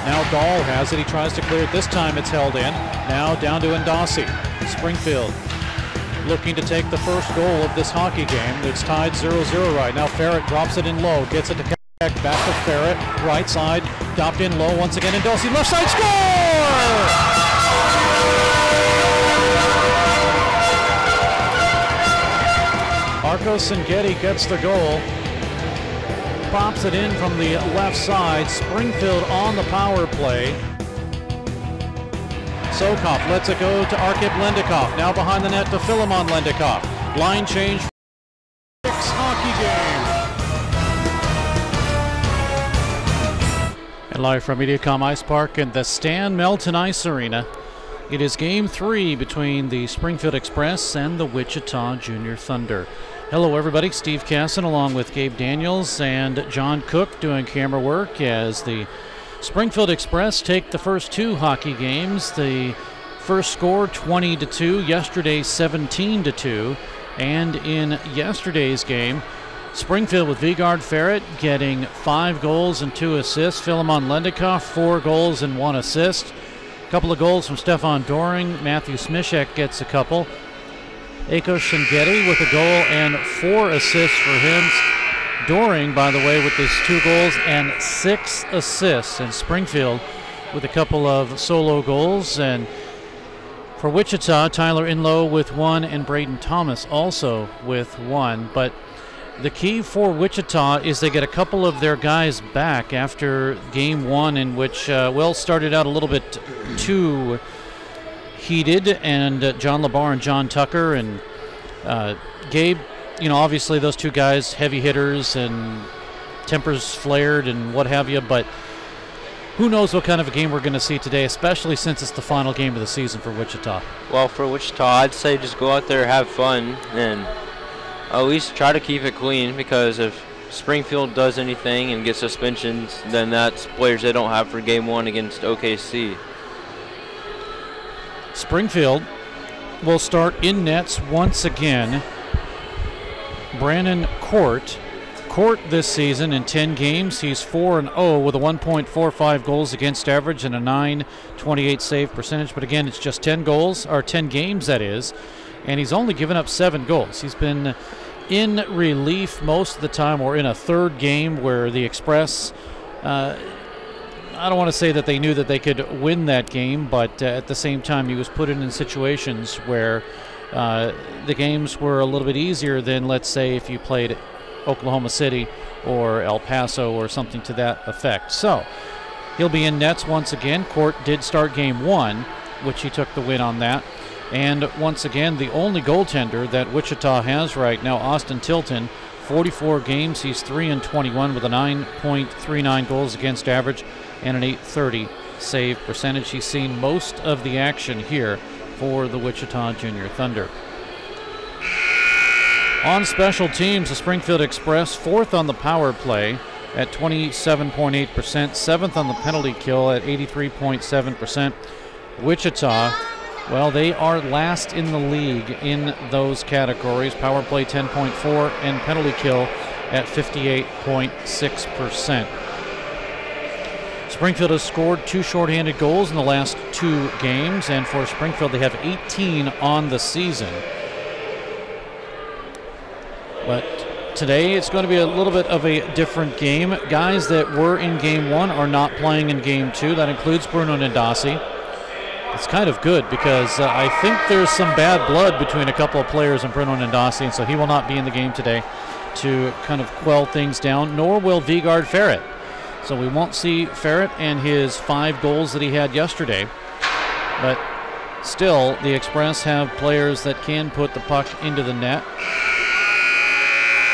Now Dahl has it. He tries to clear it. This time it's held in. Now down to Ndasi. Springfield looking to take the first goal of this hockey game. It's tied 0-0 right now. Ferret drops it in low. Gets it to Keck. Back to Ferret. Right side. Dropped in low once again. Ndasi left side. Score! Arcos Ngeti gets the goal. Pops it in from the left side. Springfield on the power play. Sokov lets it go to Arkip Lendikov. Now behind the net to Philemon Lendikov. Line change. Hockey game. And live from Mediacom Ice Park and the Stan Melton Ice Arena, it is Game 3 between the Springfield Express and the Wichita Junior Thunder. Hello everybody, Steve Casson along with Gabe Daniels and John Cook doing camera work as the Springfield Express take the first two hockey games. The first score 20-2, yesterday 17-2, and in yesterday's game, Springfield with Vigard Ferret getting 5 goals and 2 assists. Philemon Lendikov 4 goals and 1 assist. A couple of goals from Stefan Doring. Matthew Smishek gets a couple. Akos Ngeti with a goal and 4 assists for him. Doring, by the way, with his 2 goals and 6 assists. And Springfield with a couple of solo goals. And for Wichita, Tyler Inlow with 1 and Braden Thomas also with 1. But the key for Wichita is they get a couple of their guys back after Game 1, in which, started out a little bit too heated, and John LeBar and John Tucker and Gabe, obviously those two guys, heavy hitters and tempers flared and what have you, but who knows what kind of a game we're going to see today, especially since it's the final game of the season for Wichita. Well, for Wichita, I'd say just go out there, have fun, and at least try to keep it clean, because if Springfield does anything and gets suspensions, then that's players they don't have for Game 1 against OKC. Springfield will start in nets once again. Brandon Court. Court this season in 10 games, he's 4-0 with a 1.45 goals against average and a .928 save percentage. But again, it's just 10 games, that is, and he's only given up 7 goals. He's been in relief most of the time, or in a third game where the Express, I don't want to say that they knew that they could win that game, but at the same time, he was put in situations where the games were a little bit easier than, let's say, if you played Oklahoma City or El Paso or something to that effect. So he'll be in nets once again. Court did start Game 1, which he took the win on that. And once again, the only goaltender that Wichita has right now, Austin Tilton, 44 games. He's 3-21 with a 9.39 goals against average and an .830 save percentage. He's seen most of the action here for the Wichita Junior Thunder. On special teams, the Springfield Express 4th on the power play at 27.8%, 7th on the penalty kill at 83.7%. Wichita, well, they are last in the league in those categories. Power play 10.4 and penalty kill at 58.6%. Springfield has scored 2 shorthanded goals in the last 2 games, and for Springfield they have 18 on the season. But today it's going to be a little bit of a different game. Guys that were in Game 1 are not playing in Game 2. That includes Bruno Ndasi. It's kind of good because I think there's some bad blood between a couple of players and Bruno Ndasi, and so he will not be in the game today to kind of quell things down, nor will Vigard Ferret. So we won't see Ferret and his 5 goals that he had yesterday. But still, the Express have players that can put the puck into the net.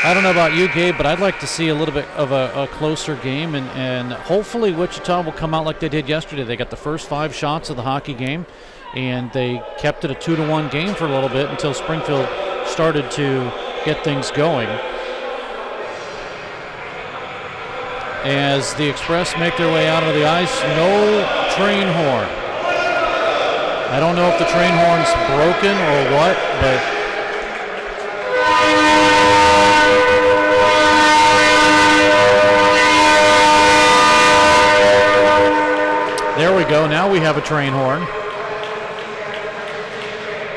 I don't know about you, Gabe, but I'd like to see a little bit of a closer game, and hopefully Wichita will come out like they did yesterday. They got the first 5 shots of the hockey game, and they kept it a 2-1 game for a little bit until Springfield started to get things going. As the Express make their way out of the ice, no train horn. I don't know if the train horn's broken or what, but go. Now we have a train horn.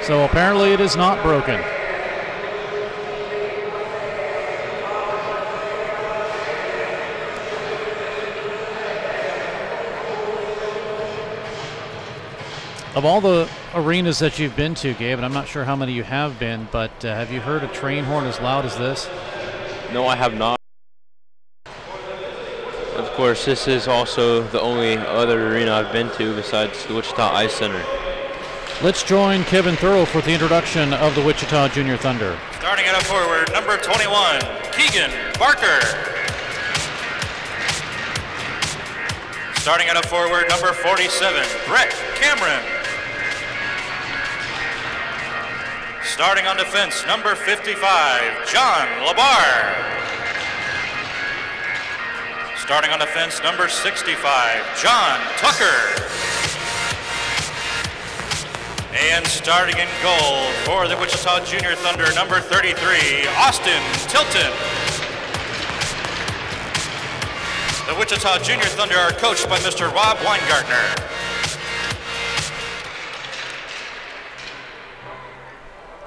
So apparently it is not broken. Of all the arenas that you've been to, Gabe, and I'm not sure how many you have been, but have you heard a train horn as loud as this? No, I have not. Of course, this is also the only other arena I've been to besides the Wichita Ice Center. Let's join Kevin Thurl for the introduction of the Wichita Junior Thunder. Starting at a forward, number 21, Keegan Barker. Starting at a forward, number 47, Brett Cameron. Starting on defense, number 55, John Labar. Starting on defense, number 65, John Tucker. And starting in goal for the Wichita Junior Thunder, number 33, Austin Tilton. The Wichita Junior Thunder are coached by Mr. Rob Weingartner.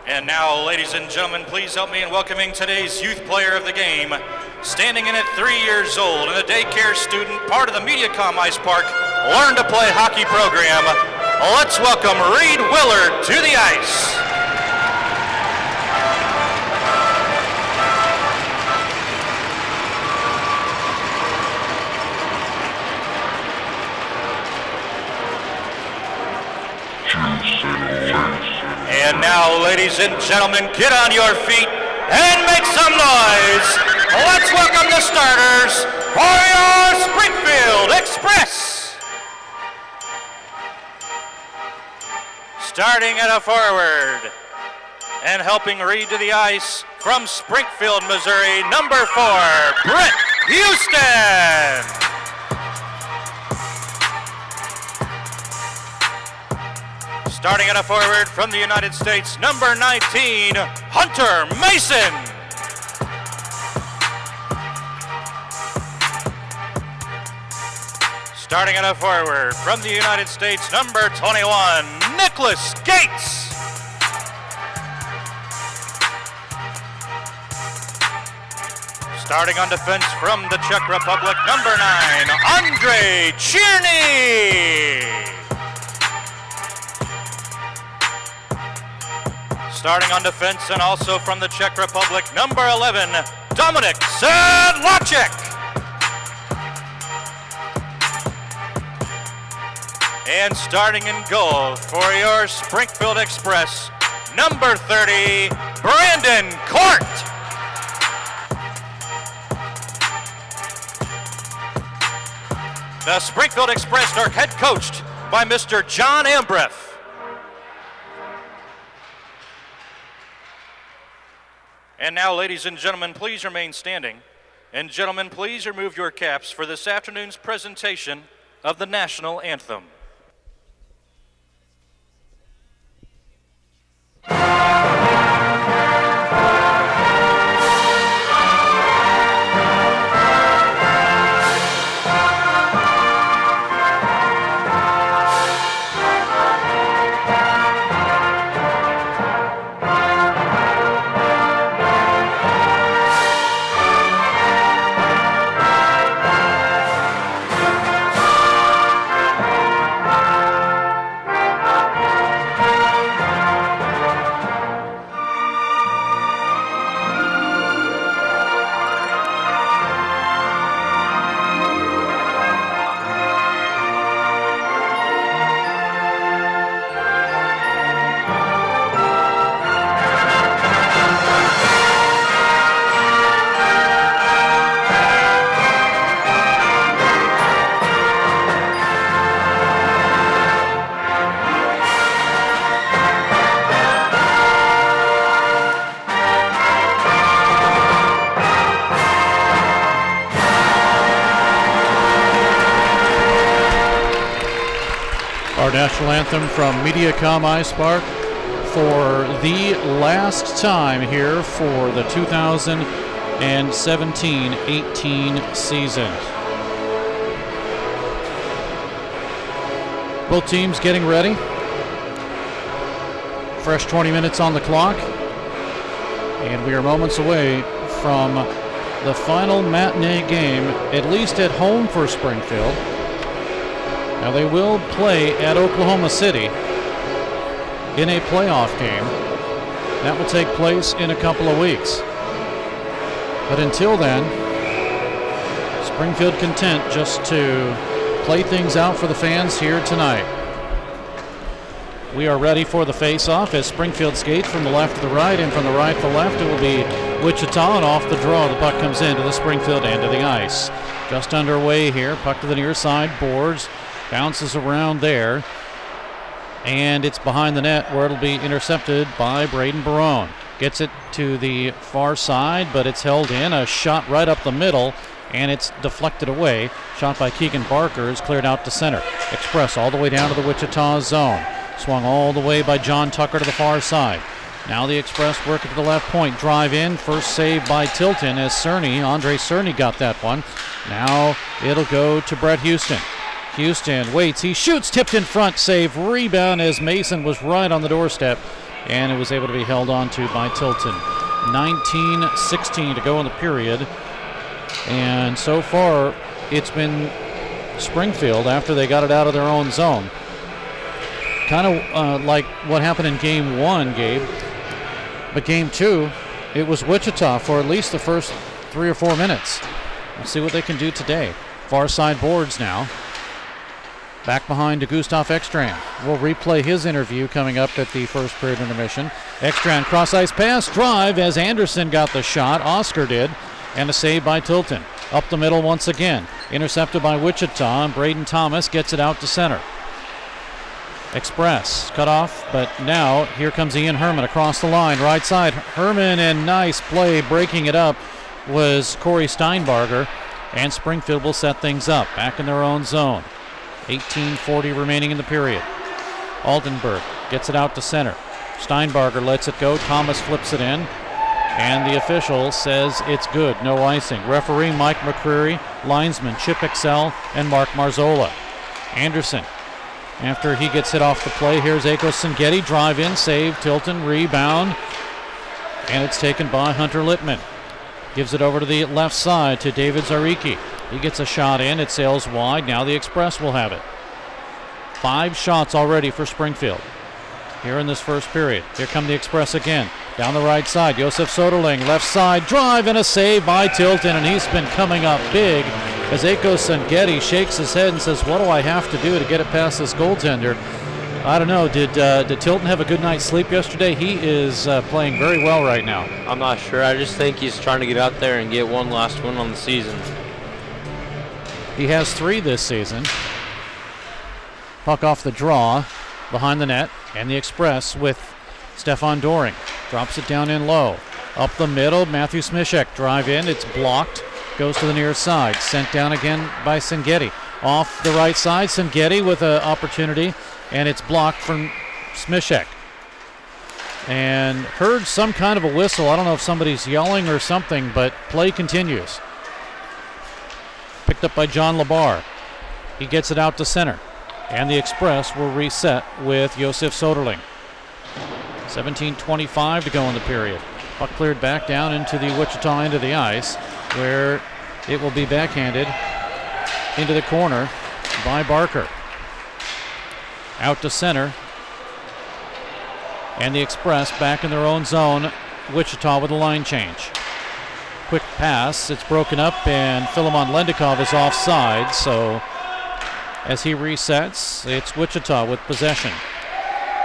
And now, ladies and gentlemen, please help me in welcoming today's youth player of the game. Standing in at 3 years old and a daycare student, part of the MediaCom Ice Park Learn to Play Hockey program. Let's welcome Reed Willard to the ice. And now, ladies and gentlemen, get on your feet and make some noise. Let's welcome the starters for your Springfield Express. Starting at a forward and helping Reed to the ice from Springfield, Missouri, number 4, Brett Houston. Starting at a forward from the United States, number 19, Hunter Mason. Starting at a forward from the United States, number 21, Nicholas Gates. Starting on defense from the Czech Republic, number 9, Andre Chirny. Starting on defense and also from the Czech Republic, number 11, Dominik Sedlacek. And starting in goal for your Springfield Express, number 30, Brandon Court. The Springfield Express are head coached by Mr. John Ambreth. And now, ladies and gentlemen, please remain standing. And gentlemen, please remove your caps for this afternoon's presentation of the National Anthem. Our national anthem from MediaCom Ice Park for the last time here for the 2017-18 season. Both teams getting ready. Fresh 20 minutes on the clock. And we are moments away from the final matinee game, at least at home for Springfield. Now they will play at Oklahoma City in a playoff game. That will take place in a couple of weeks. But until then, Springfield content just to play things out for the fans here tonight. We are ready for the face-off as Springfield skates from the left to the right and from the right to the left. It will be Wichita, and off the draw the puck comes into the Springfield end of the ice. Just underway here, puck to the near side, boards, bounces around there, and it's behind the net where it'll be intercepted by Braden Barone. Gets it to the far side, but it's held in. A shot right up the middle, and it's deflected away. Shot by Keegan Barker is cleared out to center. Express all the way down to the Wichita zone. Swung all the way by John Tucker to the far side. Now the Express working to the left point. Drive in. First save by Tilton as Andre Cerny got that one. Now it'll go to Brett Houston. Houston waits. He shoots. Tipped in front. Save. Rebound as Mason was right on the doorstep. And it was able to be held on to by Tilton. 19-16 to go in the period. And so far, it's been Springfield after they got it out of their own zone. Kind of like what happened in Game 1, Gabe. But Game 2, it was Wichita for at least the first 3 or 4 minutes. We'll see what they can do today. Far side boards now. Back behind to Gustav Ekstrand. We'll replay his interview coming up at the first period intermission. Ekstrand cross-ice pass, drive as Anderson got the shot. Oscar did. And a save by Tilton. Up the middle once again. Intercepted by Wichita, and Braden Thomas gets it out to center. Express cut off, but now here comes Ian Herman across the line. Right side, Herman, and nice play. Breaking it up was Corey Steinbarger, and Springfield will set things up. Back in their own zone. 18:40 remaining in the period. Aldenberg gets it out to center. Steinbarger lets it go. Thomas flips it in. And the official says it's good, no icing. Referee Mike McCreary, linesman Chip Excel, and Mark Marzola. Anderson, after he gets hit off the play, here's Akos Sengeti, drive in, save, Tilton, rebound, and it's taken by Hunter Littman. Gives it over to the left side to David Zaricki. He gets a shot in, it sails wide, now the Express will have it. 5 shots already for Springfield here in this first period. Here come the Express again. Down the right side, Josef Soderling, left side, drive, and a save by Tilton, and he's been coming up big as Akos Sengeti shakes his head and says, what do I have to do to get it past this goaltender? I don't know, did Tilton have a good night's sleep yesterday? He is playing very well right now. I'm not sure. I just think he's trying to get out there and get one last win on the season. He has 3 this season. Puck off the draw behind the net, and the Express with Stefan Doring. Drops it down in low. Up the middle, Matthew Smishek. Drive in, it's blocked. Goes to the near side. Sent down again by Sengeti. Off the right side, Sengeti with an opportunity, and it's blocked from Smishek. And heard some kind of a whistle. I don't know if somebody's yelling or something, but play continues. Picked up by John Labar. He gets it out to center. And the Express will reset with Josef Soderling. 17:25 to go in the period. Puck cleared back down into the Wichita end of the ice, where it will be backhanded into the corner by Barker. Out to center. And the Express back in their own zone. Wichita with a line change. Quick pass. It's broken up, and Philemon Lendikov is offside, so as he resets, it's Wichita with possession.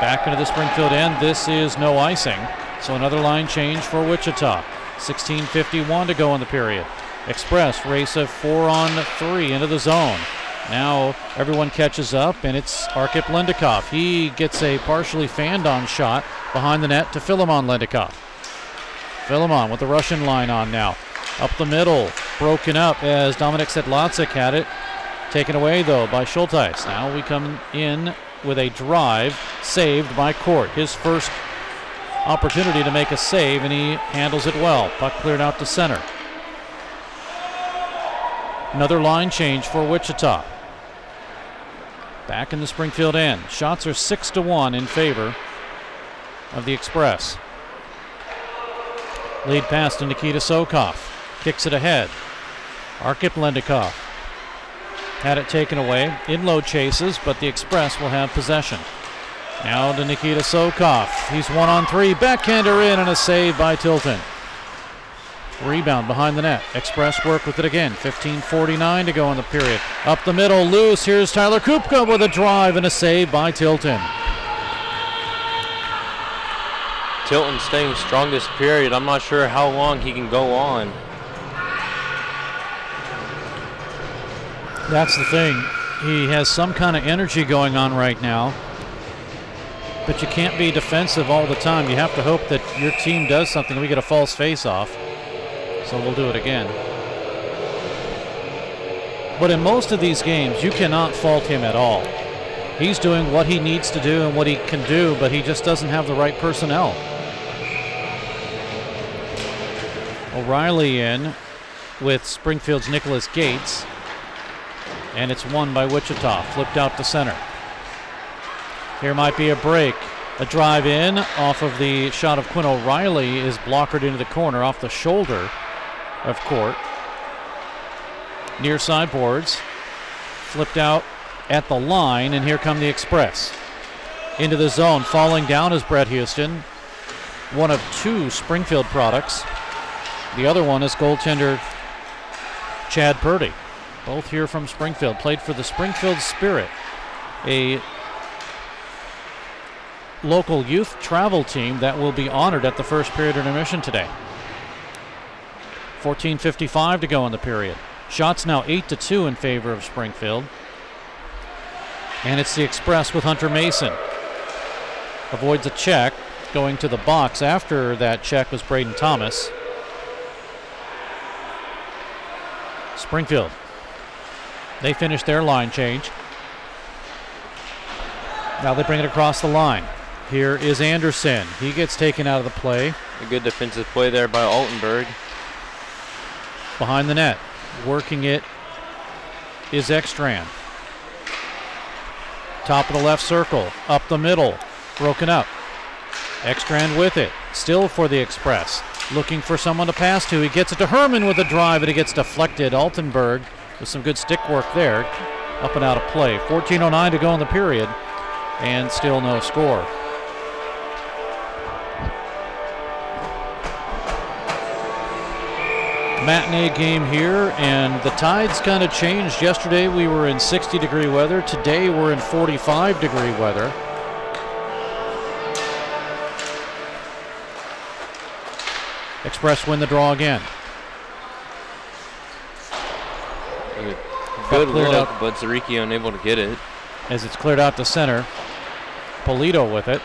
Back into the Springfield end. This is no icing, so another line change for Wichita. 16:51 to go in the period. Express race of 4-on-3 into the zone. Now everyone catches up, and it's Arkip Lendikov. He gets a partially fanned-on shot behind the net to Philemon Lendikov. Philemon with the Russian line on now. Up the middle, broken up as Dominik Sedlacek had it. Taken away, though, by Schulteis. Now we come in with a drive, saved by Court. His first opportunity to make a save, and he handles it well. Puck cleared out to center. Another line change for Wichita. Back in the Springfield end. Shots are 6-1 in favor of the Express. Lead pass to Nikita Sokov. Kicks it ahead. Arkip Lendikov had it taken away. In-low chases, but the Express will have possession. Now to Nikita Sokov. He's 1-on-3. Backhander in and a save by Tilton. Rebound behind the net. Express work with it again. 15:49 to go in the period. Up the middle, loose. Here's Tyler Kupka with a drive and a save by Tilton. Tilton staying strong this period. I'm not sure how long he can go on. That's the thing. He has some kind of energy going on right now. But you can't be defensive all the time. You have to hope that your team does something. We get a false face-off. So we'll do it again. But in most of these games, you cannot fault him at all. He's doing what he needs to do and what he can do, but he just doesn't have the right personnel. O'Reilly in with Springfield's Nicholas Gates. And it's won by Wichita. Flipped out to center. Here might be a break. A drive in off of the shot of Quinn O'Reilly is blockered into the corner off the shoulder of court. Near side boards. Flipped out at the line, and here come the Express. Into the zone. Falling down is Brett Houston. One of 2 Springfield products. The other one is goaltender Chad Purdy. Both here from Springfield. Played for the Springfield Spirit, a local youth travel team that will be honored at the first period intermission today. 14:55 to go in the period. Shots now 8-2 in favor of Springfield. And it's the Express with Hunter Mason. Avoids a check. Going to the box after that check was Braden Thomas. Springfield. They finish their line change. Now they bring it across the line. Here is Anderson. He gets taken out of the play. A good defensive play there by Altenberg. Behind the net. Working it is Ekstrand. Top of the left circle. Up the middle. Broken up. Ekstrand with it. Still for the Express. Looking for someone to pass to. He gets it to Herman with a drive, and it gets deflected. Altenberg with some good stick work there. Up and out of play. 14:09 to go in the period. And still no score. Matinee game here, and the tides kind of changed. Yesterday we were in 60-degree weather. Today we're in 45-degree weather. Express win the draw again. Good look, but Zariki unable to get it. As it's cleared out to center. Polito with it.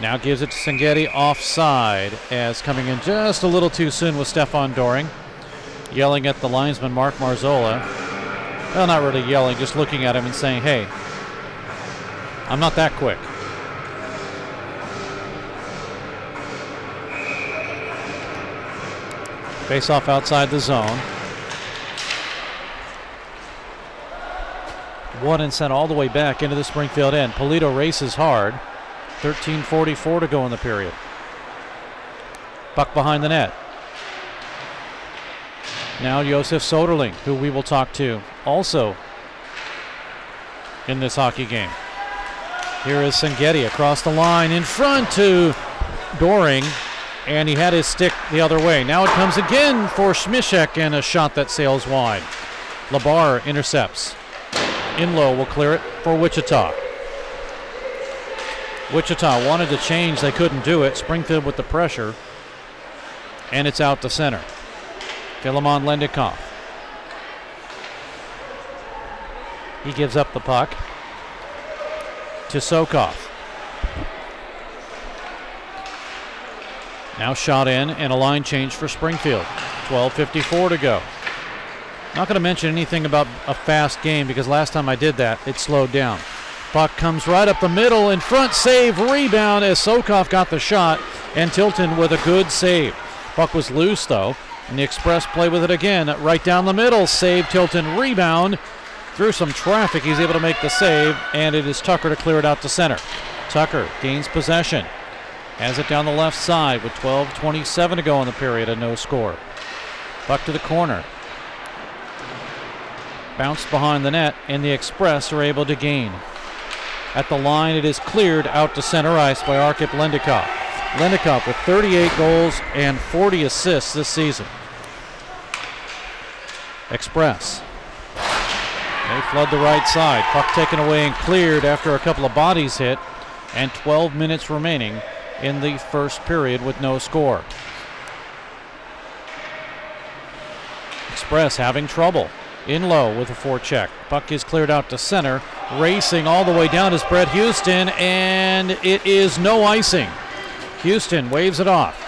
Now gives it to Senghetti offside, as coming in just a little too soon with Stefan Doring. Yelling at the linesman Mark Marzola. Well, not really yelling, just looking at him and saying, hey, I'm not that quick. Face off outside the zone. One and sent all the way back into the Springfield end. Polito races hard. 13:44 to go in the period. Puck behind the net. Now Josef Soderling, who we will talk to also in this hockey game. Here is Senghetti across the line in front to Doring, and he had his stick the other way. Now it comes again for Schmishek, and a shot that sails wide. Labar intercepts. Inlow will clear it for Wichita. Wichita wanted to change, they couldn't do it. Springfield with the pressure, and it's out to center. Philemon Lendikov. He gives up the puck to Sokov. Now shot in, and a line change for Springfield. 12:54 to go. Not going to mention anything about a fast game, because last time I did that, it slowed down. Puck comes right up the middle, in front, save, rebound as Sokov got the shot, and Tilton with a good save. Puck was loose, though, and the Express play with it again. Right down the middle, save, Tilton, rebound, Through some traffic, he's able to make the save, and it is Tucker to clear it out to center. Tucker gains possession. Has it down the left side with 12:27 to go in the period, a no score. Buck to the corner. Bounced behind the net, and the Express are able to gain. At the line, it is cleared out to center ice by Arkhip Lendikov. Lendikov with 38 goals and 40 assists this season. Express. They flood the right side. Puck taken away and cleared after a couple of bodies hit, and 12 minutes remaining in the first period with no score. Express having trouble. In low with a forecheck. Puck is cleared out to center. Racing all the way down is Brett Houston, and it is no icing. Houston waves it off.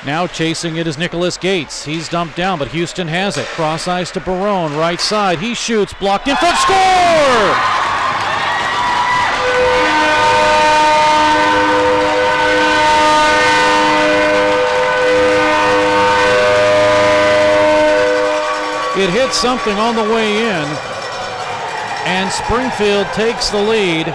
Now chasing it is Nicholas Gates. He's dumped down, but Houston has it. Cross ice to Barone, right side. He shoots, blocked in front, score! It hit something on the way in, and Springfield takes the lead.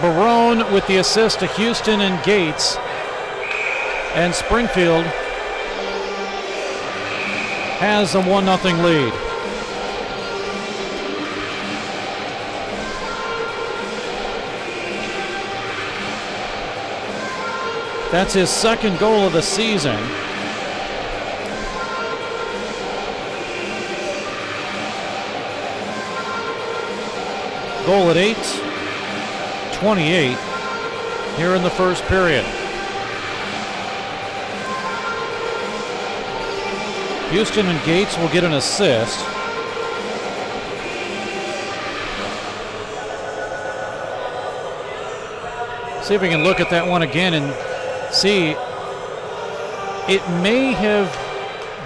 Barone with the assist to Houston and Gates, and Springfield has a 1-0 lead. That's his second goal of the season. Goal at 8:28 here in the first period. Houston and Gates will get an assist. See if we can look at that one again and see. It may have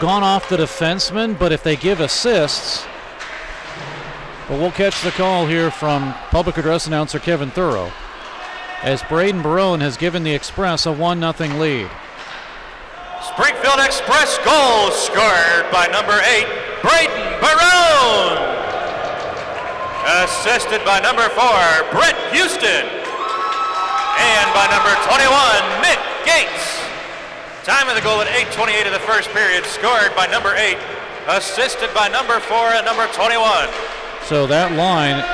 gone off the defenseman, but if they give assists, but we'll catch the call here from public address announcer Kevin Thurrow, as Braden Barone has given the Express a 1-0 lead. Springfield Express goal scored by number 8, Braden Barone. Assisted by number 4, Brett Houston. And by number 21, Nick Gates. Time of the goal at 8:28 of the first period, scored by number 8, assisted by number 4 and number 21. So that line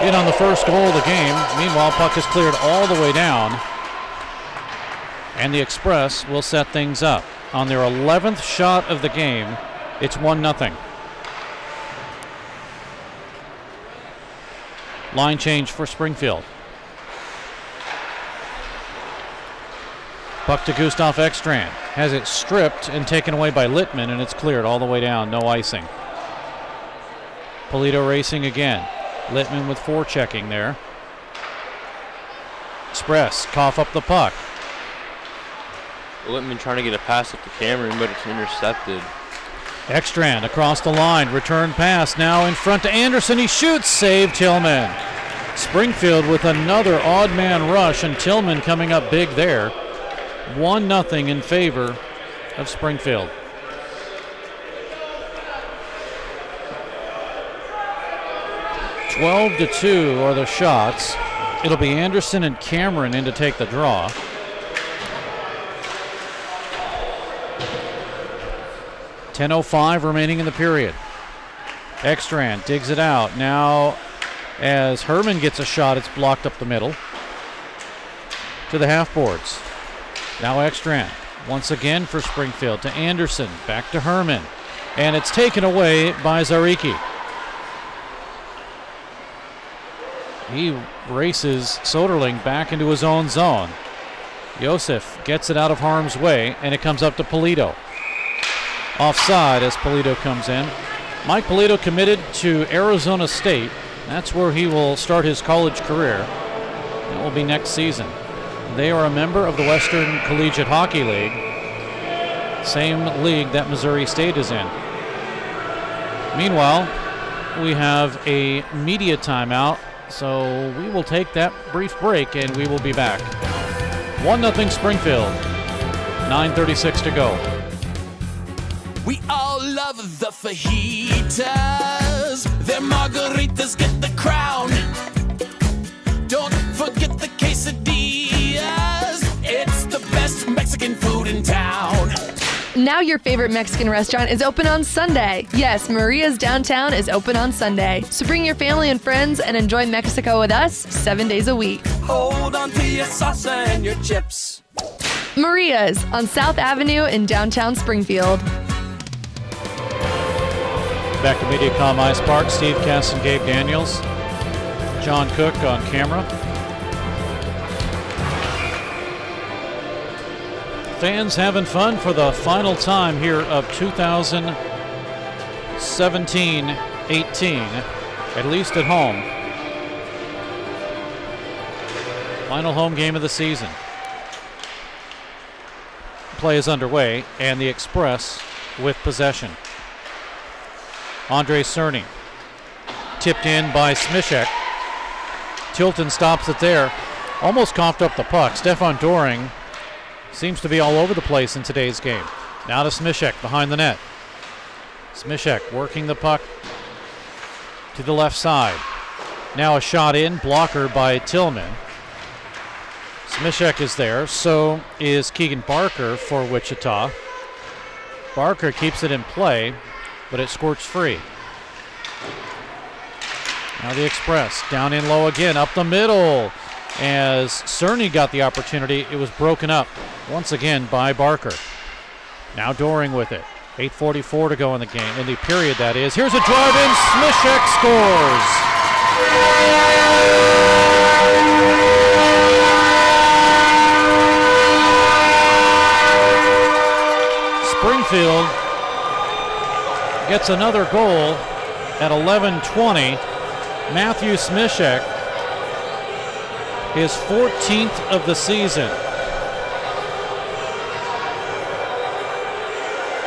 in on the first goal of the game. Meanwhile, puck is cleared all the way down, and the Express will set things up. On their 11th shot of the game, it's 1-0. Line change for Springfield. Puck to Gustav Ekstrand. Has it stripped and taken away by Littman, and it's cleared all the way down. No icing. Polito racing again. Littman with forechecking there. Express cough up the puck. Littman trying to get a pass at the Cameron, but it's intercepted. Ekstrand across the line. Return pass now in front to Anderson. He shoots. Save Tillman. Springfield with another odd man rush, and Tillman coming up big there. 1-0 in favor of Springfield. (12-2) are the shots. It'll be Anderson and Cameron in to take the draw. (10:05) remaining in the period. Ekstrand digs it out. Now, as Herman gets a shot, it's blocked up the middle. To the half boards. Now Ekstrand, once again for Springfield, to Anderson, back to Herman, and it's taken away by Zaricki. He races Soderling back into his own zone. Joseph gets it out of harm's way, and it comes up to Polito. Offside as Polito comes in. Mike Polito committed to Arizona State. That's where he will start his college career. That will be next season. They are a member of the Western Collegiate Hockey League, same league that Missouri State is in. Meanwhile, we have a media timeout, so we will take that brief break and we will be back. 1-0 Springfield, 9:36 to go. We all love the fajitas. Their margaritas get the crown. Don't forget the quesadillas. It's the best Mexican food in town. Now your favorite Mexican restaurant is open on Sunday. Yes, Maria's Downtown is open on Sunday. So bring your family and friends and enjoy Mexico with us 7 days a week. Hold on to your salsa and your chips. Maria's on South Avenue in downtown Springfield. Back to MediaCom Ice Park, Steve Cass and Gabe Daniels. John Cook on camera. Fans having fun for the final time here of 2017-18, at least at home. Final home game of the season. Play is underway, and the Express with possession. Andre Cerny, tipped in by Smishek. Tilton stops it there. Almost coughed up the puck. Stefan Doring seems to be all over the place in today's game. Now to Smishek behind the net. Smishek working the puck to the left side. Now a shot in, blocker by Tillman. Smishek is there, so is Keegan Barker for Wichita. Barker keeps it in play, but it squirts free. Now the Express, down in low again, up the middle. As Cerny got the opportunity, it was broken up once again by Barker. Now Doring with it. 8:44 to go in the game, in the period that is. Here's a drive in, Smishek scores. Springfield gets another goal at 11:20. Matthew Smishek, his 14th of the season.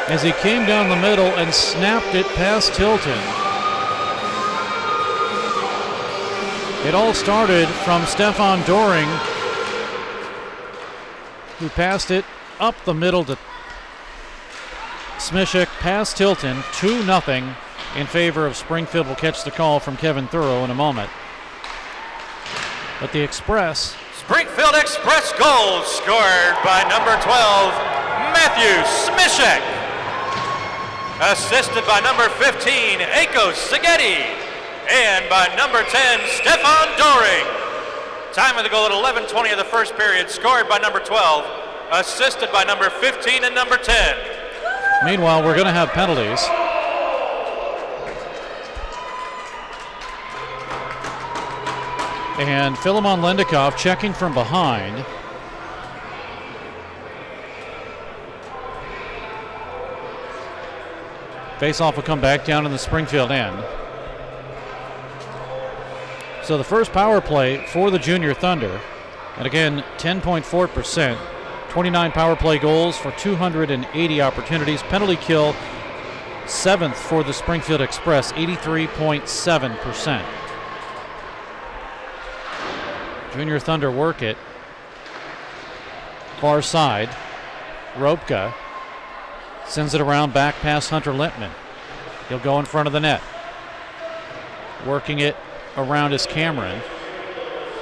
As he came down the middle and snapped it past Tilton. It all started from Stefan Doring, who passed it up the middle to Smishek past Tilton, 2-0 in favor of Springfield. Will catch the call from Kevin Thurrow in a moment. But the Express. Springfield Express goal scored by number 12, Matthew Smishek. Assisted by number 15, Akos Szigeti. And by number 10, Stefan Doring. Time of the goal at 11:20 of the first period, scored by number 12, assisted by number 15 and number 10. Meanwhile, we're going to have penalties. And Philemon Lendikov checking from behind. Faceoff will come back down in the Springfield end. So the first power play for the Junior Thunder. And again, 10.4%. 29 power play goals for 280 opportunities. Penalty kill, 7th for the Springfield Express, 83.7%. Junior Thunder work it. Far side. Ropka sends it around back past Hunter Littman. He'll go in front of the net. Working it around is Cameron.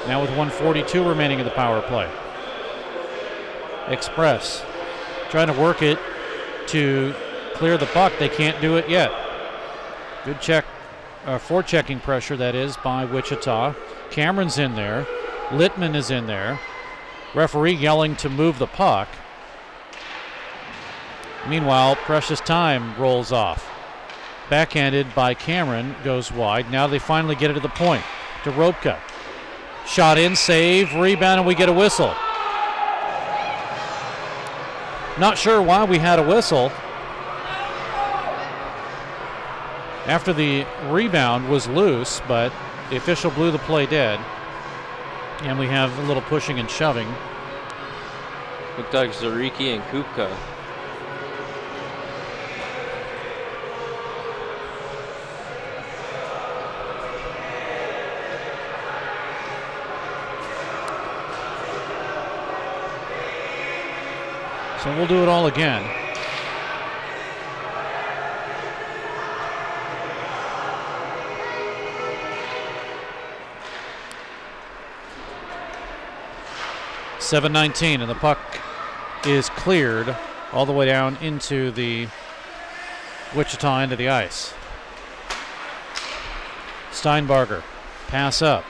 Now with 1:42 remaining in the power play. Express trying to work it to clear the puck. They can't do it yet. Good check, forechecking pressure that is by Wichita. Cameron's in there. Littman is in there. Referee yelling to move the puck. Meanwhile, precious time rolls off. Backhanded by Cameron, goes wide. Now they finally get it to the point. To Ropka. Shot in, save, rebound, and we get a whistle. Not sure why we had a whistle. After the rebound was loose, but the official blew the play dead. And we have a little pushing and shoving. Looked like Zariki and Kupka. So we'll do it all again. 7:19, and the puck is cleared all the way down into the Wichita end of the ice. Steinbarger, pass up.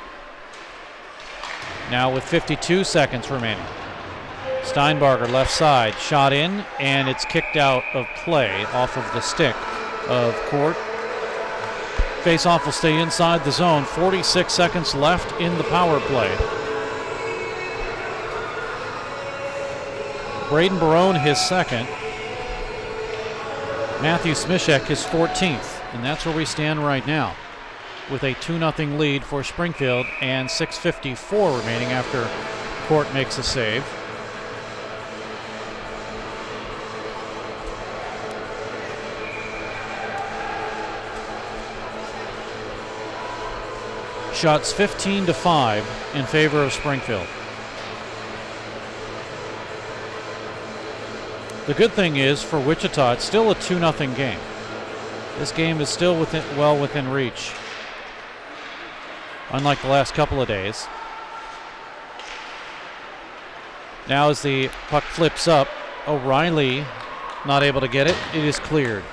Now with 52 seconds remaining. Steinbarger, left side, shot in, and it's kicked out of play off of the stick of Court. Face-off will stay inside the zone. 46 seconds left in the power play. Braden Barone, his second. Matthew Smishek, his 14th. And that's where we stand right now, with a 2-0 lead for Springfield and 6:54 remaining after Court makes a save. Shots 15-5 in favor of Springfield. The good thing is for Wichita, it's still a 2-0 game. This game is still well within reach, unlike the last couple of days. Now as the puck flips up, O'Reilly not able to get it. It is cleared.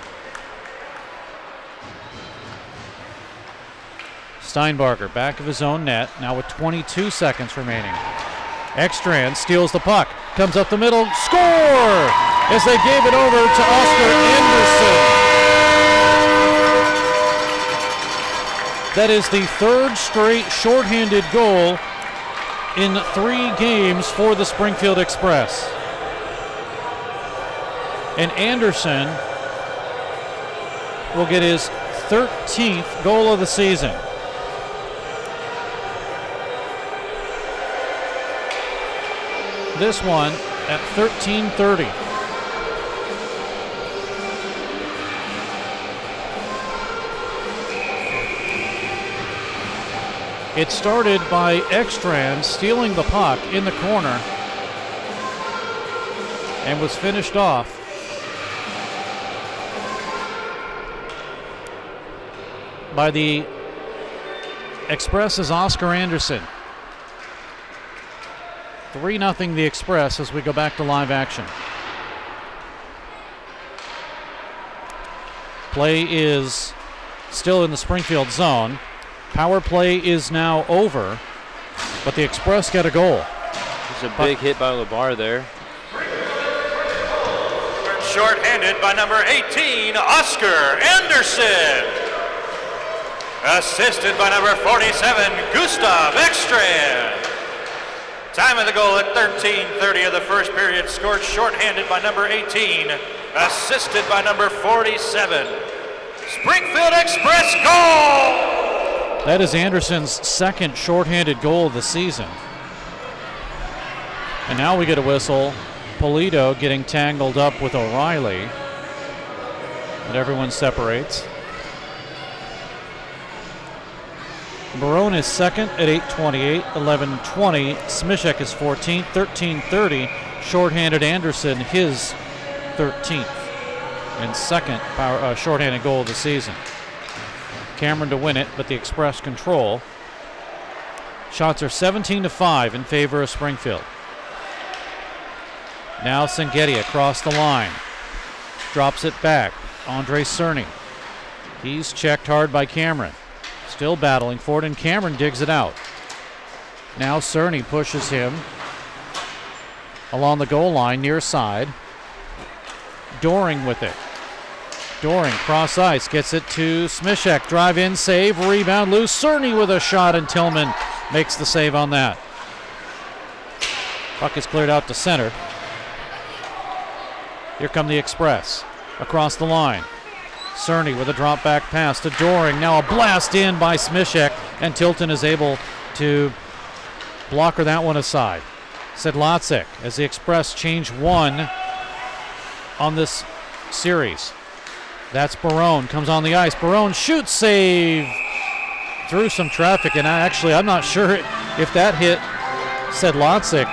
Steinbarger back of his own net, now with 22 seconds remaining. Ekstrand steals the puck, comes up the middle, score! As they gave it over to Oscar Anderson. That is the third straight shorthanded goal in 3 games for the Springfield Express. And Anderson will get his 13th goal of the season. This one at 13:30. It started by Ekstrand stealing the puck in the corner and was finished off by the Express's Oscar Anderson. 3-0 the Express as we go back to live action. Play is still in the Springfield zone. Power play is now over, but the Express get a goal. There's a big hit by LeBar there. Short-handed by number 18, Oscar Anderson. Assisted by number 47, Gustav Ekstrand. Time of the goal at 13:30 of the first period, scored short-handed by number 18, assisted by number 47. Springfield Express goal! That is Anderson's second short-handed goal of the season. And now we get a whistle. Polito getting tangled up with O'Reilly. And everyone separates. Barone is second at 8:28, 11:20. Smishek is 14th, 13:30. Shorthanded Anderson, his 13th and second shorthanded goal of the season. Cameron to win it, but the Express control. Shots are 17-5 in favor of Springfield. Now Senghetti across the line. Drops it back. Andre Cerny. He's checked hard by Cameron. Still battling for it, and Cameron digs it out. Now Cerny pushes him along the goal line near side. Doring with it. Doring cross ice, gets it to Smishek. Drive in, save, rebound loose. Cerny with a shot, and Tillman makes the save on that. Puck is cleared out to center. Here come the Express across the line. Cerny with a drop back pass to Doring. Now a blast in by Smishek, and Tilton is able to blocker that one aside. Sedlacek as the Express change one on this series. That's Barone, comes on the ice. Barone shoots, save through some traffic, and I'm not sure if that hit Sedlacek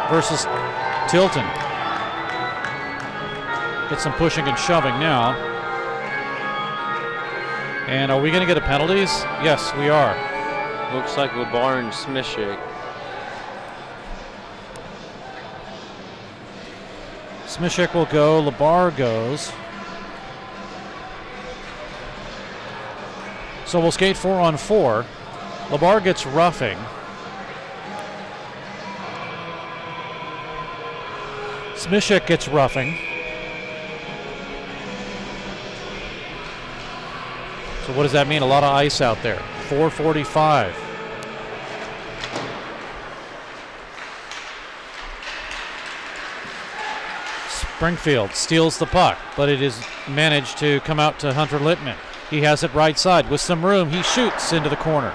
versus Tilton. Get some pushing and shoving now. And are we going to get a penalties? Yes, we are. Looks like LeBar and Smishek. Smishek will go, Labar goes. So we'll skate 4-on-4. Labar gets roughing. Smishek gets roughing. So what does that mean? A lot of ice out there. 4:45. Springfield steals the puck, but it is managed to come out to Hunter Littman. He has it right side with some room. He shoots into the corner.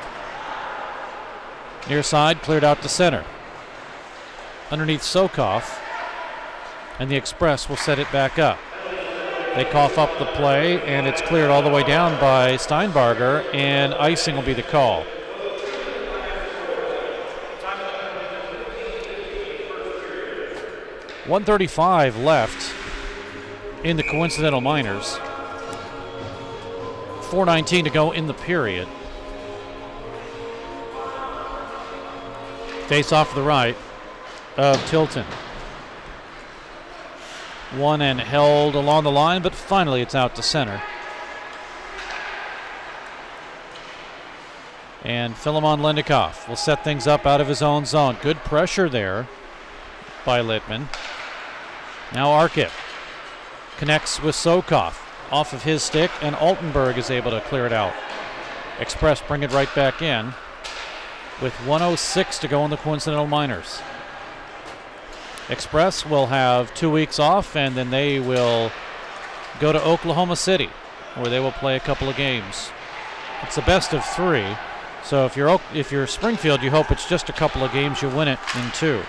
Near side, cleared out to center. Underneath Sokoff, and the Express will set it back up. They cough up the play, and it's cleared all the way down by Steinbarger, and icing will be the call. .135 left in the Coincidental Miners. 4:19 to go in the period. Face off to the right of Tilton. Won and held along the line, but finally it's out to center. And Philemon Lendikoff will set things up out of his own zone. Good pressure there by Littman. Now Arkip connects with Sokoff off of his stick, and Altenberg is able to clear it out. Express bring it right back in with 1:06 to go in the Coincidental Miners. Express will have 2 weeks off, and then they will go to Oklahoma City, where they will play a couple of games. It's the best of 3, so if you're Springfield, you hope it's just a couple of games, you win it in 2.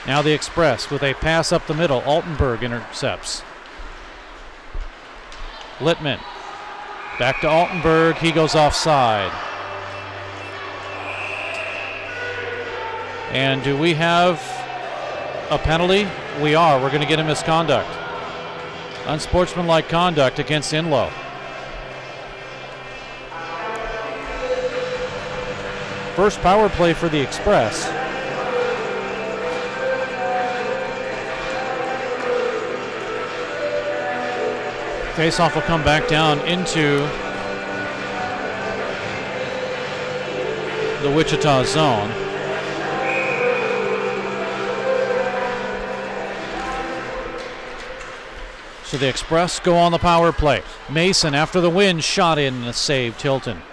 Now the Express with a pass up the middle. Altenberg intercepts. Littman back to Altenberg. He goes offside. And do we have a penalty? We are. We're going to get a misconduct. Unsportsmanlike conduct against Inlow. First power play for the Express. Faceoff will come back down into the Wichita zone. So the Express go on the power play. Mason, after the win, shot in and save Tilton.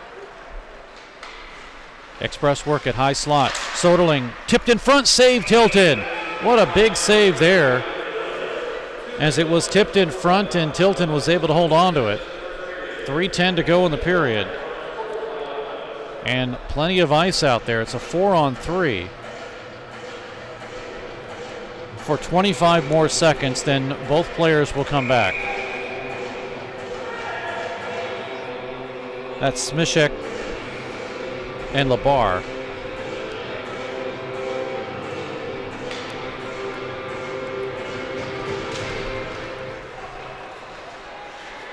Express work at high slot. Soderling tipped in front, save Tilton. What a big save there, as it was tipped in front and Tilton was able to hold on to it. 3:10 to go in the period. And plenty of ice out there. It's a 4-on-3. For 25 more seconds, then both players will come back. That's Smishek and Labar.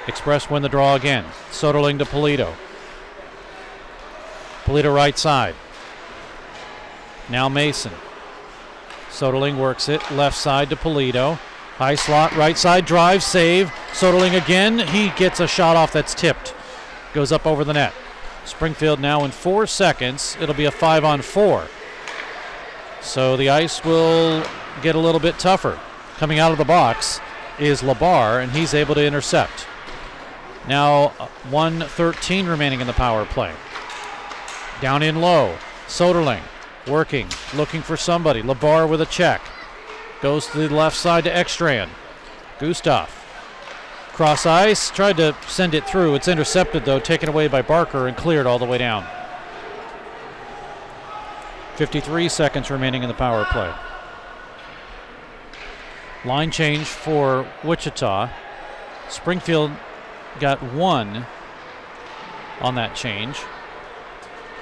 Express win the draw again. Soderling to Polito. Polito right side. Now Mason. Soderling works it left side to Polito. High slot, right side drive, save. Soderling again. He gets a shot off that's tipped. Goes up over the net. Springfield now in 4 seconds. It'll be a 5-on-4. So the ice will get a little bit tougher. Coming out of the box is Labar, and he's able to intercept. Now 1:13 remaining in the power play. Down in low. Soderling working, looking for somebody. Labar with a check. Goes to the left side to Ekstrand. Gustav. Cross ice, tried to send it through. It's intercepted though, taken away by Barker and cleared all the way down. 53 seconds remaining in the power play. Line change for Wichita. Springfield got 1 on that change.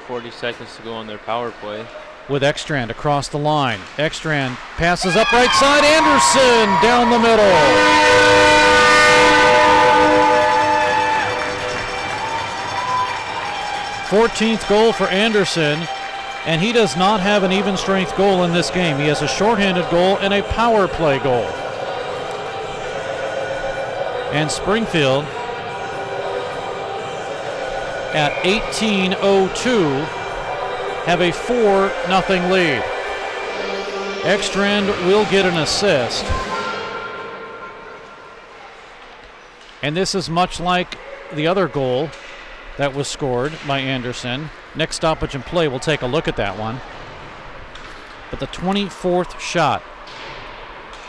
40 seconds to go on their power play. With Ekstrand across the line. Ekstrand passes up right side. Anderson down the middle. 14th goal for Anderson, And he does not have an even strength goal in this game. He has a shorthanded goal and a power play goal. And Springfield at 18:02 have a 4-0 lead. Ekstrand will get an assist. And this is much like the other goal that was scored by Anderson. Next stoppage and play, we'll take a look at that one. But the 24th shot,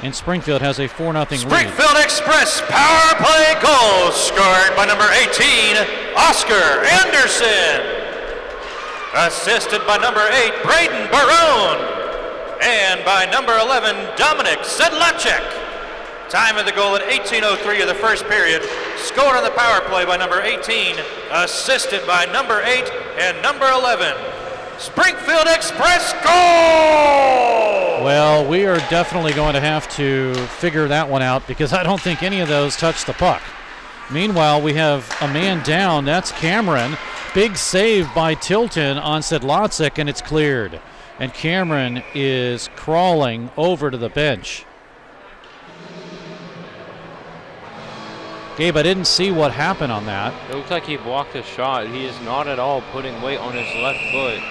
and Springfield has a 4-0 lead. Springfield Express power play goal scored by number 18, Oscar Anderson. Assisted by number 8, Braden Barone. And by number 11, Dominic Sedlacek. Time of the goal at 18:03 of the first period. Scored on the power play by number 18, assisted by number 8 and number 11. Springfield Express goal! Well, we are definitely going to have to figure that one out because I don't think any of those touched the puck. Meanwhile, we have a man down. That's Cameron. Big save by Tilton on Sedlacek, and it's cleared. And Cameron is crawling over to the bench. Gabe, I didn't see what happened on that. It looks like he blocked a shot. He is not at all putting weight on his left foot.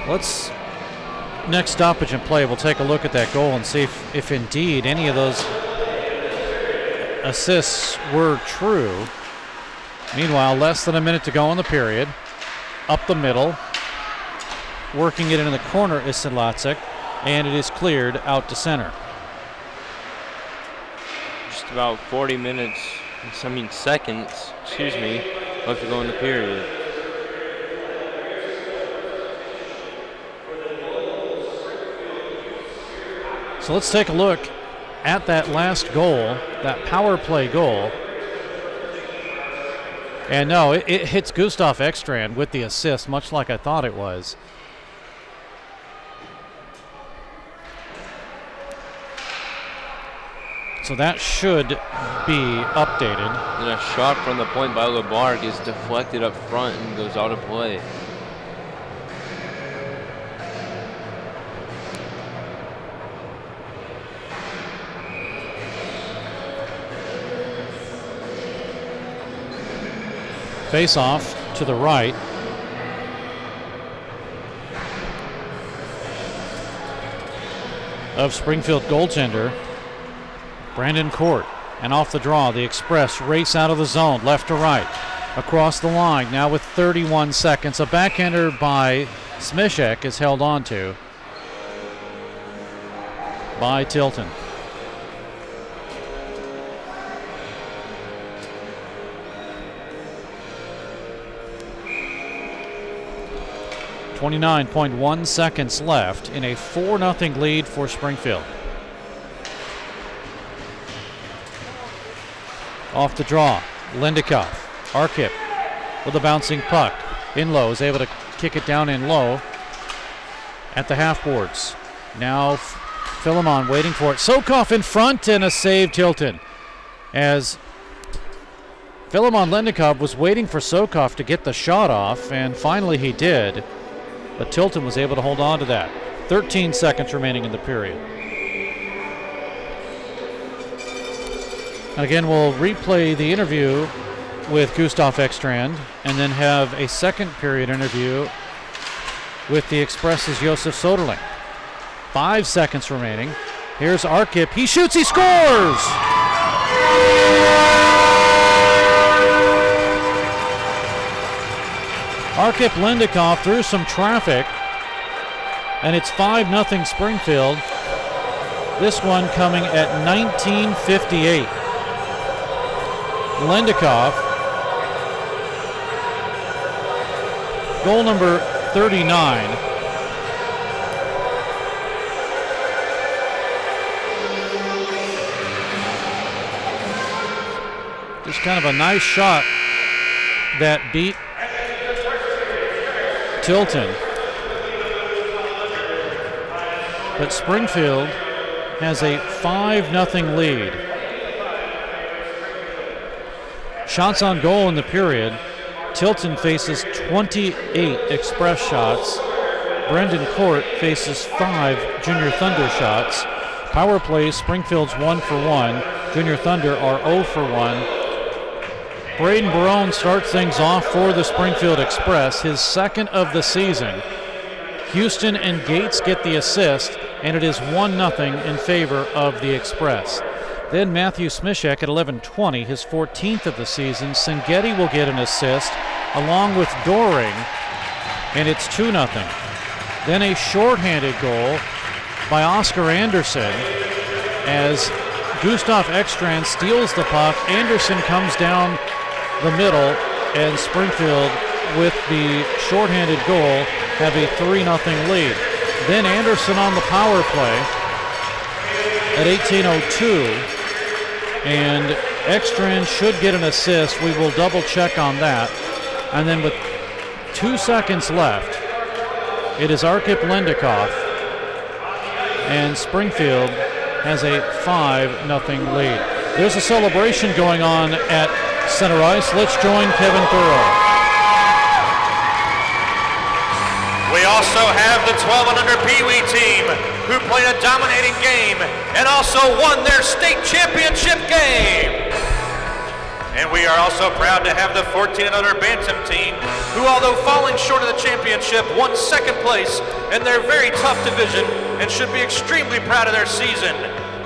Let's, next stoppage and play, we'll take a look at that goal and see if indeed any of those assists were true. Meanwhile, less than a minute to go in the period. Up the middle. Working it in the corner is Sedlacek, and it is cleared out to center. Just about 40 minutes, seconds, left to go in the period. So let's take a look at that last goal, that power play goal. And no, it hits Gustav Ekstrand with the assist, much like I thought it was. So that should be updated. And a shot from the point by LeBarc is deflected up front and goes out of play. Face off to the right. Of Springfield goaltender Brandon Court. And off the draw, the Express race out of the zone, left to right. Across the line, now with 31 seconds. A backhander by Smishek is held on to by Tilton. .1 seconds left in a 4-0 lead for Springfield. Off the draw, Lendikov, Arkip with a bouncing puck. In low, is able to kick it down in low at the half boards. Now Philemon waiting for it. Sokov in front and a save, Tilton. As Philemon Lendikov was waiting for Sokov to get the shot off, and finally he did. But Tilton was able to hold on to that. 13 seconds remaining in the period. Again, we'll replay the interview with Gustav Ekstrand and then have a second period interview with the Express's Josef Soderling. 5 seconds remaining. Here's Arkip. He shoots, he scores! Arkip Lendikov through some traffic, and it's 5-0 Springfield. This one coming at 19:58. Lendikov, goal number 39. Just kind of a nice shot that beat Tilton. but Springfield has a 5-0 lead. Shots on goal in the period. Tilton faces 28 Express shots. Brendan Court faces 5 Junior Thunder shots. Power plays, Springfield's 1 for 1. Junior Thunder are 0 for 1. Braden Barone starts things off for the Springfield Express, his second of the season. Houston and Gates get the assist, and it is 1-0 in favor of the Express. Then Matthew Smishek at 11:20, his 14th of the season. Sengeti will get an assist along with Doring, and it's 2-0. Then a shorthanded goal by Oscar Anderson as Gustav Ekstrand steals the puck. Anderson comes down the middle, and Springfield, with the shorthanded goal, have a 3-0 lead. Then Anderson on the power play at 18:02, and Ekstrand should get an assist. We will double check on that. And then with 2 seconds left, it is Arkip Lendikoff, and Springfield has a 5-0 lead. There's a celebration going on at center ice. Let's join Kevin Thoreau. We also have the 12 and under Pee Wee team who played a dominating game and also won their state championship game. And we are also proud to have the 14 and under Bantam team who, although falling short of the championship, won second place in their very tough division and should be extremely proud of their season.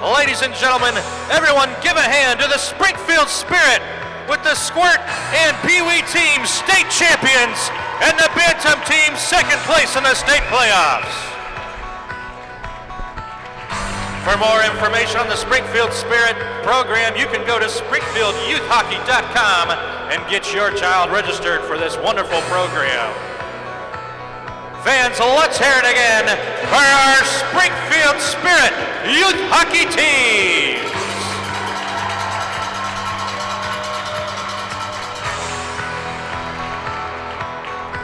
Ladies and gentlemen, everyone give a hand to the Springfield Spirit with the Squirt and Pee Wee teams state champions and the Bantam team second place in the state playoffs. For more information on the Springfield Spirit program, you can go to springfieldyouthhockey.com and get your child registered for this wonderful program. Fans, let's hear it again for our Springfield Spirit Youth Hockey team.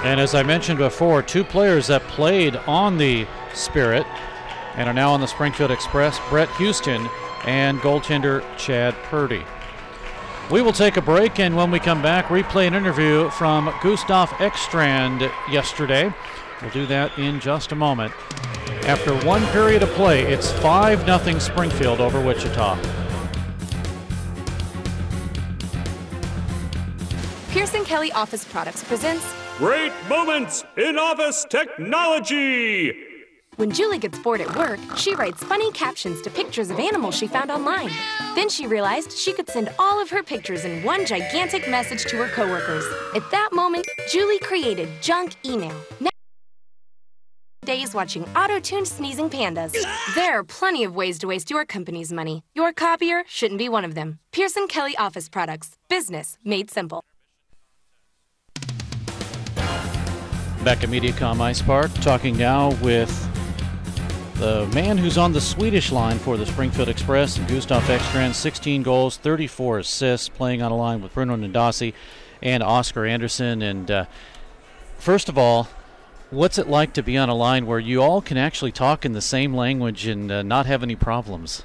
And as I mentioned before, 2 players that played on the Spirit and are now on the Springfield Express, Brett Houston and goaltender Chad Purdy. We will take a break, and when we come back, replay an interview from Gustav Ekstrand yesterday. We'll do that in just a moment. After 1 period of play, it's 5-0 Springfield over Wichita. Pearson Kelly Office Products presents Great Moments in Office Technology. When Julie gets bored at work, she writes funny captions to pictures of animals she found online. Then she realized she could send all of her pictures in one gigantic message to her coworkers. At that moment, Julie created junk email. Now days watching auto-tuned sneezing pandas. There are plenty of ways to waste your company's money. Your copier shouldn't be one of them. Pearson Kelly Office Products. Business made simple. Back at MediaCom Ice Park, talking now with the man who's on the Swedish line for the Springfield Express, Gustav Ekstrand, 16 goals, 34 assists, playing on a line with Bruno Ndasi and Oscar Anderson. And first of all, what's it like to be on a line where you all can actually talk in the same language and not have any problems?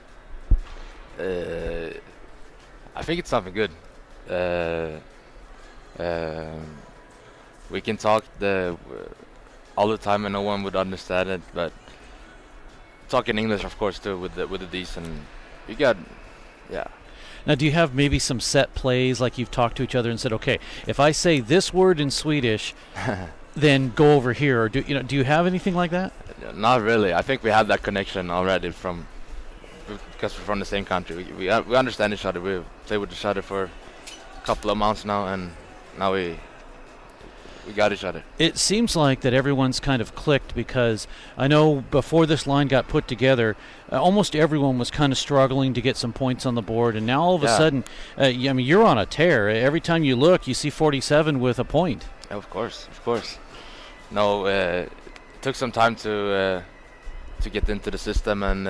I think it's something good. We can talk all the time and no one would understand it, but talk in English, of course, too, with the D's, and you got, yeah. Now, do you have maybe some set plays, like you've talked to each other and said, okay, if I say this word in Swedish, then go over here, or do you have anything like that? Not really. I think we have that connection already because we're from the same country. We understand each other. We've played with each other for a couple of months now, and now we got each other. It seems like that everyone's kind of clicked, because I know before this line got put together, almost everyone was kind of struggling to get some points on the board, and now all of a sudden, you're on a tear. Every time you look, you see 47 with a point. Of course. No, it took some time to get into the system, and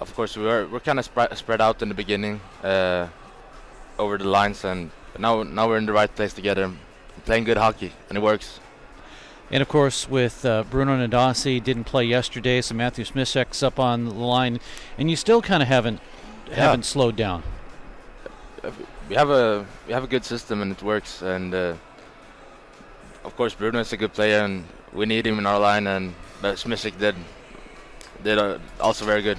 of course we're kind of spread out in the beginning over the lines, and now we're in the right place together. Playing good hockey, and it works. And, of course, with Bruno Nadasi didn't play yesterday, so Matthew Smisek's up on the line, and you still kind of haven't slowed down. We have a good system and it works, and of course Bruno is a good player and we need him in our line, and but Smisek did also very good.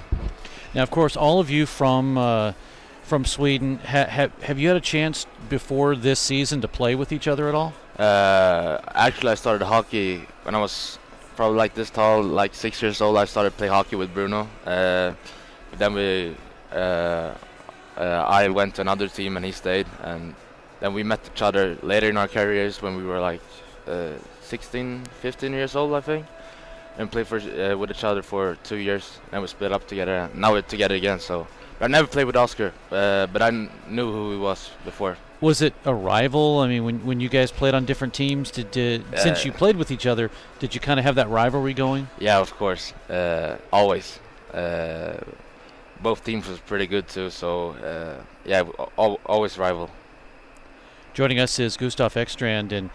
Now, of course, all of you from Sweden, have you had a chance before this season to play with each other at all? Actually, I started hockey when I was probably like this tall, like 6 years old. I started play hockey with Bruno. But then I went to another team and he stayed. And then we met each other later in our careers when we were like 16, 15 years old, I think. And played with each other for 2 years. And we split up together. Now we're together again. So I never played with Oscar, but I knew who he was before. Was it a rival? I mean, when you guys played on different teams, since you played with each other, did you kind of have that rivalry going? Yeah, of course. Always. Both teams was pretty good too, so yeah, always rival. Joining us is Gustav Ekstrand, and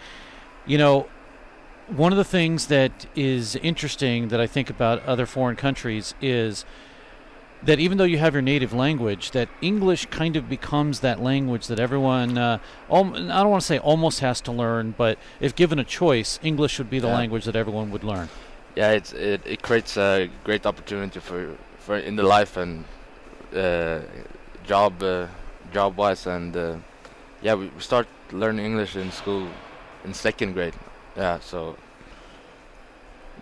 you know, one of the things that is interesting that I think about other foreign countries is that even though you have your native language, that English kind of becomes that language that everyone, I don't want to say almost has to learn, but if given a choice, English would be the language that everyone would learn. Yeah, it creates a great opportunity for in the life and job wise, and yeah, we start learning English in school in second grade. Yeah, so.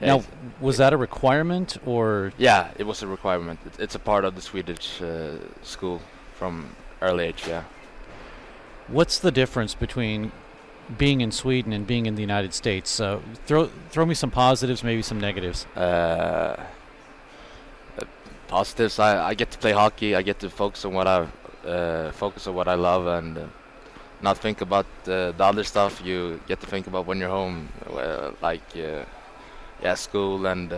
Now, was that a requirement, or? Yeah, it was a requirement. It's a part of the Swedish school from early age, yeah. What's the difference between being in Sweden and being in the United States? Throw me some positives, maybe some negatives. Positives, I get to play hockey. I get to focus on what I love, and not think about the other stuff you get to think about when you're home, like. Yeah, school, and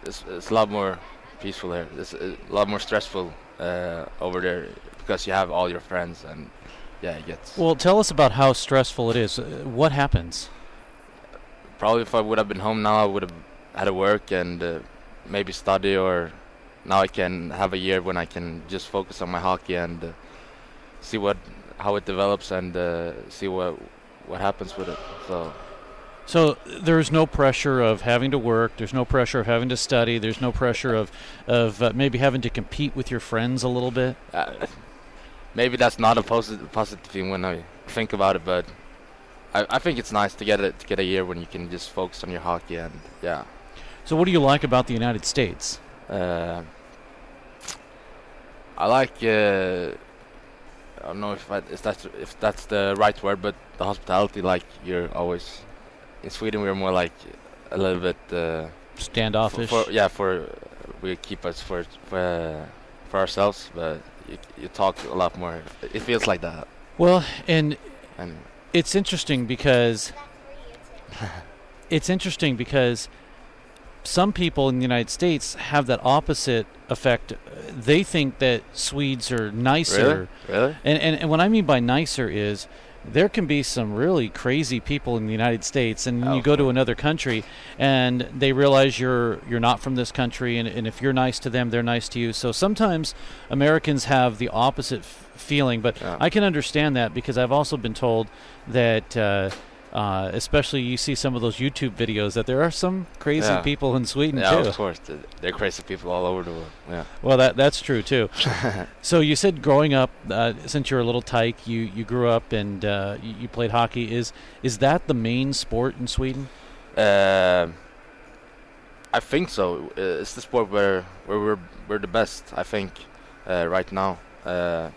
it's a lot more peaceful here. It's a lot more stressful over there because you have all your friends, and yeah, it gets. Well, tell us about how stressful it is. What happens? Probably if I would have been home now, I would have had to work and maybe study, or now I can have a year when I can just focus on my hockey and see how it develops and see what happens with it. So there's no pressure of having to work. There's no pressure of having to study. There's no pressure of maybe having to compete with your friends a little bit. Maybe that's not a positive thing when I think about it, but I think it's nice to get a year when you can just focus on your hockey, and yeah. So what do you like about the United States? I like. I don't know if that's the right word, but the hospitality. Like, you're always. In Sweden, we're more like a little bit standoffish. We keep us for ourselves, but you talk a lot more. It feels like that. Well, and it's interesting because some people in the United States have that opposite effect. They think that Swedes are nicer. Really? And what I mean by nicer is, there can be some really crazy people in the United States, and you go to another country and they realize you're not from this country, and if you're nice to them, they're nice to you. So sometimes Americans have the opposite feeling, but I can understand that, because I've also been told that especially you see some of those YouTube videos, that there are some crazy people in Sweden too. Yeah, of course. They're crazy people all over the world. Yeah. Well, that's true too. So you said growing up, since you're a little tyke, you grew up and you played hockey. Is that the main sport in Sweden? I think so. It's the sport where we're the best, I think, right now. But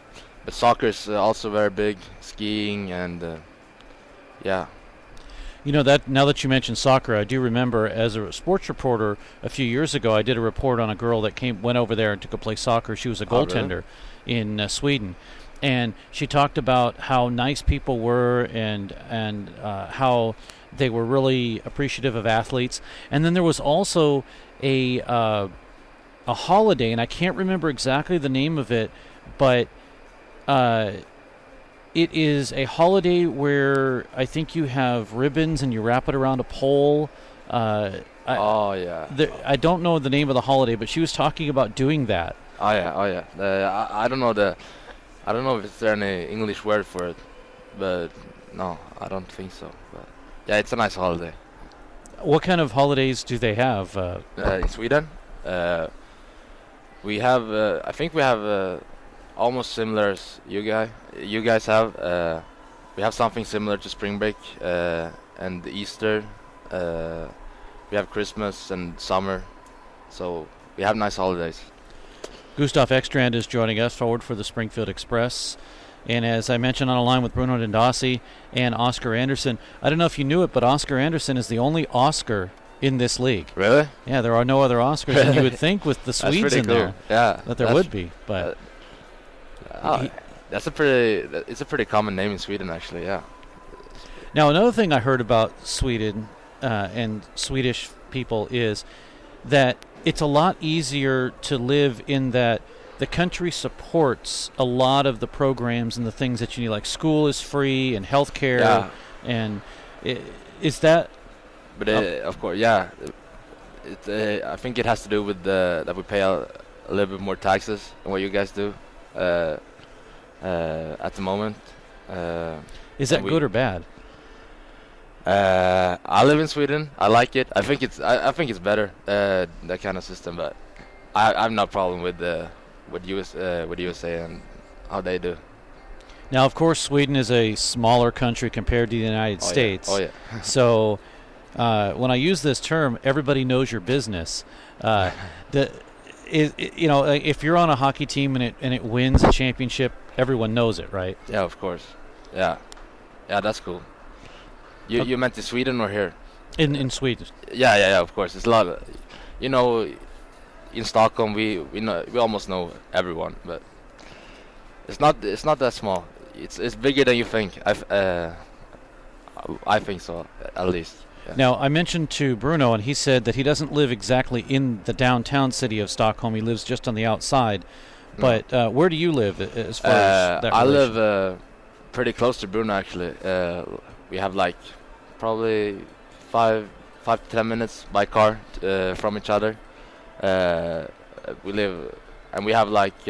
soccer is also very big. Skiing and yeah. You know, that now that you mentioned soccer, I do remember as a sports reporter a few years ago, I did a report on a girl that went over there and to go play soccer. She was a goaltender in Sweden, and she talked about how nice people were and how they were really appreciative of athletes. And then there was also a holiday, and I can't remember exactly the name of it, but it is a holiday where I think you have ribbons and you wrap it around a pole, I don't know the name of the holiday, but she was talking about doing that. Oh yeah. I don't know I don't know if it's there any English word for it, but no, I don't think so. But yeah, it's a nice holiday. What kind of holidays do they have? In Sweden, we have. I think we have almost similar as you guys have. We have something similar to spring break and Easter. We have Christmas and summer, so we have nice holidays. Gustav Ekstrand is joining us, forward for the Springfield Express. And as I mentioned, on a line with Bruno Dendasi and Oscar Anderson. I don't know if you knew it, but Oscar Anderson is the only Oscar in this league. Really? Yeah, there are no other Oscars. And you would think with the Swedes in there that there would be. But it's a pretty common name in Sweden, actually, yeah. Now, another thing I heard about Sweden and Swedish people is that it's a lot easier to live in that the country supports a lot of the programs and the things that you need, like school is free and health care. And is that... But of course, yeah. I think it has to do with that we pay a little bit more taxes than what you guys do at the moment. Is that good or bad? I live in Sweden. I like it. I think it's better, that kind of system. But I have no problem with what USA and how they do. Now, of course, Sweden is a smaller country compared to the United States. Yeah. So when I use this term, everybody knows your business. If you're on a hockey team and it wins a championship, everyone knows it, right? Yeah, of course. Yeah, that's cool. You meant in Sweden or here? In Sweden. Yeah, of course. It's a lot of, in Stockholm we almost know everyone, but it's not that small. It's bigger than you think. I think so, at least. Yeah. Now, I mentioned to Bruno, and he said that he doesn't live exactly in the downtown city of Stockholm. He lives just on the outside. But where do you live as far as that I relation? live pretty close to Bruno, actually. We have like probably 5 to 10 minutes by car from each other. We live, and we have like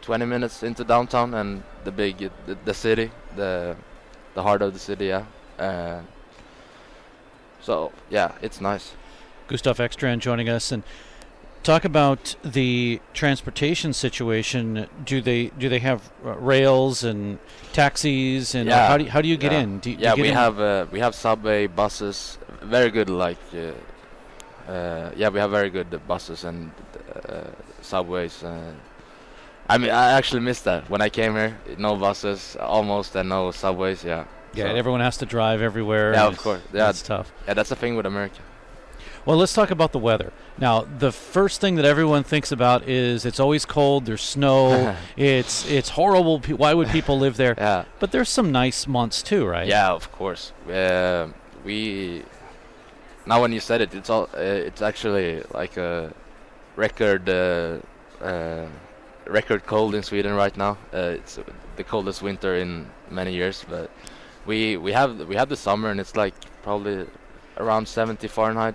20 minutes into downtown and the city, the heart of the city. Yeah. So yeah, it's nice. Gustav Ekstrand joining us, and talk about the transportation situation. Do they have rails and taxis, and how do you get in? We have subway, buses, very good. Like we have very good buses and subways. I actually missed that when I came here. No buses, almost, and no subways. Yeah. Yeah, so everyone has to drive everywhere. Yeah, of course. Yeah, that's tough. Yeah, that's the thing with America. Well, let's talk about the weather. Now, the first thing that everyone thinks about is it's always cold, there's snow, it's horrible. Why would people live there? Yeah. But there's some nice months too, right? Yeah, of course. Now when you said it, it's actually like a record cold in Sweden right now. It's the coldest winter in many years, but we have the summer, and it's like probably around 70 Fahrenheit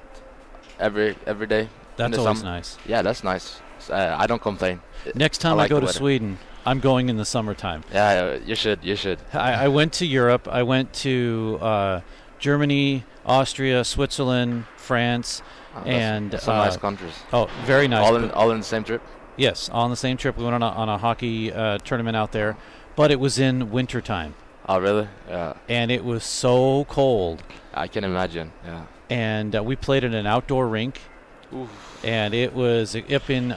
every day. That's always nice. Yeah, that's nice. I don't complain. Next time I go to Sweden, I'm going in the summertime. Yeah, you should. I went to Europe. I went to Germany, Austria, Switzerland, France, and some nice countries. Oh, very nice. All in the same trip? Yes, all on the same trip. We went on a hockey tournament out there, but it was in wintertime. Oh, really? Yeah. And it was so cold. I can imagine, yeah. And we played in an outdoor rink. Oof. And it was up in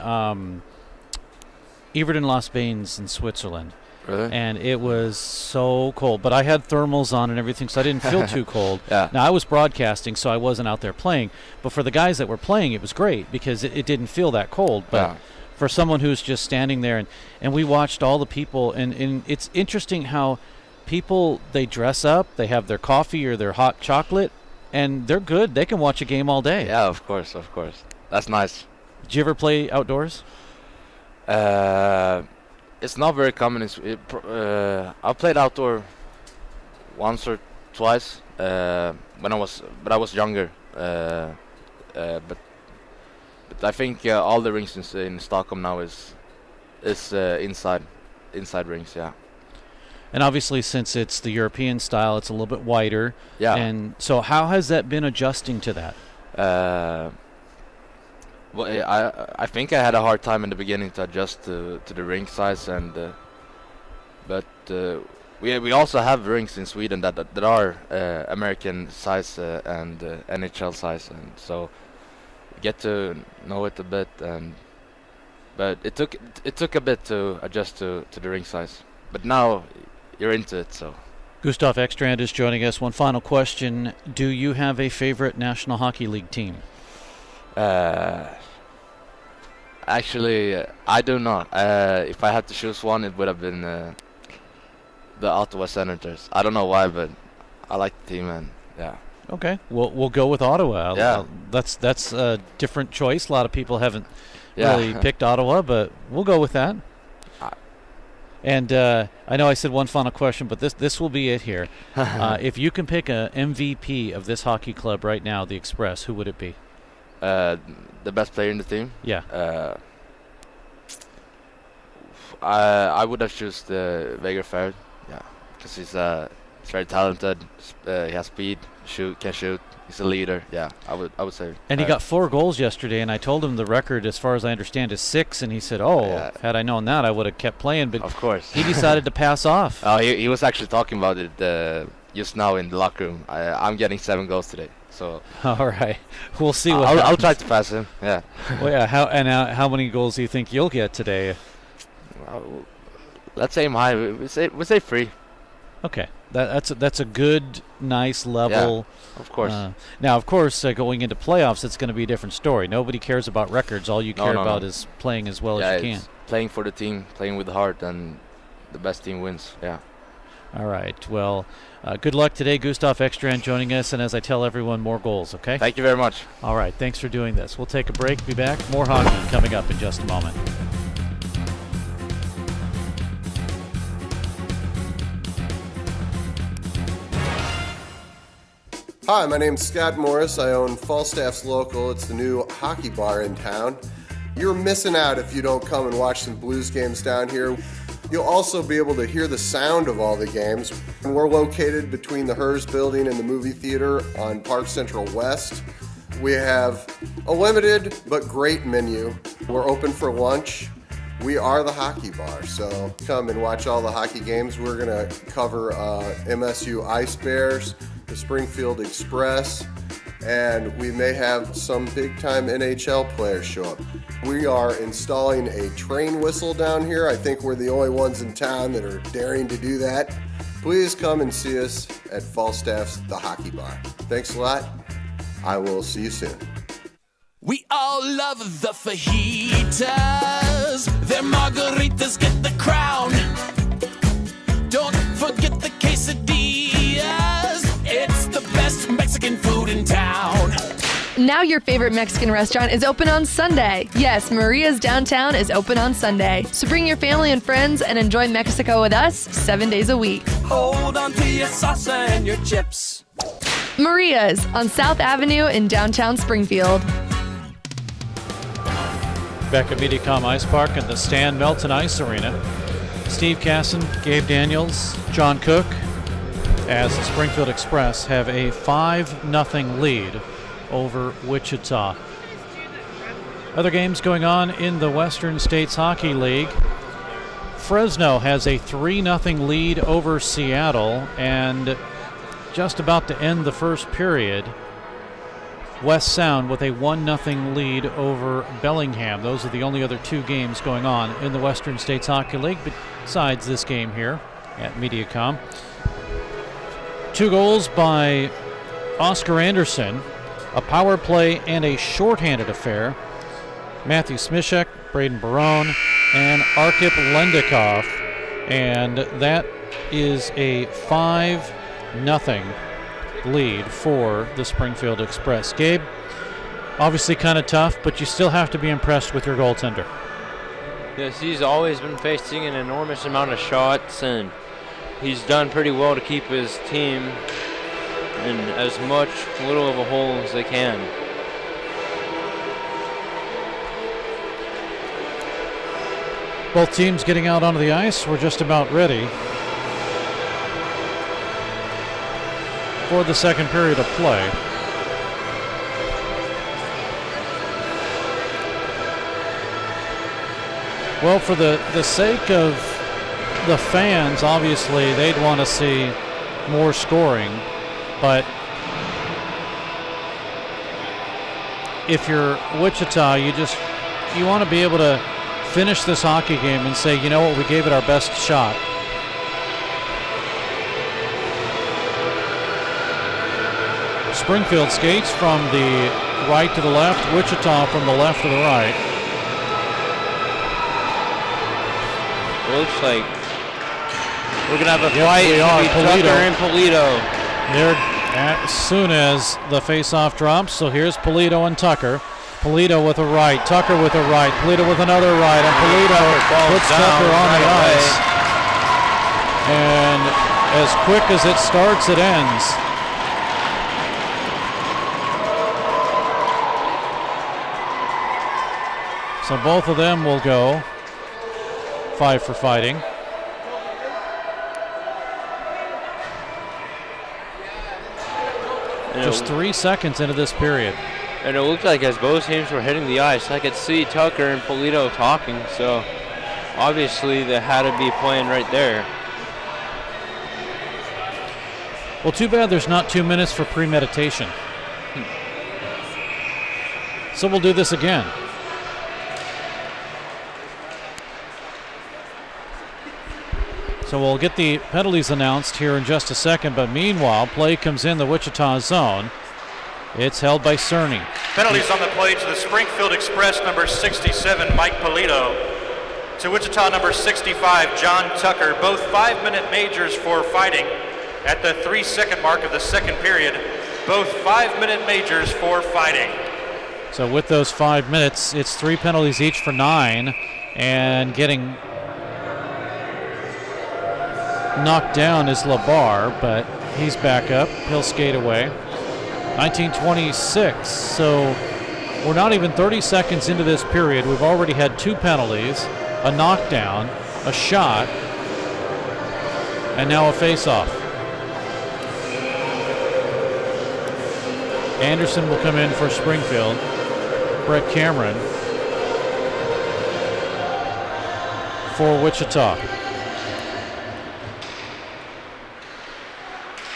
Yverdon-les-Bains in Switzerland. Really? And it was so cold. But I had thermals on and everything, so I didn't feel too cold. Yeah. Now, I was broadcasting, so I wasn't out there playing. But for the guys that were playing, it was great because it didn't feel that cold. But for someone who's just standing there, and we watched all the people, and it's interesting how people, they dress up, they have their coffee or their hot chocolate, and they're good. They can watch a game all day. Yeah, of course. That's nice. Did you ever play outdoors? It's not very common. I played outdoor once or twice when I was younger. But I think all the rings in Stockholm now is inside rings. Yeah. And obviously, since it's the European style, it's a little bit wider. Yeah. And so, how has that been adjusting to that? Well, I think I had a hard time in the beginning to adjust to the rink size, but we also have rinks in Sweden that are American size and NHL size, and so we get to know it a bit. But it took a bit to adjust to the rink size, but now you're into it. So Gustav Ekstrand is joining us. One final question: do you have a favorite National Hockey League team? Actually, I do not. If I had to choose one, it would have been the Ottawa Senators. I don't know why, but I like the team, and yeah. Okay, we'll go with Ottawa. Yeah. That's a different choice. A lot of people haven't really picked Ottawa, but we'll go with that. And I know I said one final question, but this will be it here. If you can pick a MVP of this hockey club right now, the Express, who would it be? The best player in the team? Yeah. I would have chosen Wegerfeld. Yeah, because he's very talented. He has speed, can shoot. He's a leader. Yeah, I would say. And he got 4 goals yesterday, and I told him the record, as far as I understand, is 6, and he said, had I known that, I would have kept playing. But of course, he decided to pass off. Oh, he was actually talking about it just now in the locker room. I'm getting 7 goals today. So all right, we'll see what I'll try to pass him. Yeah. Well, yeah. How many goals do you think you'll get today? Let's aim high. We say 3. Okay, that's a good, nice level. Yeah, of course. Now, of course, going into playoffs, it's going to be a different story. Nobody cares about records. All you care about is playing as well as you can. Playing for the team, playing with the heart, and the best team wins. Yeah. All right. Well, good luck today, Gustav Ekstrand joining us, and as I tell everyone, more goals, okay? Thank you very much. All right. Thanks for doing this. We'll take a break, be back. More hockey coming up in just a moment. Hi, my name's Scott Morris. I own Falstaff's Local. It's the new hockey bar in town. You're missing out if you don't come and watch some Blues games down here. You'll also be able to hear the sound of all the games. And we're located between the Hers building and the movie theater on Park Central West. We have a limited but great menu. We're open for lunch. We are the hockey bar, so come and watch all the hockey games. We're going to cover MSU Ice Bears, the Springfield Express, and we may have some big-time NHL players show up. We are installing a train whistle down here. I think we're the only ones in town that are daring to do that. Please come and see us at Falstaff's The Hockey Bar. Thanks a lot. I will see you soon. We all love the fajitas. Their margaritas get the crown. Don't forget the quesadillas. It's the best Mexican food in town. Now your favorite Mexican restaurant is open on Sunday. Yes, Maria's Downtown is open on Sunday. So bring your family and friends and enjoy Mexico with us 7 days a week. Hold on to your salsa and your chips. Maria's on South Avenue in downtown Springfield. Back at MediaCom Ice Park and the Stan Melton Ice Arena. Steve Casson, Gabe Daniels, John Cook, as the Springfield Express have a 5-0 lead over Wichita. Other games going on in the Western States Hockey League. Fresno has a 3-0 lead over Seattle, and just about to end the first period, West Sound with a 1-0 lead over Bellingham. Those are the only other 2 games going on in the Western States Hockey League besides this game here at MediaCom. 2 goals by Oscar Anderson, a power play and a shorthanded affair. Matthew Smishek, Braden Barone, and Arkip Lendikov. And that is a 5-0 lead for the Springfield Express. Gabe, obviously kind of tough, but you still have to be impressed with your goaltender. Yes, he's always been facing an enormous amount of shots, and he's done pretty well to keep his team in as little of a hole as they can. Both teams getting out onto the ice. We're just about ready for the second period of play. Well, for the sake of the fans, obviously they'd want to see more scoring, but if you're Wichita, you want to be able to finish this hockey game and say, you know what, we gave it our best shot. Springfield skates from the right to the left, Wichita from the left to the right. It looks like we're going to have a fight. We are. Tucker and Polito. There, as soon as the face-off drops, so here's Polito and Tucker. Polito with a right, Tucker with a right, Polito with another right, and Polito puts Tucker on the ice. And as quick as it starts, it ends. So both of them will go 5 for fighting. Just 3 seconds into this period. And it looked like as both teams were hitting the ice, I could see Tucker and Polito talking, so obviously they had to be playing right there. Well, too bad there's not 2 minutes for premeditation. So we'll do this again. So we'll get the penalties announced here in just a second, but meanwhile, play comes in the Wichita zone. It's held by Cerny. Penalties on the play to the Springfield Express, number 67, Mike Polito. To Wichita, number 65, John Tucker. Both 5-minute majors for fighting at the 3-second mark of the second period. Both 5-minute majors for fighting. So with those 5 minutes, it's 3 penalties each for 9, and getting knocked down is LaBar, but he's back up. He'll skate away. 1926, so we're not even 30 seconds into this period. We've already had 2 penalties, a knockdown, a shot, and now a face-off. Anderson will come in for Springfield. Brett Cameron for Wichita.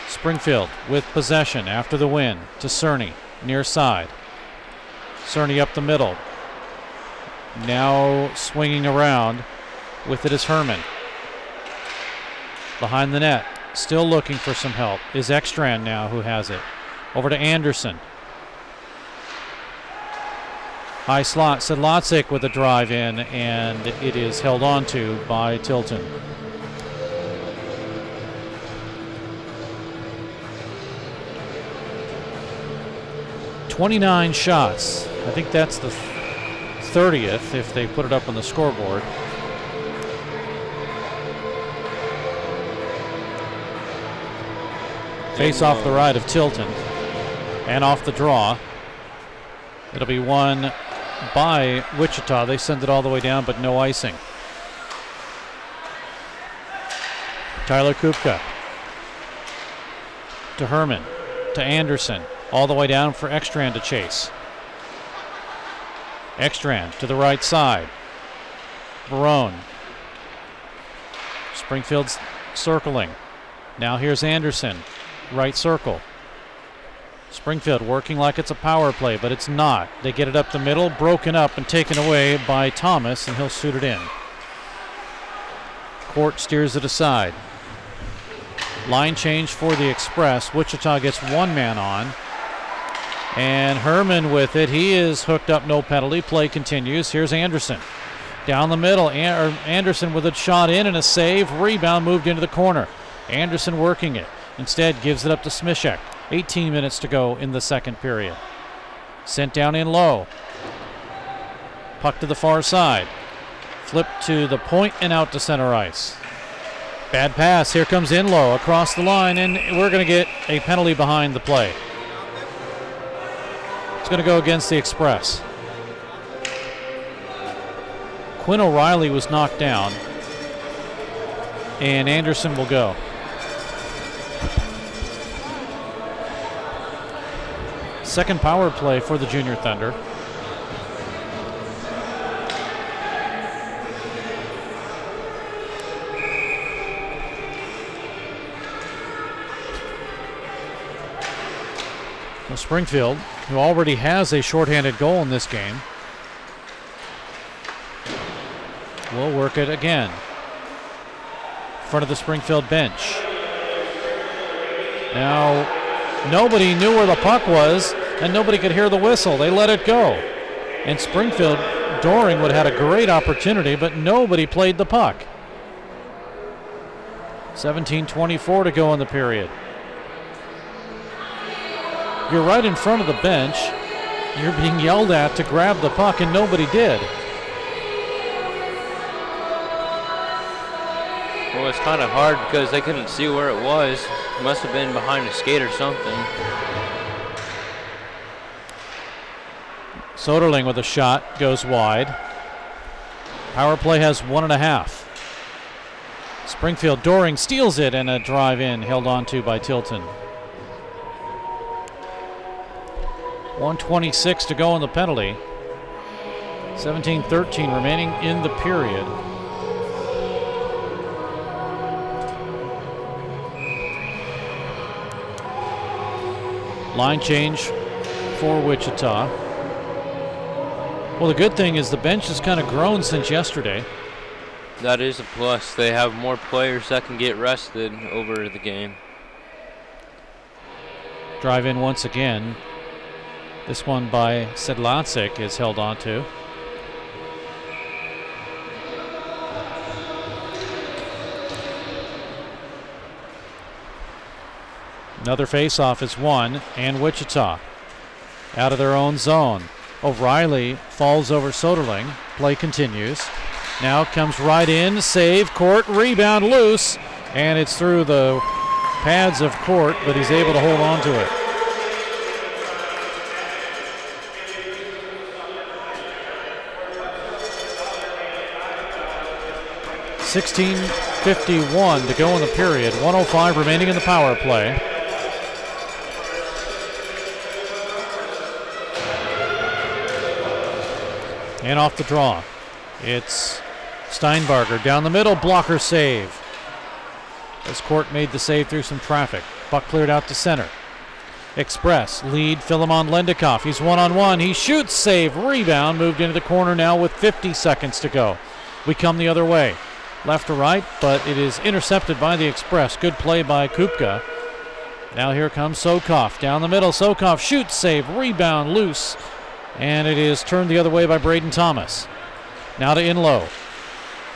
Springfield with possession after the win to Cerny, near side. Cerny up the middle. Now swinging around with it is Herman. Behind the net, still looking for some help, is Ekstrand now who has it. Over to Anderson. High slot, Sedlacek with a drive in, and it is held on to by Tilton. .29 shots. I think that's the 30th if they put it up on the scoreboard. Face off the right of Tilton. And off the draw. It'll be won by Wichita. They send it all the way down, but no icing. Tyler Kupka. To Herman. To Anderson. All the way down for Ekstrand to chase. Ekstrand to the right side. Barone. Springfield's circling. Now here's Anderson. Right circle. Springfield working like it's a power play, but it's not. They get it up the middle, broken up and taken away by Thomas, and he'll shoot it in. Court steers it aside. Line change for the Express. Wichita gets 1 man on. And Herman with it. He is hooked up, no penalty. Play continues. Here's Anderson. Down the middle. Anderson with a shot in and a save. Rebound moved into the corner. Anderson working it. Instead gives it up to Smishek. 18 minutes to go in the second period. Sent down in low. Puck to the far side. Flip to the point and out to center ice. Bad pass. Here comes Inlow across the line, and we're going to get a penalty behind the play. It's going to go against the Express. Quinn O'Reilly was knocked down, and Anderson will go. Second power play for the Junior Thunder. Well, Springfield, who already has a shorthanded goal in this game, will work it again. In front of the Springfield bench. Now, nobody knew where the puck was, and nobody could hear the whistle. They let it go. And Springfield, Doring would have had a great opportunity, but nobody played the puck. 17:24 to go in the period. You're right in front of the bench. You're being yelled at to grab the puck, and nobody did. Well, it's kind of hard because they couldn't see where it was. It must have been behind a skate or something. Soderling with a shot goes wide. Power play has 1.5. Springfield, Doring steals it, and a drive in held on to by Tilton. 1:26 to go in the penalty. 17:13 remaining in the period. Line change for Wichita. Well, the good thing is the bench has kind of grown since yesterday. That is a plus. They have more players that can get rested over the game. Drive in once again. This one by Sedlacek is held on to. Another face-off is won, and Wichita out of their own zone. O'Reilly falls over Soderling. Play continues. Now comes right in, save, Court, rebound, loose, and it's through the pads of Court, but he's able to hold on to it. .51 to go in the period. 1:05 remaining in the power play. And off the draw, it's Steinbarger down the middle, blocker save. As Court made the save through some traffic. Puck cleared out to center. Express lead Philemon Lendikoff. He's one-on-one. He shoots, save, rebound. Moved into the corner now with 50 seconds to go. We come the other way. Left to right, but it is intercepted by the Express. Good play by Kupka. Now here comes Sokoff down the middle. Sokoff shoots, save, rebound, loose. And it is turned the other way by Braden Thomas. Now to Inlow.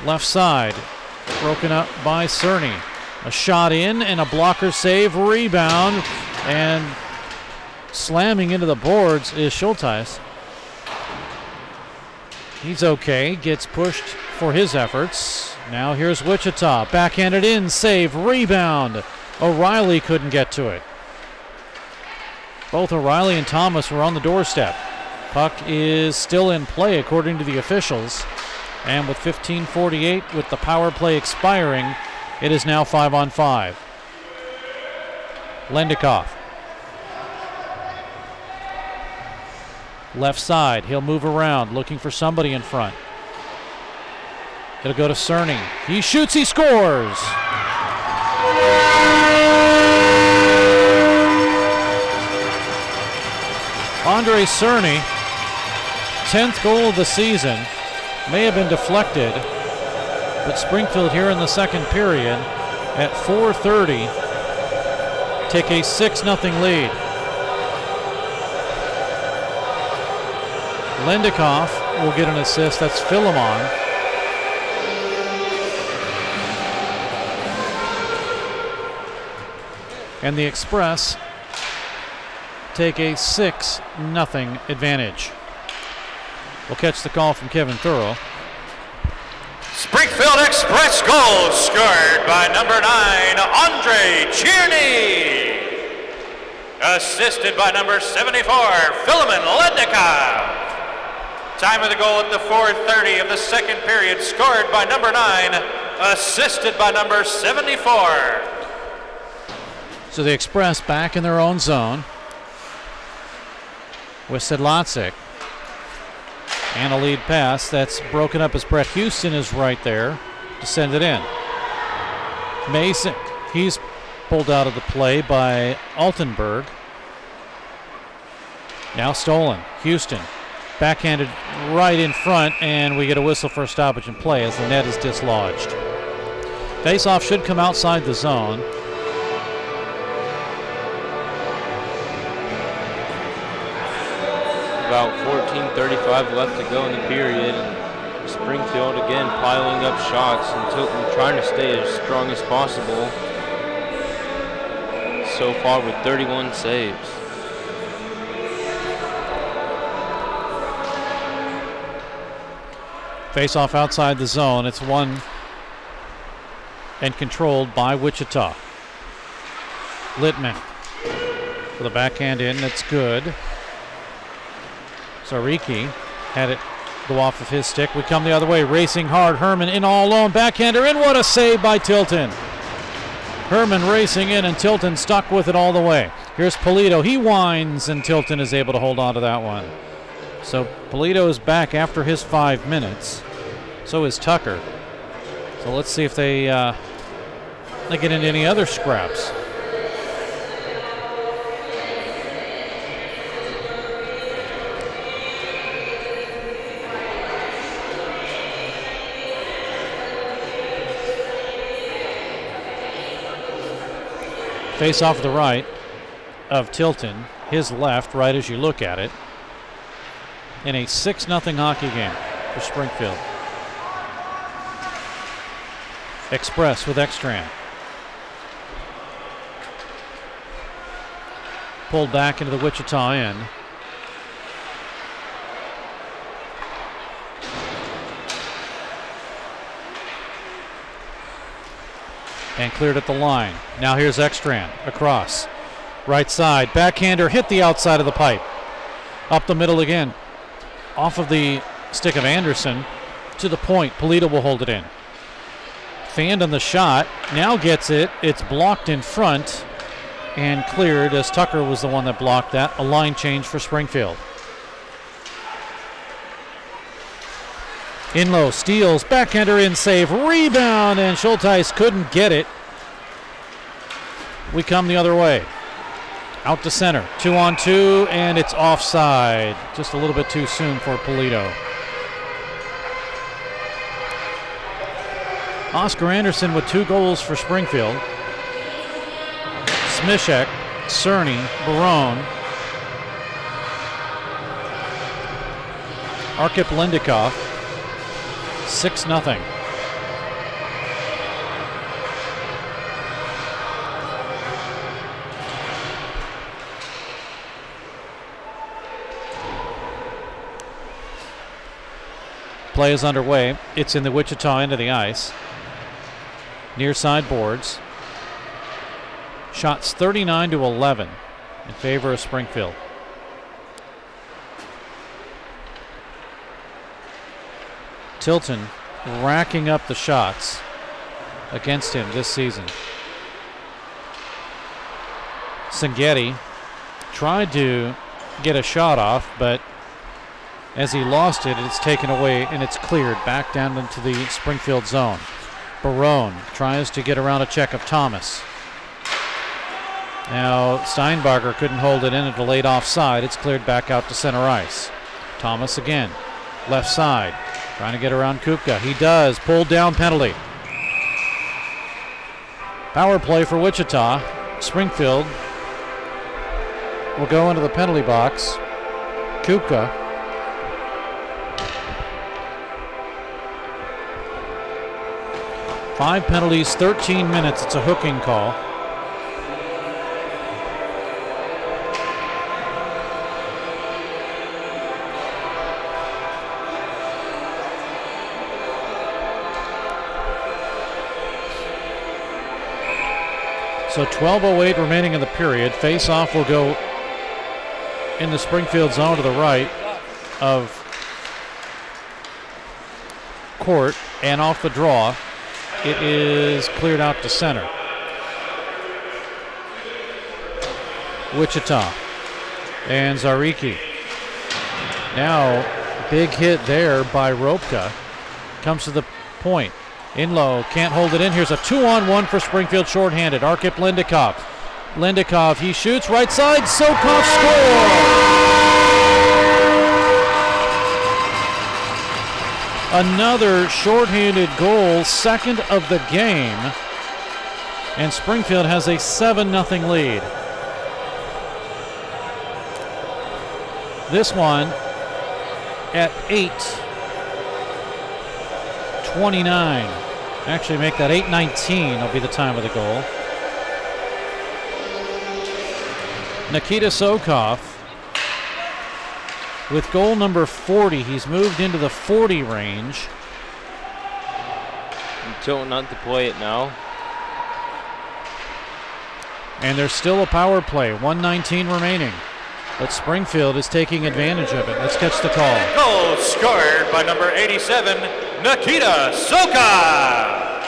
Left side, broken up by Cerny. A shot in and a blocker save, rebound, and slamming into the boards is Schulteis. He's okay, gets pushed for his efforts. Now here's Wichita, backhanded in, save, rebound. O'Reilly couldn't get to it. Both O'Reilly and Thomas were on the doorstep. Puck is still in play according to the officials. And with 15:48 with the power play expiring, it is now 5-on-5. Lendikoff. Left side, he'll move around, looking for somebody in front. It'll go to Cerny. He shoots, he scores! Andre Cerny, 10th goal of the season, may have been deflected, but Springfield here in the second period at 4:30 take a 6-0 lead. Lendikoff will get an assist. That's Philemon. And the Express take a 6-0 advantage. We'll catch the call from Kevin Thurl. Springfield Express goal scored by number 9, Andre Tierney. Assisted by number 74, Philemon Lednikov. Time of the goal at the 4:30 of the second period, scored by number 9, assisted by number 74. So the Express back in their own zone with Sedlacek. And a lead pass that's broken up as Brett Houston is right there to send it in. Mason, he's pulled out of the play by Altenberg. Now stolen. Houston backhanded right in front, and we get a whistle for a stoppage in play as the net is dislodged. Face-off should come outside the zone. About 14:35 left to go in the period. And Springfield again piling up shots and Tilton trying to stay as strong as possible. So far with 31 saves. Face off outside the zone. It's won and controlled by Wichita. Littman for the backhand in. That's good. Sariki had it go off of his stick. We come the other way, racing hard. Herman in all alone. Backhander in. What a save by Tilton. Herman racing in, and Tilton stuck with it all the way. Here's Polito. He winds, and Tilton is able to hold on to that one. So Polito is back after his 5 minutes. So is Tucker. So let's see if they get into any other scraps. Face off the right of Tilton, his left, right as you look at it, in a 6-0 hockey game for Springfield. Express with Ekstrand. Pulled back into the Wichita end. And cleared at the line. Now here's Ekstrand across. Right side. Backhander hit the outside of the pipe. Up the middle again. Off of the stick of Anderson to the point. Polito will hold it in. Fanned on the shot. Now gets it. It's blocked in front and cleared as Tucker was the one that blocked that. A line change for Springfield. In low, steals, backhander in, save, rebound, and Schulteis couldn't get it. We come the other way. Out to center, 2-on-2, and it's offside. Just a little bit too soon for Polito. Oscar Anderson with 2 goals for Springfield. Smishek, Cerny, Barone, Arkip Lindikoff. 6-0. Play is underway. It's in the Wichita end of the ice. Near side boards. Shots 39-11 in favor of Springfield. Tilton racking up the shots against him this season. Sangetti tried to get a shot off, but as he lost it, it's taken away and it's cleared back down into the Springfield zone. Barone tries to get around a check of Thomas. Now Steinbarger couldn't hold it in and delayed offside. It's cleared back out to center ice. Thomas again, left side. Trying to get around Kupka. He does. Pulled down penalty. Power play for Wichita. Springfield will go into the penalty box. Kupka. Five penalties, 13 minutes. It's a hooking call. So 12:08 remaining in the period. Face-off will go in the Springfield zone to the right of court, and off the draw, it is cleared out to center. Wichita and Zariki. Now, big hit there by Ropka. Comes to the point. In low, can't hold it in. Here's a 2-on-1 for Springfield, shorthanded. Arkip Lindikov. Lindikov, he shoots, right side, Sokov score! Another shorthanded goal, second of the game. And Springfield has a 7-0 lead. This one at 8:29. Actually make that 8:19 will be the time of the goal. Nikita Sokov with goal number 40. He's moved into the 40 range. I'm told not to play it now. And there's still a power play, 1:19 remaining. But Springfield is taking advantage of it. Let's catch the call. Goal scored by number 87, Nikita Sokov.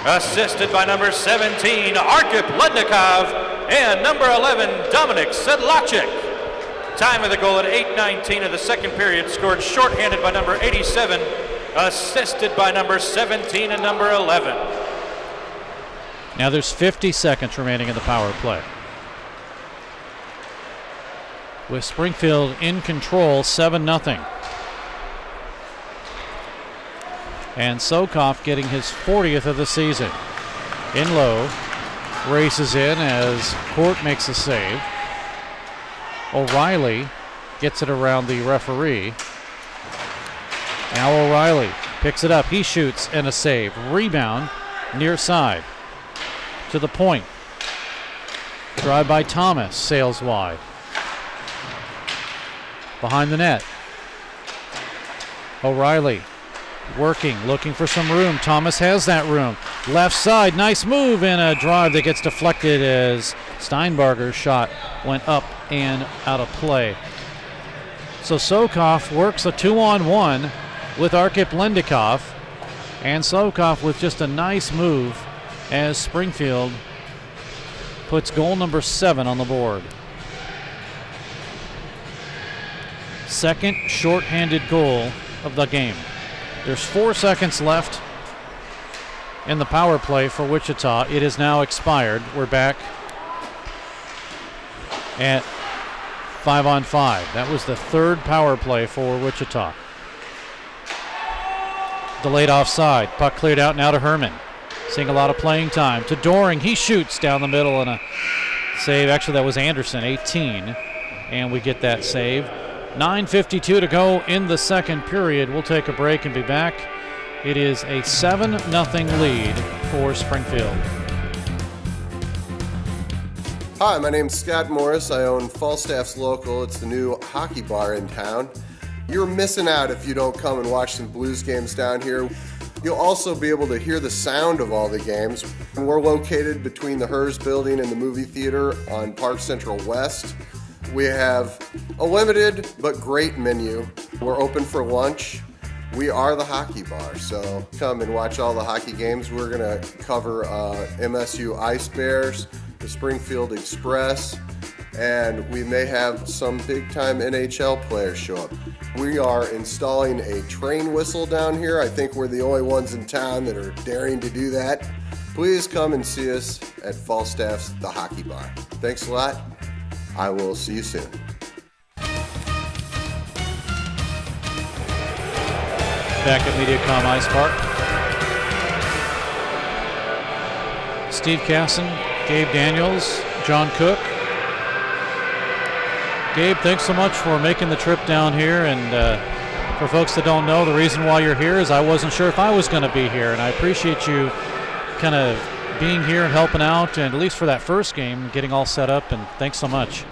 Assisted by number 17, Arkip Lednikov, and number 11, Dominic Sedlacek. Time of the goal at 8:19 of the second period, scored shorthanded by number 87, assisted by number 17 and number 11. Now there's 50 seconds remaining in the power play. With Springfield in control, 7-0. And Sokov getting his 40th of the season. In low, races in as Court makes a save. O'Reilly gets it around the referee. Now O'Reilly picks it up. He shoots and a save. Rebound near side. To the point. Drive by Thomas, sails wide. Behind the net. O'Reilly working, looking for some room. Thomas has that room. Left side, nice move, and a drive that gets deflected as Steinbarger's shot went up and out of play. So Sokov works a 2-on-1 with Arkip Lindikov, and Sokov with just a nice move as Springfield puts goal number 7 on the board. Second shorthanded goal of the game. There's 4 seconds left in the power play for Wichita. It is now expired. We're back at 5-on-5. That was the third power play for Wichita. Delayed offside. Puck cleared out now to Herman. Seeing a lot of playing time. To Doring. He shoots down the middle and a save. Actually, that was Anderson, 18. And we get that save. 9:52 to go in the second period. We'll take a break and be back. It is a 7-0 lead for Springfield. Hi, my name's Scott Morris. I own Falstaff's Local. It's the new hockey bar in town. You're missing out if you don't come and watch some Blues games down here. You'll also be able to hear the sound of all the games. We're located between the Hers building and the movie theater on Park Central West. We have a limited but great menu. We're open for lunch. We are the hockey bar, so come and watch all the hockey games. We're gonna cover MSU Ice Bears, the Springfield Express, and we may have some big-time NHL players show up. We are installing a train whistle down here. I think we're the only ones in town that are daring to do that. Please come and see us at Falstaff's The Hockey Bar. Thanks a lot. I will see you soon. Back at MediaCom Ice Park. Steve Casson, Gabe Daniels, John Cook. Gabe, thanks so much for making the trip down here. And for folks that don't know, the reason why you're here is I wasn't sure if I was going to be here. And I appreciate you kind of being here and helping out, and at least for that first game, getting all set up. And thanks so much.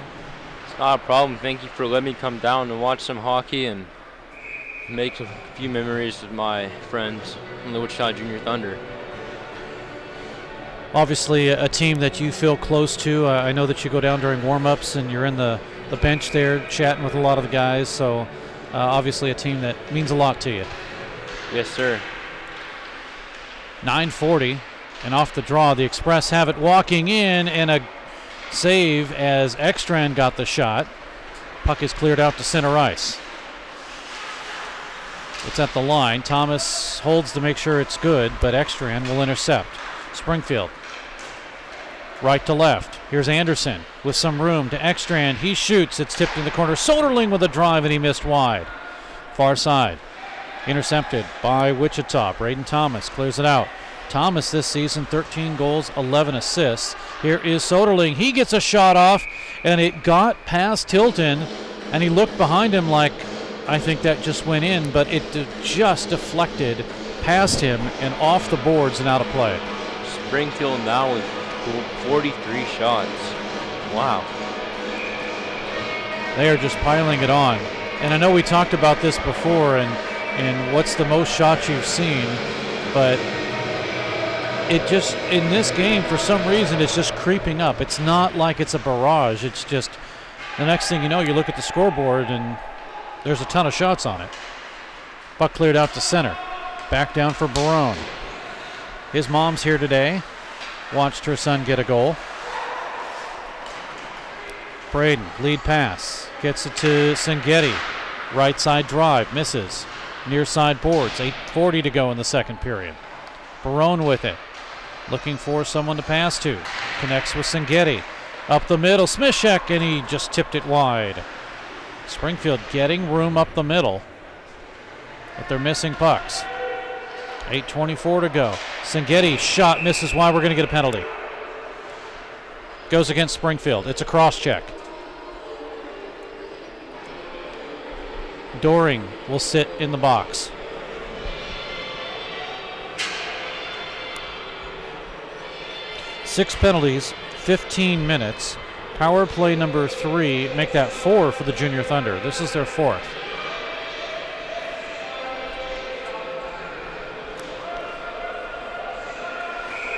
It's not a problem. Thank you for letting me come down and watch some hockey and make a few memories with my friends from the Wichita Junior Thunder. obviously a team that you feel close to. I know that you go down during warm-ups and you're in the bench there chatting with a lot of the guys, so obviously a team that means a lot to you. Yes, sir. 9:40, and off the draw, the Express have it walking in, and a save as Ekstrand got the shot. Puck is cleared out to center ice. It's at the line. Thomas holds to make sure it's good, but Ekstrand will intercept. Springfield. Right to left. Here's Anderson with some room to Ekstrand. He shoots. It's tipped in the corner. Soderling with a drive, and he missed wide. Far side. Intercepted by Wichita. Braden Thomas clears it out. Thomas this season, 13 goals, 11 assists. Here is Soderling. He gets a shot off, and it got past Tilton, and he looked behind him like, I think that just went in, but it just deflected past him and off the boards and out of play. Springfield now with 43 shots. Wow. They are just piling it on. And I know we talked about this before, and what's the most shots you've seen, but it just, in this game, for some reason, it's just creeping up. It's not like it's a barrage. It's just, the next thing you know, you look at the scoreboard and there's a ton of shots on it. Puck cleared out to center. Back down for Barone. His mom's here today. Watched her son get a goal. Braden, lead pass. Gets it to Senghetti. Right side drive, misses. Near side boards, 8:40 to go in the second period. Barone with it. Looking for someone to pass to. Connects with Senghetti. Up the middle, Smishek, and he just tipped it wide. Springfield getting room up the middle, but they're missing pucks. 8:24 to go. Senghetti shot, misses wide. We're going to get a penalty. Goes against Springfield. It's a cross check. Doring will sit in the box. Six penalties, 15 minutes. Power play number 3, make that 4 for the Junior Thunder. This is their 4th.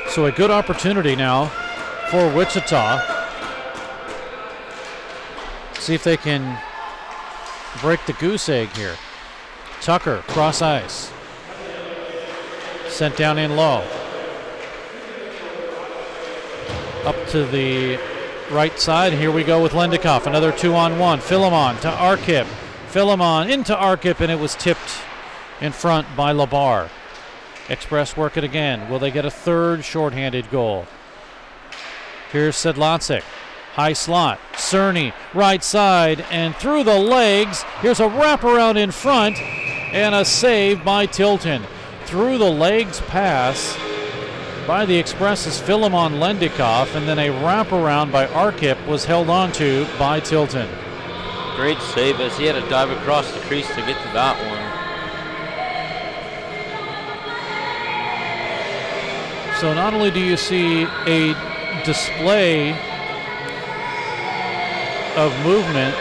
So a good opportunity now for Wichita. See if they can break the goose egg here. Tucker, cross ice. Sent down in low. Up to the right side. Here we go with Lendikoff. Another 2-on-1. Philemon to Arkip. Philemon into Arkip, and it was tipped in front by Labar. Express work it again. Will they get a third shorthanded goal? Here's Sedlacek. High slot. Cerny, right side, and through the legs. Here's a wraparound in front, and a save by Tilton. Through the legs pass by the Express's Philemon Lendikoff, and then a wraparound by Arkip was held onto by Tilton. Great save as he had to dive across the crease to get to that one. So not only do you see a display of movement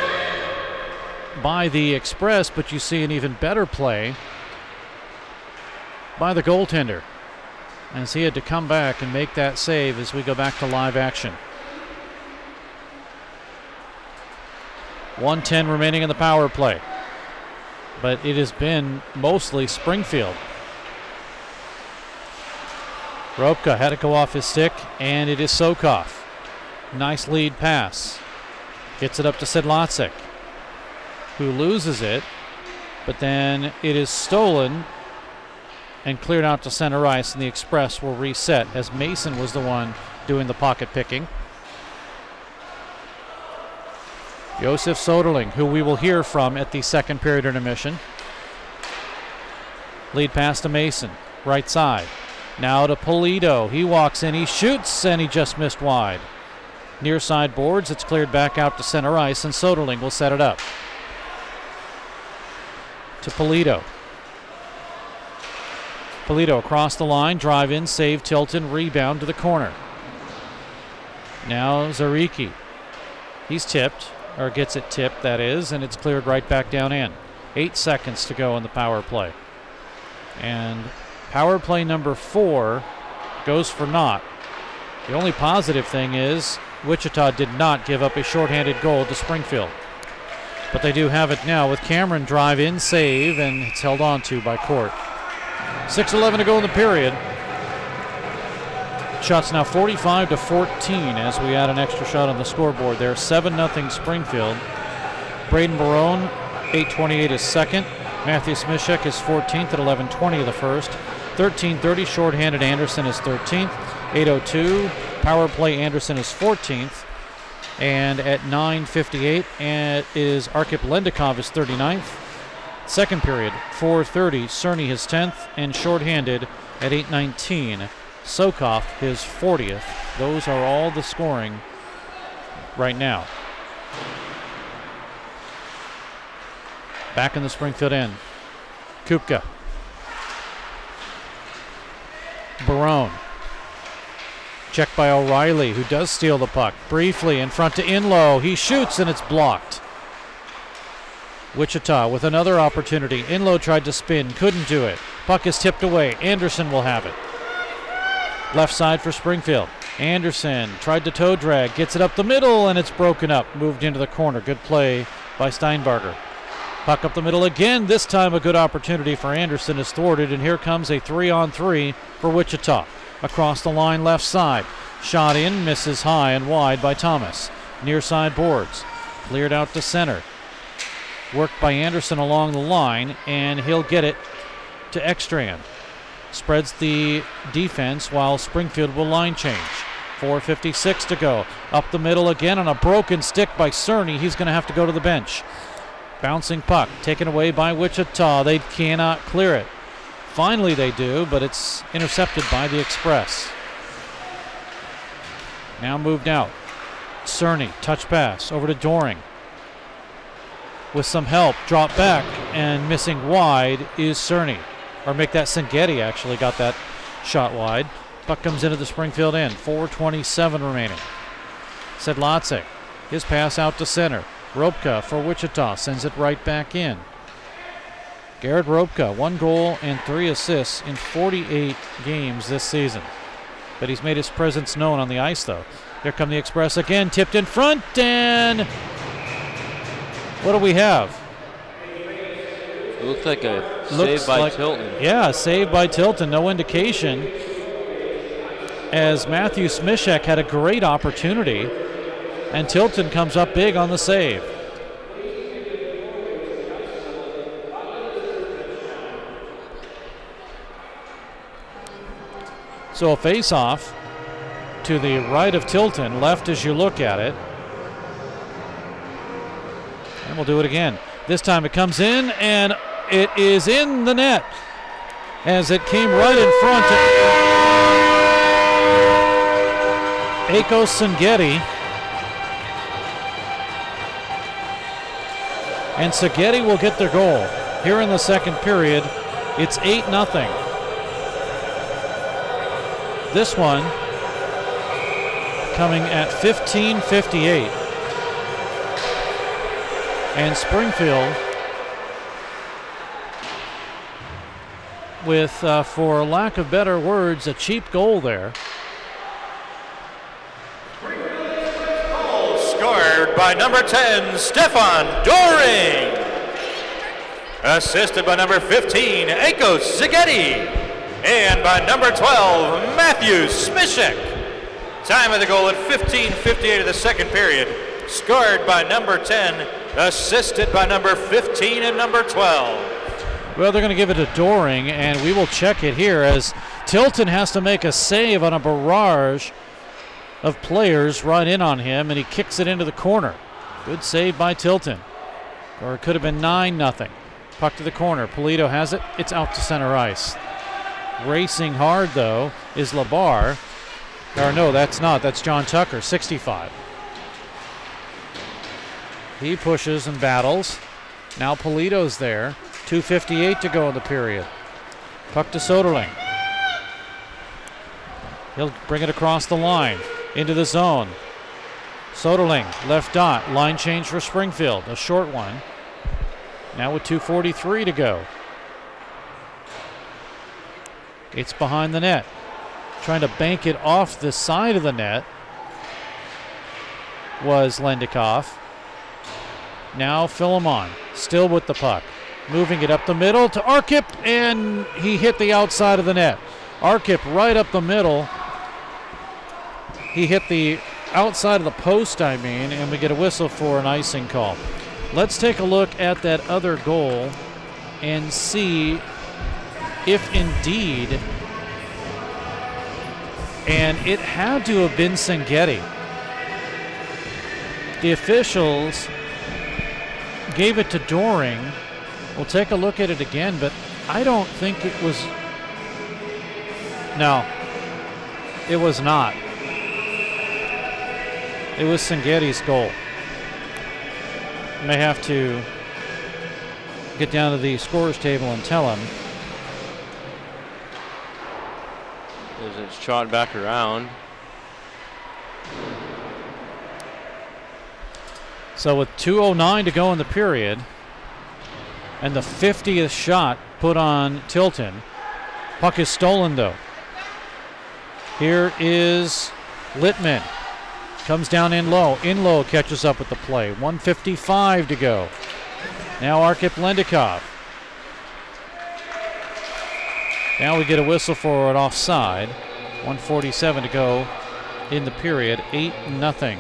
by the Express, but you see an even better play by the goaltender, as he had to come back and make that save as we go back to live action. 1:10 remaining in the power play, but it has been mostly Springfield. Ropka had to go off his stick, and it is Sokov. Nice lead pass. Gets it up to Sedlacek, who loses it, but then it is stolen and cleared out to center ice, and the Express will reset as Mason was the one doing the pocket picking. Josef Soderling, who we will hear from at the second period intermission. Lead pass to Mason, right side. Now to Polito. He walks in, he shoots, and he just missed wide. Near side boards, it's cleared back out to center ice, and Soderling will set it up. To Polito. Polito across the line, drive in, save Tilton, rebound to the corner. Now Zaricki. He's tipped, or gets it tipped, that is, and it's cleared right back down in. 8 seconds to go in the power play. And power play number 4 goes for naught. The only positive thing is Wichita did not give up a shorthanded goal to Springfield. But they do have it now with Cameron drive in, save, and it's held on to by Court. 6:11 to go in the period. Shots now 45-14 as we add an extra shot on the scoreboard there. 7-0 Springfield. Braden Barone, 8:28 is second. Matthew Smishek is 14th at 11:20 of the first. 13:30 shorthanded Anderson is 13th. 8:02 power play Anderson is 14th. And at 9:58 is Arkip Lendikov is 39th. Second period, 4:30, Cerny his 10th, and shorthanded at 8:19, Sokoff his 40th. Those are all the scoring right now. Back in the Springfield end, Kupka. Barone. Checked by O'Reilly, who does steal the puck. Briefly in front to Inlow. He shoots and it's blocked. Wichita with another opportunity. Inlow tried to spin, couldn't do it. Puck is tipped away. Anderson will have it. Left side for Springfield. Anderson tried to toe drag, gets it up the middle, and it's broken up. Moved into the corner. Good play by Steinbarger. Puck up the middle again. This time a good opportunity for Anderson is thwarted, and here comes a 3-on-3 for Wichita. Across the line left side. Shot in, misses high and wide by Thomas. Near side boards. Cleared out to center. Worked by Anderson along the line, and he'll get it to Ekstrand. Spreads the defense while Springfield will line change. 4:56 to go. Up the middle again on a broken stick by Cerny. He's going to have to go to the bench. Bouncing puck taken away by Wichita. They cannot clear it. Finally they do, but it's intercepted by the Express. Now moved out. Cerny, touch pass over to Doring. With some help, drop back, and missing wide is Cerny. Or make that Senghetti actually got that shot wide. Puck comes into the Springfield end. 4:27 remaining. Sedlacek, his pass out to center. Robka for Wichita sends it right back in. Garrett Robka, 1 goal and 3 assists in 48 games this season. But he's made his presence known on the ice, though. Here come the Express again, tipped in front, and what do we have? It looks like a save by Tilton. Yeah, save by Tilton, no indication. As Matthew Smishek had a great opportunity, and Tilton comes up big on the save. So a face-off to the right of Tilton, left as you look at it. And we'll do it again. This time it comes in, and it is in the net as it came right in front of Akos Senghetti. And Senghetti will get their goal. Here in the second period, it's 8-0. This one coming at 15:58. And Springfield with, for lack of better words, a cheap goal there. Goal scored by number 10, Stefan Doring. Assisted by number 15, Akos Senghetti. And by number 12, Matthew Smishek. Time of the goal at 15:58 of the second period. Scored by number 10, assisted by number 15 and number 12. Well, they're going to give it to Doring, and we will check it here as Tilton has to make a save on a barrage of players run in on him, and he kicks it into the corner. Good save by Tilton. Or it could have been 9-0. Puck to the corner. Polito has it. It's out to center ice. Racing hard, though, is Labar. Or no, that's not. That's John Tucker, 65. He pushes and battles. Now Polito's there. 2:58 to go in the period. Puck to Soderling. He'll bring it across the line. Into the zone. Soderling, left dot. Line change for Springfield. A short one. Now with 2:43 to go. It's behind the net. trying to bank it off the side of the net was Lendikoff. Now Philemon, still with the puck. Moving it up the middle to Arkip, and he hit the outside of the net. Arkip right up the middle. He hit the outside of the post, and we get a whistle for an icing call. Let's take a look at that other goal and see if indeed, and it had to have been Sangetti. The officials gave it to Doring. We'll take a look at it again, but I don't think it was. No, it was not. It was Sangetti's goal. May have to get down to the scorer's table and tell him. As it's shot back around. So with 2:09 to go in the period, and the 50th shot put on Tilton, puck is stolen though. Here is Littman. Comes down in low. In low catches up with the play. 1:55 to go. Now Arkip Lendikoff. Now we get a whistle for an offside. 1:47 to go in the period. 8-0.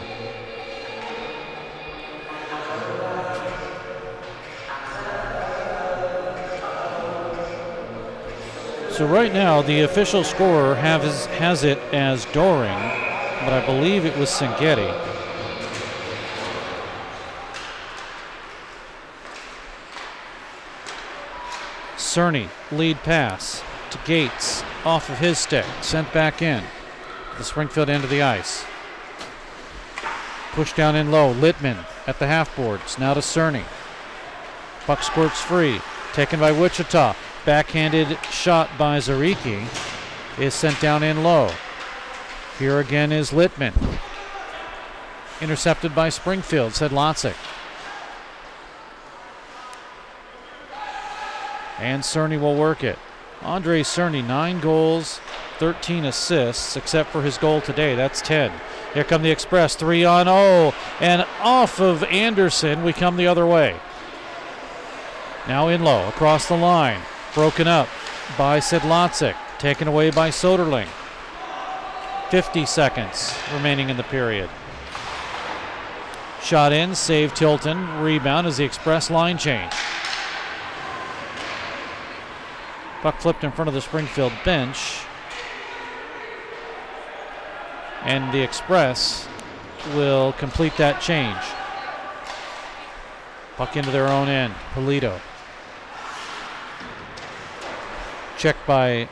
So right now the official scorer has it as Doring, but I believe it was Sangetti. Cerny, lead pass to Gates, off of his stick, sent back in. The Springfield end of the ice. Push down in low, Littman at the half boards, now to Cerny. Puck squirts free, taken by Wichita. Backhanded shot by Zaricki is sent down in low. Here again is Littman. Intercepted by Springfield, Sedlacek. And Cerny will work it. Andre Cerny, 9 goals, 13 assists, except for his goal today. That's 10. Here come the Express, 3-on-0. And off of Anderson, we come the other way. Now in low, across the line. Broken up by Sedlacek. Taken away by Soderling. 50 seconds remaining in the period. Shot in, save Tilton. Rebound as the Express line change. Puck flipped in front of the Springfield bench. And the Express will complete that change. Puck into their own end. Polito. Checked by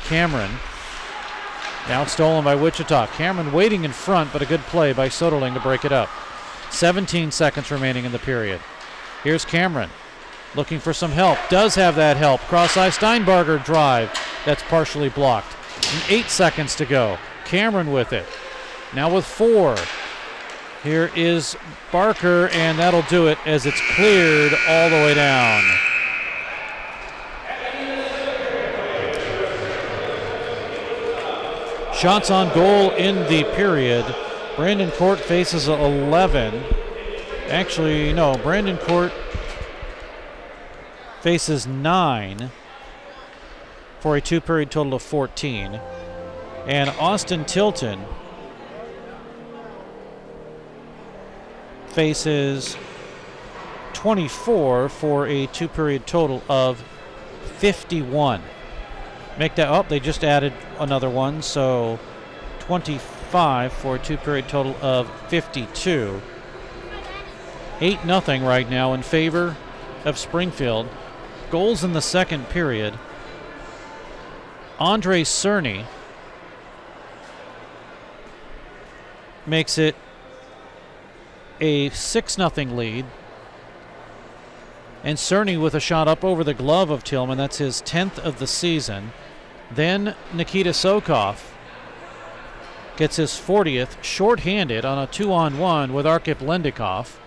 Cameron. Now stolen by Wichita. Cameron waiting in front, but a good play by Soderling to break it up. 17 seconds remaining in the period. Here's Cameron looking for some help. Does have that help. Cross-ice Steinbarger drive. That's partially blocked. And 8 seconds to go. Cameron with it. Now with 4. Here is Barker, and that'll do it as it's cleared all the way down. Shots on goal in the period. Brandon Court faces 11. Actually, no, Brandon Court faces 9 for a 2-period total of 14. And Austin Tilton faces 24 for a 2-period total of 51. Make that up. They just added another one, so 25 for a 2-period total of 52. 8-0 right now in favor of Springfield. Goals in the second period. Andre Cerny makes it a 6-0 lead. And Cerny with a shot up over the glove of Tillman. That's his 10th of the season. Then Nikita Sokov gets his 40th, shorthanded on a 2-on-1 with Arkip Lendikoff.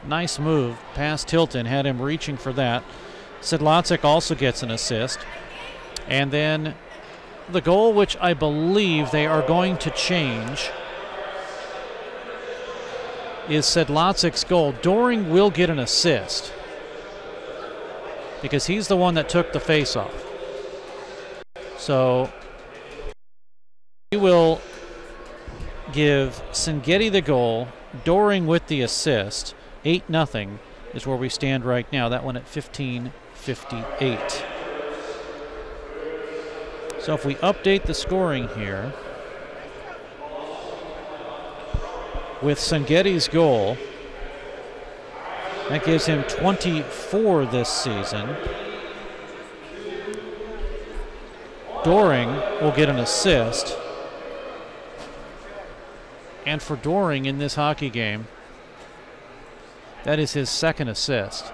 Nice move past Tilton, had him reaching for that. Sedlacek also gets an assist. And then the goal, which I believe they are going to change, is Sedlacek's goal. Doring will get an assist because he's the one that took the face-off. So he will give Szigeti the goal, Doring with the assist. 8-0 is where we stand right now. That one at 15:58. So if we update the scoring here, with Szigeti's goal, that gives him 24 this season. Doring will get an assist. And for Doring in this hockey game, that is his second assist.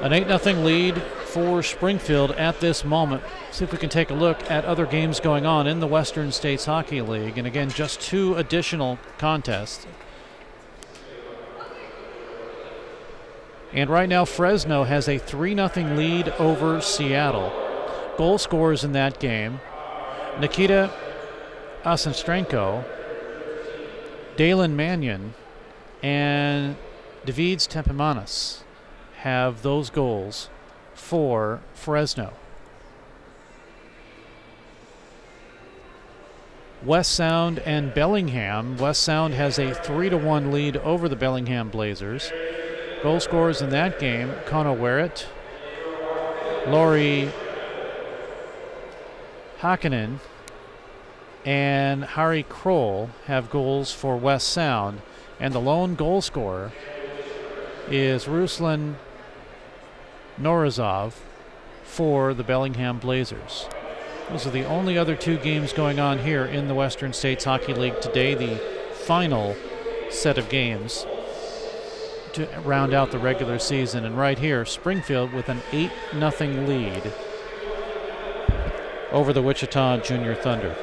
An 8-0 lead for Springfield at this moment. See if we can take a look at other games going on in the Western States Hockey League. And again, just 2 additional contests. And right now, Fresno has a 3-0 lead over Seattle. Goal scorers in that game: Nikita Osenstrenko, Dalen Mannion, and Davids Tempimanis have those goals for Fresno. West Sound and Bellingham. West Sound has a 3-1 lead over the Bellingham Blazers. Goal scorers in that game: Connor Werrett, Laurie Hakkinen, and Harry Kroll have goals for West Sound. And the lone goal scorer is Ruslan Norazov for the Bellingham Blazers. Those are the only other 2 games going on here in the Western States Hockey League today, the final set of games to round out the regular season. And right here, Springfield with an 8-0 lead over the Wichita Junior Thunder.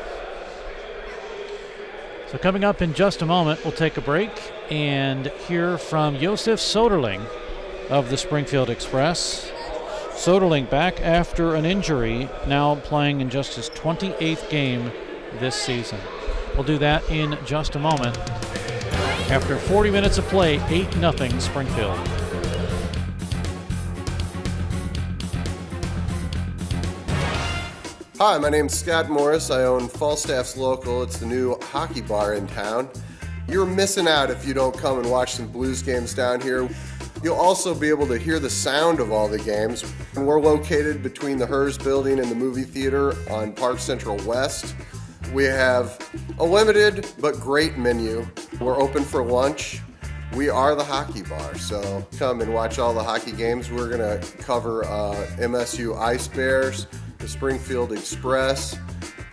So coming up in just a moment, we'll take a break and hear from Josef Soderling of the Springfield Express. Soderling back after an injury, now playing in just his 28th game this season. We'll do that in just a moment. After 40 minutes of play, 8-0 Springfield. Hi, my name's Scott Morris. I own Falstaff's Local. It's the new hockey bar in town. You're missing out if you don't come and watch some Blues games down here. You'll also be able to hear the sound of all the games. And we're located between the Hers building and the movie theater on Park Central West. We have a limited but great menu. We're open for lunch. We are the hockey bar, so come and watch all the hockey games. We're going to cover MSU Ice Bears, the Springfield Express,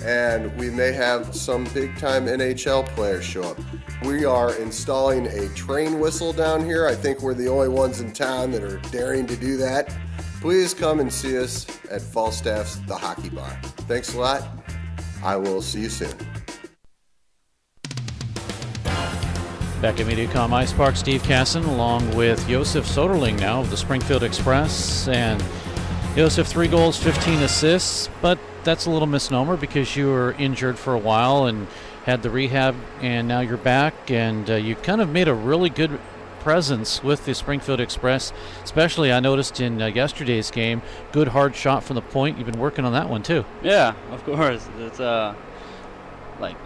and we may have some big-time NHL players show up. We are installing a train whistle down here. I think we're the only ones in town that are daring to do that. Please come and see us at Falstaff's The Hockey Bar. Thanks a lot. I will see you soon. Back at MediaCom Ice Park, Steve Casson along with Josef Soderling now of the Springfield Express. And Josef, 3 goals, 15 assists, but that's a little misnomer because you were injured for a while and had the rehab, and now you're back, and you kind of made a really good presence with the Springfield Express, especially I noticed in yesterday's game. Good hard shot from the point. You've been working on that one too. Yeah, of course. It's like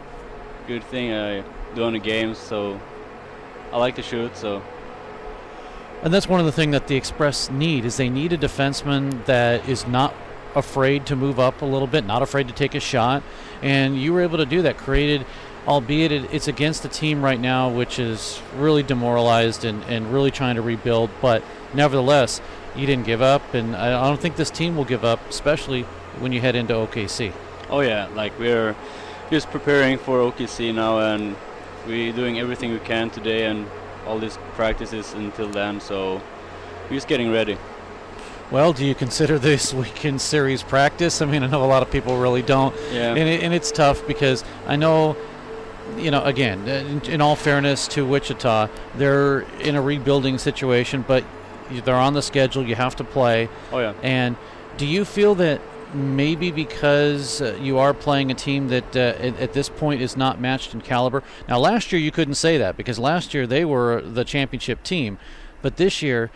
good thing doing the games, so I like to shoot. So. And that's one of the things that the Express need, is they need a defenseman that is not afraid to move up a little bit, not afraid to take a shot, and you were able to do that. Created, albeit it's against a team right now which is really demoralized and really trying to rebuild, but nevertheless, you didn't give up, and I don't think this team will give up, especially when you head into OKC. Oh yeah, like we're just preparing for OKC now, and we're doing everything we can today and all these practices until then, so we're just getting ready. Well, do you consider this weekend series practice? I mean, I know a lot of people really don't. Yeah. And it's tough because I know, again, in all fairness to Wichita, they're in a rebuilding situation, but they're on the schedule. You have to play. Oh, yeah. And Do you feel that maybe because you are playing a team that at this point is not matched in caliber? Now, last year you couldn't say that because last year they were the championship team. But this year,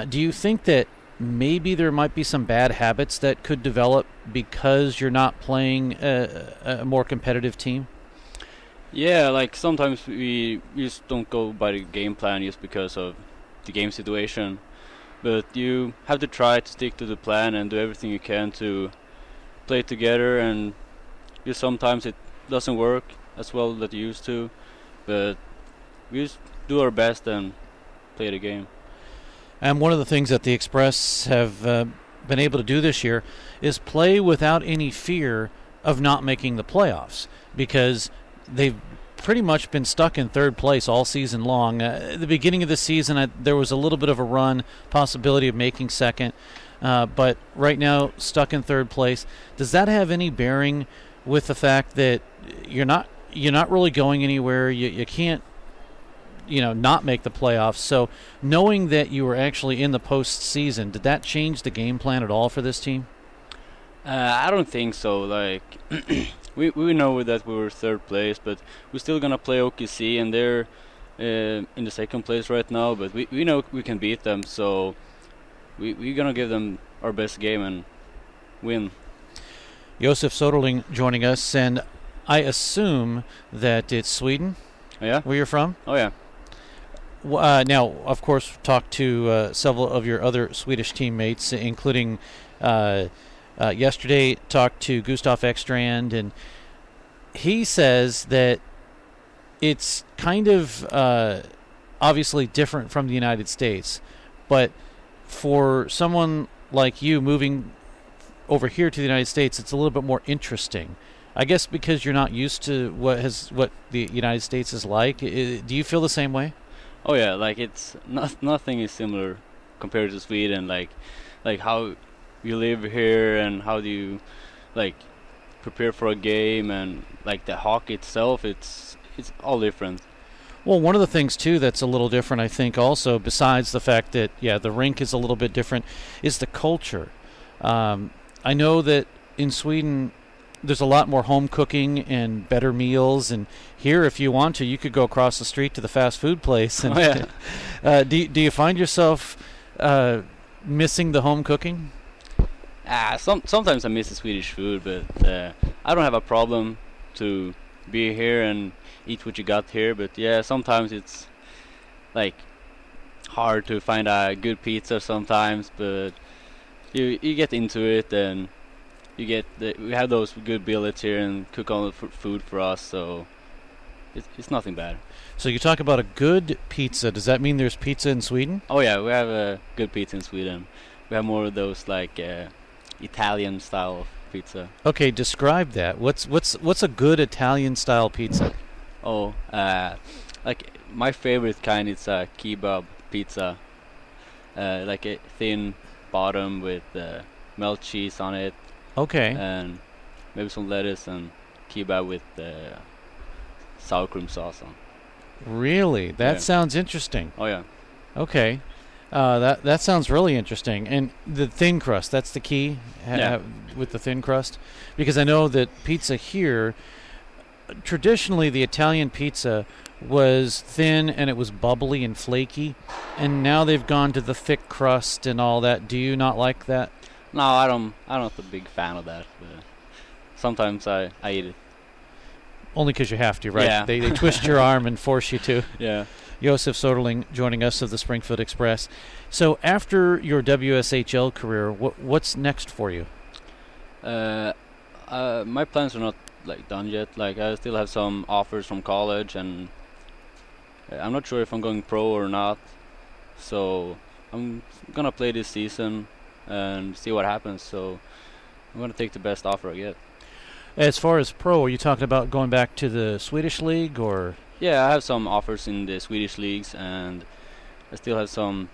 do you think that maybe there might be some bad habits that could develop because you're not playing a more competitive team? Yeah, like sometimes we just don't go by the game plan just because of the game situation. But you have to try to stick to the plan and do everything you can to play together. And just sometimes it doesn't work as well that you used to. But we just do our best and play the game. And one of the things that the Express have been able to do this year is play without any fear of not making the playoffs, because they've pretty much been stuck in third place all season long. At the beginning of the season, there was a little bit of a run, possibility of making second, but right now stuck in third place. Does that have any bearing with the fact that you're not really going anywhere? You can't not make the playoffs. So knowing that you were actually in the postseason, did that change the game plan at all for this team? I don't think so. Like we know that we were third place, but we're still gonna play OKC, and they're in the second place right now. But we know we can beat them, so we're gonna give them our best game and win. Josef Soderling joining us, and I assume that it's Sweden. Oh, yeah, where you're from? Oh yeah. Now, of course, talked to several of your other Swedish teammates, including yesterday talked to Gustav Ekstrand, and he says that it's kind of obviously different from the United States, but for someone like you moving over here to the United States, it's a little bit more interesting. I guess because you're not used to what the United States is like. Do you feel the same way? Oh yeah, like it's nothing is similar compared to Sweden. Like how you live here and how do you like prepare for a game, and like the hockey itself, it's all different. Well, one of the things too that's a little different, I think, also besides the fact that the rink is a little bit different, is the culture. I know that in Sweden there's a lot more home cooking and better meals, and here, if you want to, you could go across the street to the fast food place. And do you find yourself missing the home cooking? Sometimes I miss the Swedish food, but I don't have a problem to be here and eat what you got here. But yeah, sometimes it's like hard to find a good pizza sometimes, but you get into it, and we have those good billets here and cook all the food for us, so it's nothing bad. So you talk about a good pizza. Does that mean there's pizza in Sweden? Oh yeah, we have a good pizza in Sweden. We have more of those like Italian style of pizza. Okay, describe that. What's a good Italian style pizza? Oh, like my favorite kind is a kebab pizza, like a thin bottom with melt cheese on it. Okay. And maybe some lettuce and kebab with sour cream sauce on. Really? That sounds interesting. Oh yeah. Okay. That sounds really interesting. And the thin crust, that's the key with the thin crust? Because I know that pizza here, traditionally the Italian pizza was thin and it was bubbly and flaky, and now they've gone to the thick crust and all that. Do you not like that? No, I'm not a big fan of that. But sometimes I eat it. Only because you have to, right? Yeah. They twist your arm and force you to. Yeah. Josef Soderling joining us of the Springfield Express. So after your WSHL career, what's next for you? My plans are not like done yet. Like I still have some offers from college, and I'm not sure if I'm going pro or not. So I'm gonna play this season and see what happens. So I'm gonna take the best offer I get. As far as pro, are you talking about going back to the Swedish league, or? Yeah, I have some offers in the Swedish leagues, and I still have some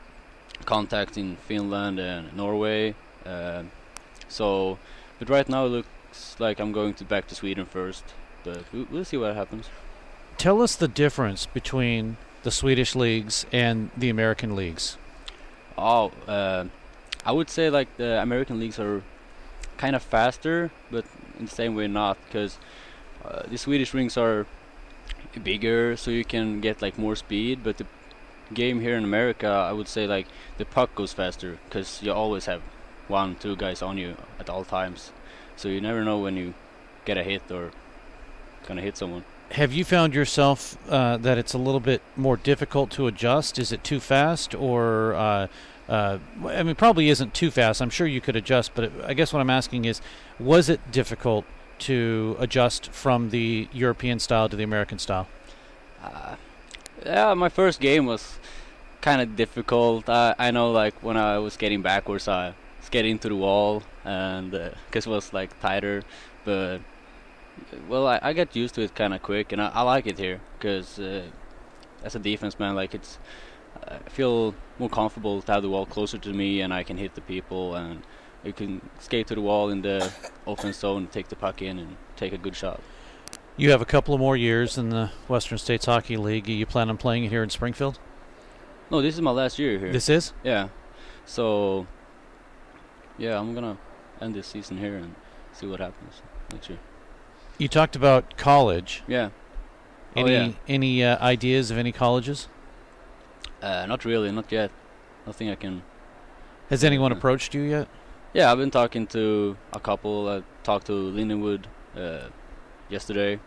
contacts in Finland and Norway. But right now it looks like I'm going back to Sweden first. But we'll see what happens. Tell us the difference between the Swedish leagues and the American leagues. I would say like the American leagues are kind of faster, but in the same way not, because the Swedish rinks are bigger, so you can get like more speed. But the game here in America, I would say like the puck goes faster, because you always have 1-2 guys on you at all times, so you never know when you get a hit or gonna hit someone. Have you found yourself that it's a little bit more difficult to adjust? Is it too fast, or I mean, probably isn't too fast. I'm sure you could adjust, but I guess what I'm asking is, was it difficult to adjust from the European style to the American style? Yeah, my first game was kind of difficult. I know, like when I was getting backwards, I was getting into the wall, and because it was like tighter, but well, I got used to it kind of quick, and I like it here because as a defense man, like I feel more comfortable to have the wall closer to me, and I can hit the people, and you can skate to the wall in the offense zone, take the puck in, and take a good shot. You have a couple of more years in the Western States Hockey League. You plan on playing it here in Springfield? No, this is my last year here. This is? Yeah. So, yeah, I'm gonna end this season here and see what happens next year. You talked about college. Yeah. Any ideas of any colleges? Not really, not yet. Nothing I can. Has anyone approached you yet? Yeah, I've been talking to a couple. I talked to Lindenwood yesterday,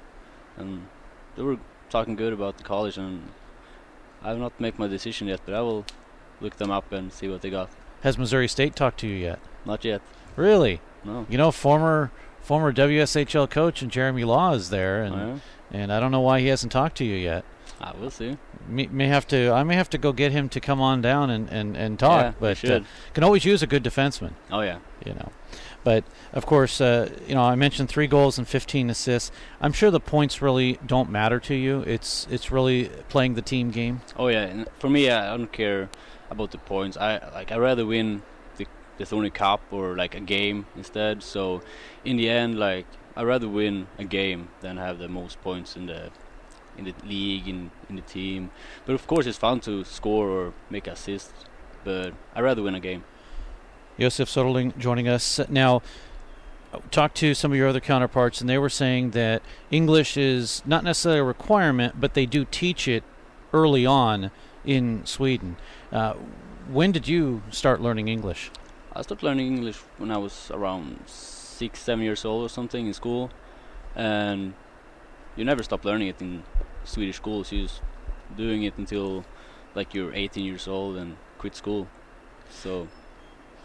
and they were talking good about the college, and I have not made my decision yet, but I will look them up and see what they got. Has Missouri State talked to you yet? Not yet. Really? No. You know, former WSHL coach and Jeremy Law is there, and I don't know why he hasn't talked to you yet. We'll see. I may have to go get him to come on down and talk. Yeah, but should. Can always use a good defenseman. Oh yeah. You know, but of course, I mentioned 3 goals and 15 assists. I'm sure the points really don't matter to you. It's really playing the team game. Oh yeah. And for me, I don't care about the points. I'd rather win the Thorny Cup or like a game instead. So in the end, like I'd rather win a game than have the most points in the league, in the team. But of course it's fun to score or make assists, but I'd rather win a game. Josef Soderling joining us now. Talked to some of your other counterparts, and they were saying that English is not necessarily a requirement, but they do teach it early on in Sweden. When did you start learning English? I started learning English when I was around 6-7 years old or something in school, and you never stop learning it in Swedish schools. You're just doing it until like you're 18 years old and quit school. So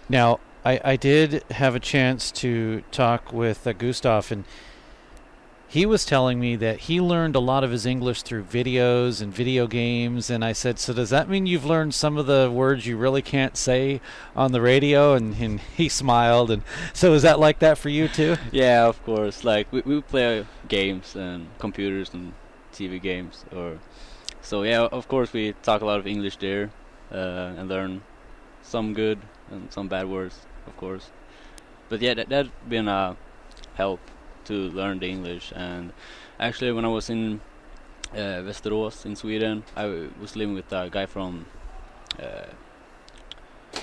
now I did have a chance to talk with Gustav, and he was telling me that he learned a lot of his English through videos and video games, and I said, so does that mean you've learned some of the words you really can't say on the radio? And he smiled. And so is that like that for you too? Yeah, of course. Like we play games and computers and TV games, so yeah, of course we talk a lot of English there and learn some good and some bad words, of course. But yeah, that's been a help to learn the English. And actually when I was in Västerås in Sweden, I was living with a guy from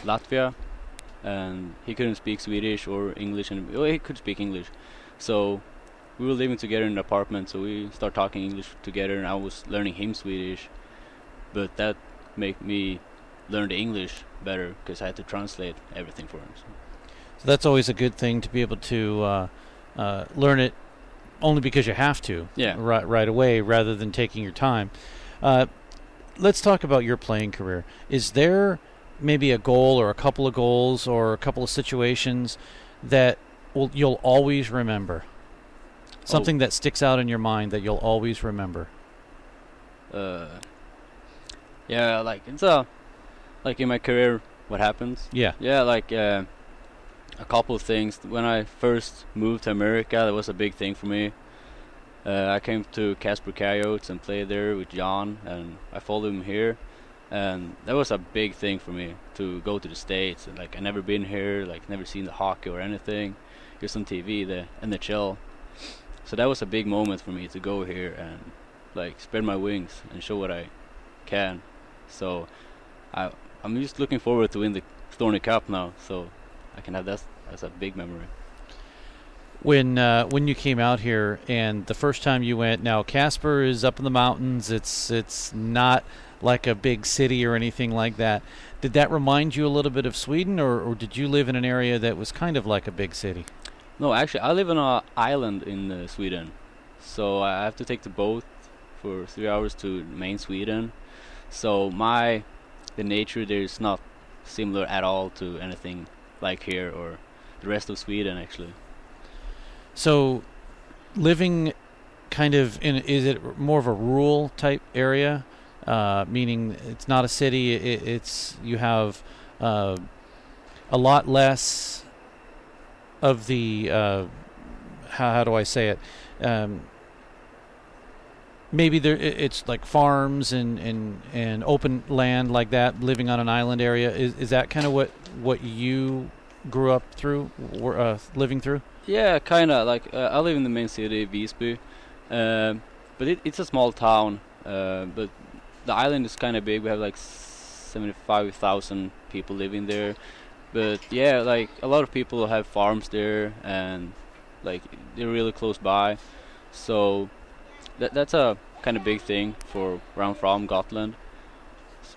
Latvia, and he couldn't speak Swedish or English, and he could speak English, so we were living together in an apartment, so we started talking English together, and I was learning him Swedish, but that made me learn the English better because I had to translate everything for him. So that's always a good thing, to be able to learn it only because you have to, right away, rather than taking your time. Let's talk about your playing career. Is there maybe a goal or a couple of goals or a couple of situations that you'll always remember? Something that sticks out in your mind that you'll always remember? Yeah, like it's like in my career, what happens? Yeah, like a couple of things. When I first moved to America, that was a big thing for me. I came to Casper Coyotes and played there with John, and I followed him here, and that was a big thing for me to go to the States. And like I never been here, like never seen the hockey or anything, just on TV, the NHL. So that was a big moment for me to go here and like spread my wings and show what I can. So I'm just looking forward to win the Thorny Cup now, so I can have that as a big memory. When you came out here and the first time you went, now Casper is up in the mountains. It's not like a big city or anything like that. Did that remind you a little bit of Sweden, or did you live in an area that was kind of like a big city? No, actually, I live on an island in Sweden, so I have to take the boat for 3 hours to main Sweden. So the nature there is not similar at all to anything like here or the rest of Sweden, actually. So, living kind of is it more of a rural type area? Meaning it's not a city. It's you have a lot less of the how do I say it? Maybe it's like farms and open land like that. Living on an island area, is that kind of what you grew up through, living through? Yeah, kind of. Like I live in the main city, Visby, but it's a small town. But the island is kind of big. We have like 75,000 people living there. But yeah, like a lot of people have farms there, and like they're really close by. So that's a kind of big thing for where I'm from, Gotland.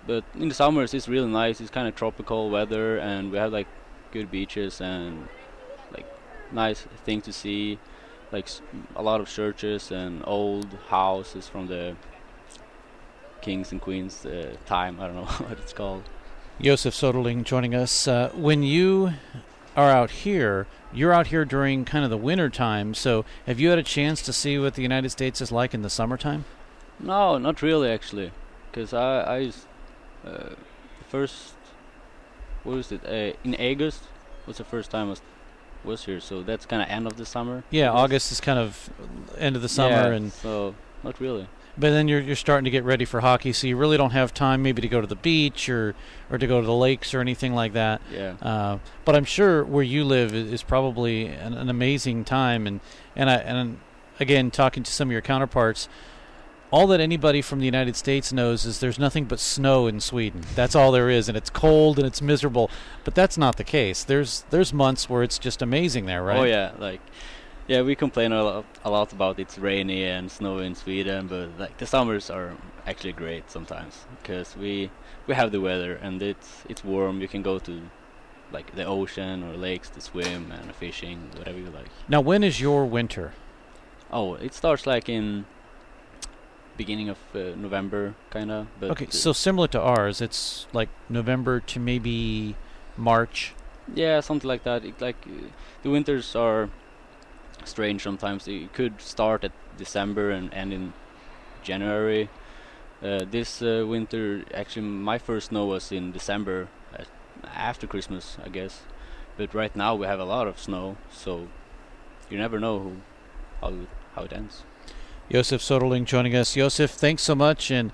But in the summers it's really nice. It's kind of tropical weather, and we have like good beaches and like nice thing to see, like a lot of churches and old houses from the kings and queens time. I don't know what it's called. Josef Soderling joining us. When you are out here, you're out here during kind of the winter time, so have you had a chance to see what the United States is like in the summertime? No, not really, actually, because I first, what was it, in August was the first time I was here, so that's kind of end of the summer. Yeah, August is kind of end of the summer. Yeah, and so not really. But then you're starting to get ready for hockey, so you really don't have time maybe to go to the beach or to go to the lakes or anything like that. Yeah. But I'm sure where you live is probably an amazing time. And again, talking to some of your counterparts, all that anybody from the United States knows is there's nothing but snow in Sweden. That's all there is, and it's cold and it's miserable. But that's not the case. There's months where it's just amazing there, right? Oh yeah, yeah, we complain a lot about it's rainy and snowy in Sweden, but like the summers are actually great sometimes because we have the weather and it's warm. You can go to like the ocean or lakes to swim and fishing, whatever you like. Now, when is your winter? Oh, it starts like in beginning of November, kind of. Okay, so similar to ours, it's like November to maybe March. Yeah, something like that. The winters are strange sometimes. It could start at December and end in January. This winter, actually, my first snow was in December, after Christmas, I guess. But right now we have a lot of snow, so you never know how it ends. Josef Soderling joining us. Josef, thanks so much, and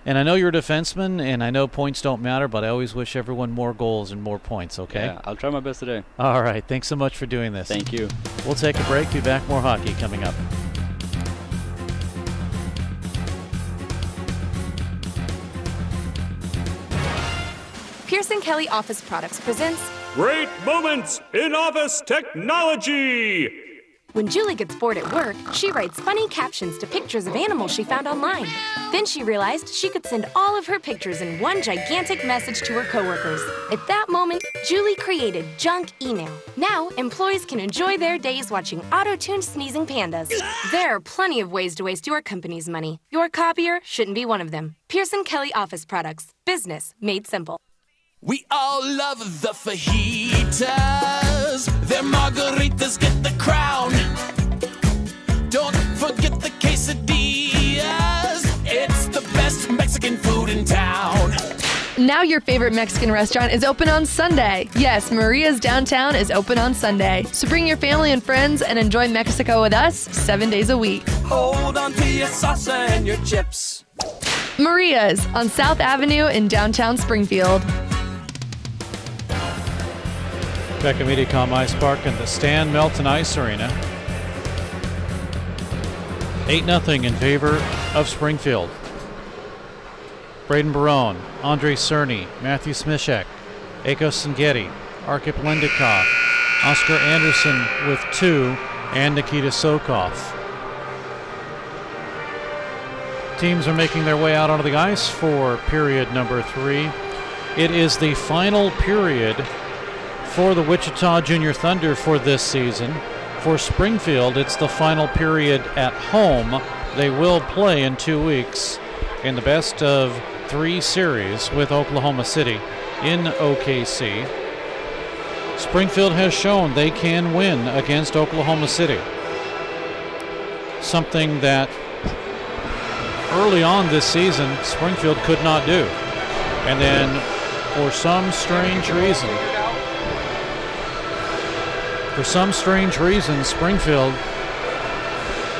I know you're a defenseman, and I know points don't matter, but I always wish everyone more goals and more points, okay? Yeah, I'll try my best today. All right, thanks so much for doing this. Thank you. We'll take a break, be back, more hockey coming up. Pearson Kelly Office Products presents Great Moments in Office Technology! When Julie gets bored at work, she writes funny captions to pictures of animals she found online. Then she realized she could send all of her pictures in one gigantic message to her coworkers. At that moment, Julie created junk email. Now, employees can enjoy their days watching auto-tuned sneezing pandas. There are plenty of ways to waste your company's money. Your copier shouldn't be one of them. Pearson Kelly Office Products. Business made simple. We all love the fajitas. Their margaritas get the crown. Don't forget the quesadillas. It's the best Mexican food in town. Now your favorite Mexican restaurant is open on Sunday. Yes, Maria's Downtown is open on Sunday. So bring your family and friends and enjoy Mexico with us 7 days a week. Hold on to your salsa and your chips. Maria's on South Avenue in downtown Springfield. Back at Mediacom Ice Park in the Stan Melton Ice Arena. 8-0 in favor of Springfield. Braden Barone, Andre Cerny, Matthew Smishek, Eko Sengeti, Arkip Lendikov, Oscar Anderson with 2, and Nikita Sokov. Teams are making their way out onto the ice for period number 3. It is the final period for the Wichita Junior Thunder for this season. For Springfield, it's the final period at home. They will play in 2 weeks in the best of 3 series with Oklahoma City in OKC. Springfield has shown they can win against Oklahoma City. Something that early on this season Springfield could not do. And then for some strange reason, Springfield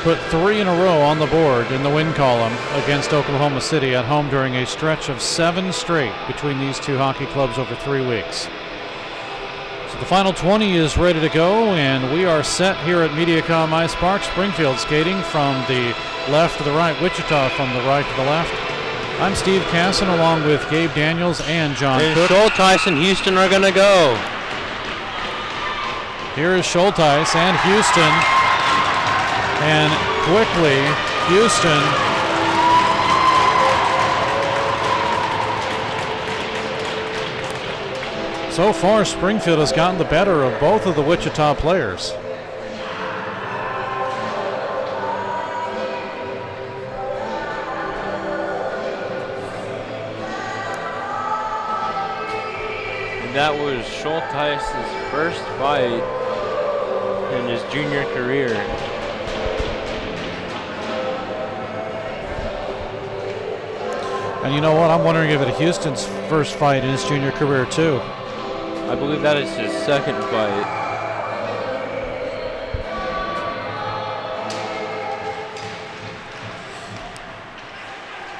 put 3 in a row on the board in the win column against Oklahoma City at home during a stretch of 7 straight between these 2 hockey clubs over 3 weeks. So the final 20 is ready to go, and we are set here at MediaCom Ice Park. Springfield skating from the left to the right, Wichita from the right to the left. I'm Steve Casson along with Gabe Daniels and John Cook. Schulteis and Houston are going to go. Here is Schulteis and Houston. And quickly, Houston so far, Springfield has gotten the better of both of the Wichita players. That was Schulteis' first fight in his junior career. And you know what? I'm wondering if it's Houston's first fight in his junior career too. I believe that is his second fight.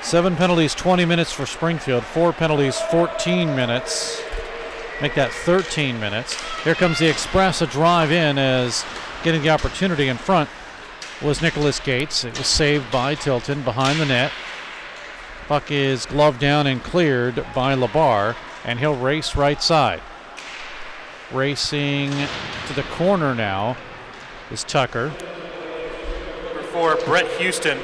Seven penalties, 20 minutes for Springfield. 4 penalties, 14 minutes. Make that 13 minutes. Here comes the Express, a drive in, as getting the opportunity in front was Nicholas Gates. It was saved by Tilton behind the net. Puck is gloved down and cleared by Labar, and he'll race right side. Racing to the corner now is Tucker. For Brett Houston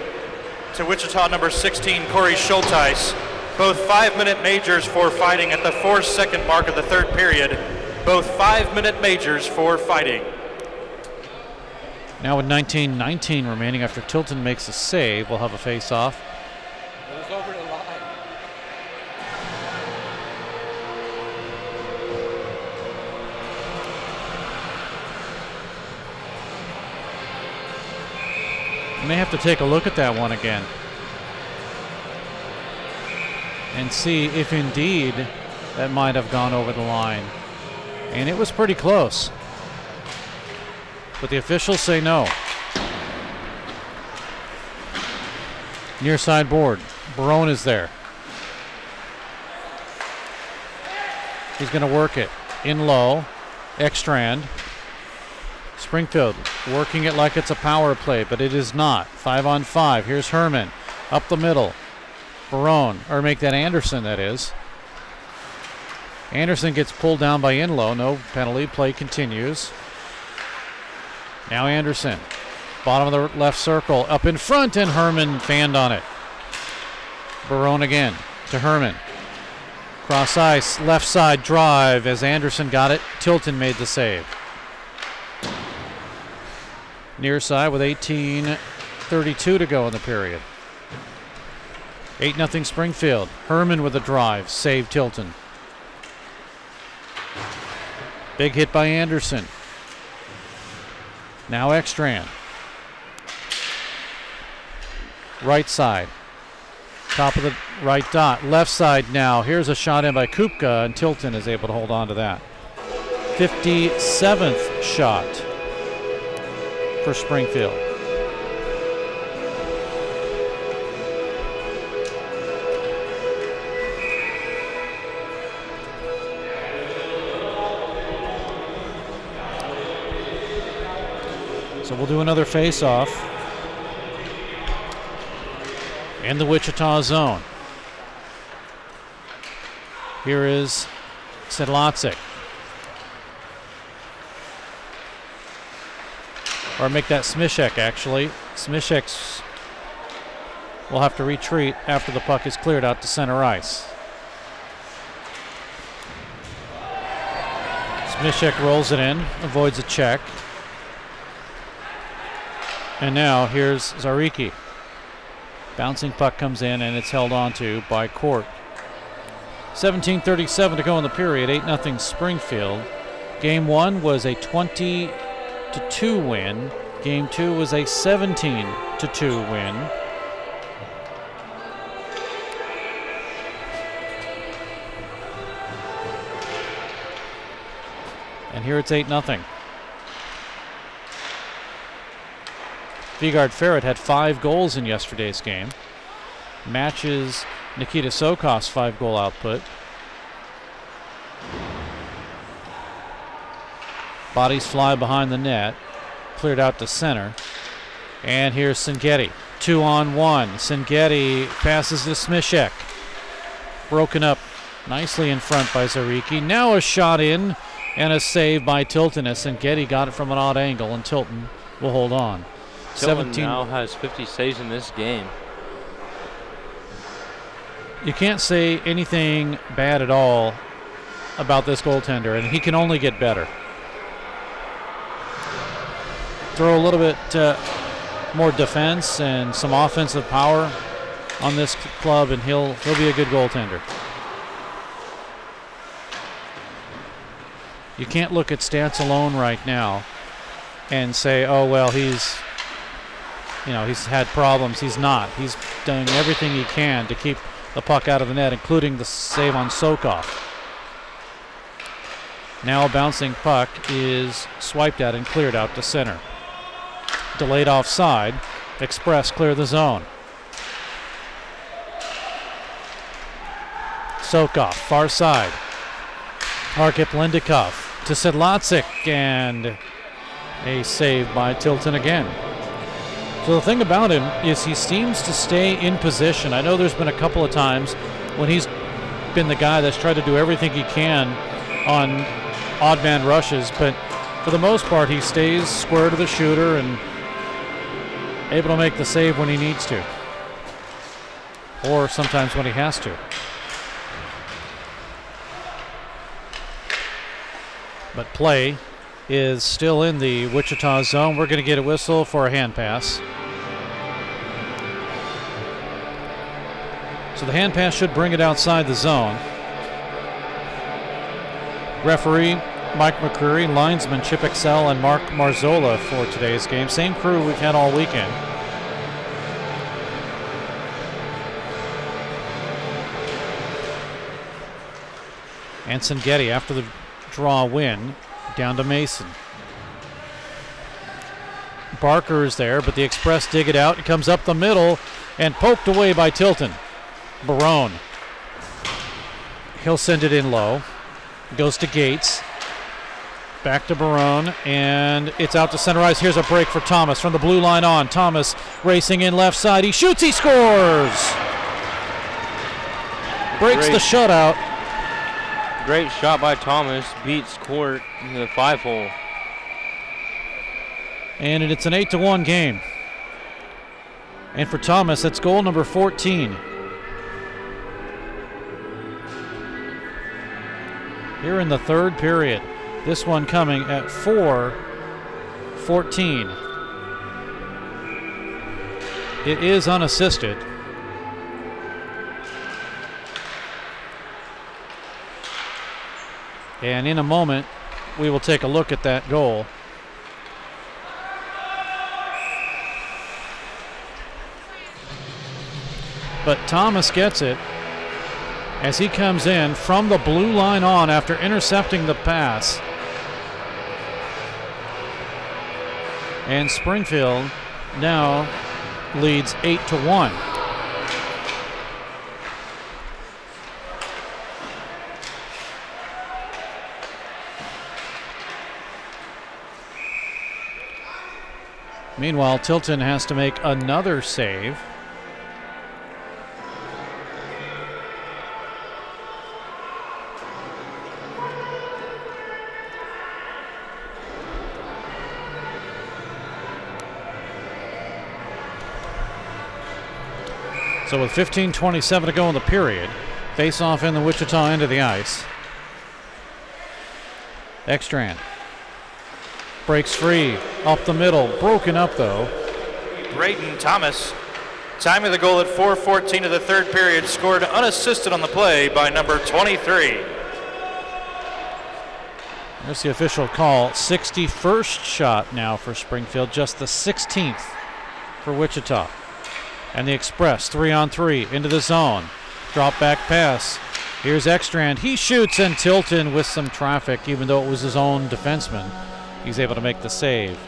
to Wichita number 16, Corey Schulteis. Both 5-minute majors for fighting at the 4-second mark of the 3rd period. Both 5-minute majors for fighting. Now with 19:19 remaining after Tilton makes a save, we'll have a face-off. It was over the line. May have to take a look at that one again and see if indeed that might have gone over the line. And it was pretty close. But the officials say no. Near side board. Barone is there. He's going to work it. In low. Ekstrand. Springfield working it like it's a power play, but it is not. 5-on-5. Here's Herman. Up the middle. Barone, or make that Anderson, that is. Anderson gets pulled down by Inlow. No penalty. Play continues. Now Anderson. Bottom of the left circle. Up in front, and Herman fanned on it. Barone again to Herman. Cross ice. Left side drive as Anderson got it. Tilton made the save. Near side with 18:32 to go in the period. 8-0 Springfield. Herman with a drive. Save Tilton. Big hit by Anderson. Now Ekstrand. Right side. Top of the right dot. Left side now. Here's a shot in by Kupka, and Tilton is able to hold on to that. 57th shot for Springfield. So we'll do another face-off in the Wichita zone. Here is Sedlacek. Or make that Smishek, actually. Smishek will have to retreat after the puck is cleared out to center ice. Smishek rolls it in, avoids a check. And now here's Zaricki. Bouncing puck comes in and it's held onto by Court. 17:37 to go in the period, 8-0 Springfield. Game 1 was a 20-2 win. Game 2 was a 17-2 win. And here it's 8-0. Vigard Ferret had 5 goals in yesterday's game. Matches Nikita Sokov's 5-goal output. Bodies fly behind the net. Cleared out to center. And here's Sengeti. 2-on-1. Sengeti passes to Smishek. Broken up nicely in front by Zaricki. Now a shot in and a save by Tilton as Sengeti got it from an odd angle, and Tilton will hold on. Tilton now has 50 saves in this game. You can't say anything bad at all about this goaltender, and he can only get better. Throw a little bit more defense and some offensive power on this club, and he'll be a good goaltender. You can't look at stats alone right now and say, oh, well, he's had problems. He's not. He's done everything he can to keep the puck out of the net, including the save on Sokov. Now a bouncing puck is swiped at and cleared out to center. Delayed offside. Express clear the zone. Sokov, far side. Arkip Lindikov to Sedlacek, and a save by Tilton again. So the thing about him is he seems to stay in position. I know there's been a couple of times when he's been the guy that's tried to do everything he can on odd man rushes, but for the most part he stays square to the shooter and able to make the save when he needs to, or sometimes when he has to. But play is still in the Wichita zone. We're going to get a whistle for a hand pass. So the hand pass should bring it outside the zone. Referee Mike McCreary, linesman Chip Excel and Mark Marzola for today's game. Same crew we've had all weekend. And Sengeti after the draw win down to Mason. Barker is there, but the Express dig it out. It comes up the middle and poked away by Tilton. Barone. He'll send it in low. Goes to Gates. Back to Barone, and it's out to center ice. Here's a break for Thomas from the blue line on. Thomas racing in left side. He shoots, he scores! Breaks the shutout. Great shot by Thomas, beats Court in the 5-hole. And it's an 8-1 game. And for Thomas, that's goal number 14. Here in the third period. This one coming at 4:14. It is unassisted. And in a moment, we will take a look at that goal. But Thomas gets it as he comes in from the blue line on after intercepting the pass. And Springfield now leads 8-1. Meanwhile, Tilton has to make another save. So with 15:27 to go in the period, face off in the Wichita end of the ice. Ekstrand breaks free, up the middle, broken up though. Braden Thomas, time of the goal at 4:14 of the third period, scored unassisted on the play by number 23. There's the official call. 61st shot now for Springfield, just the 16th for Wichita. And the Express 3-on-3 into the zone. Drop back pass. Here's Ekstrand. He shoots, and Tilton with some traffic, even though it was his own defenseman. He's able to make the save.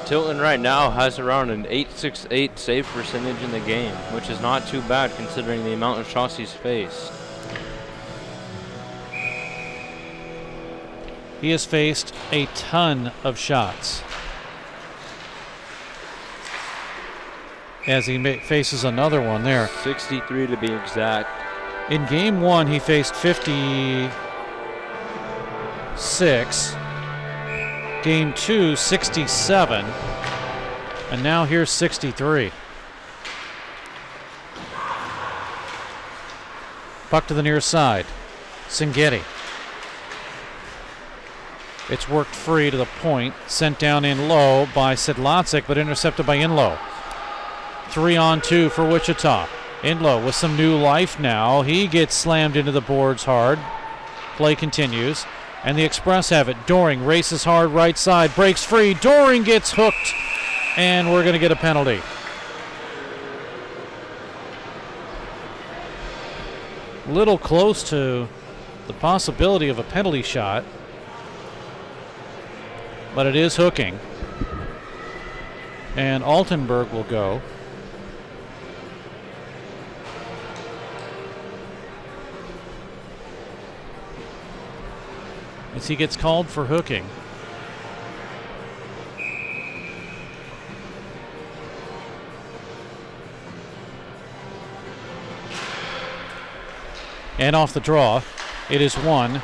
Tilton right now has around an .868 save percentage in the game, which is not too bad considering the amount of shots he's faced. He has faced a ton of shots. As he faces another one there. 63 to be exact. In game one, he faced 56. Game two, 67. And now here's 63. Puck to the near side. Singetti. It's worked free to the point. Sent down in low by Sedlacek, but intercepted by Inlow. 3-on-2 for Wichita. Inlow with some new life now. He gets slammed into the boards hard. Play continues. And the Express have it. Doring races hard right side. Breaks free. Doring gets hooked. And we're going to get a penalty. Little close to the possibility of a penalty shot. But it is hooking. And Altenberg will go. As he gets called for hooking. And off the draw, it is won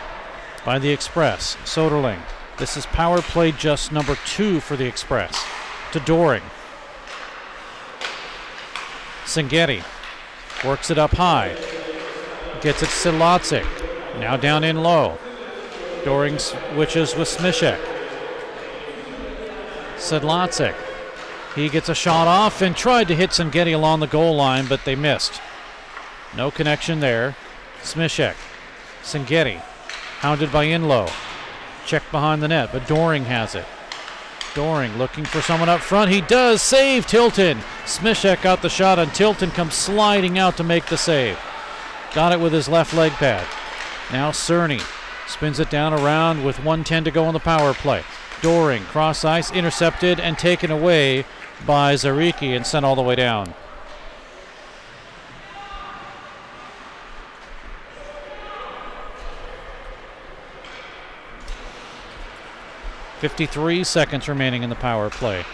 by the Express. Soderling. This is power play just number 2 for the Express. To Doring. Singetti works it up high. Gets it to Sedlacek. Now down in low. Doring switches with Smishek. Sedlacek. He gets a shot off and tried to hit Singetti along the goal line, but they missed. No connection there. Smishek. Singetti. Hounded by Inlow. Check behind the net, but Doring has it. Doring looking for someone up front. He does save Tilton. Smishek got the shot, and Tilton comes sliding out to make the save. Got it with his left leg pad. Now Cerny spins it down around with 1:10 to go on the power play. Doring cross ice, intercepted and taken away by Zaricki and sent all the way down. .53 seconds remaining in the power play.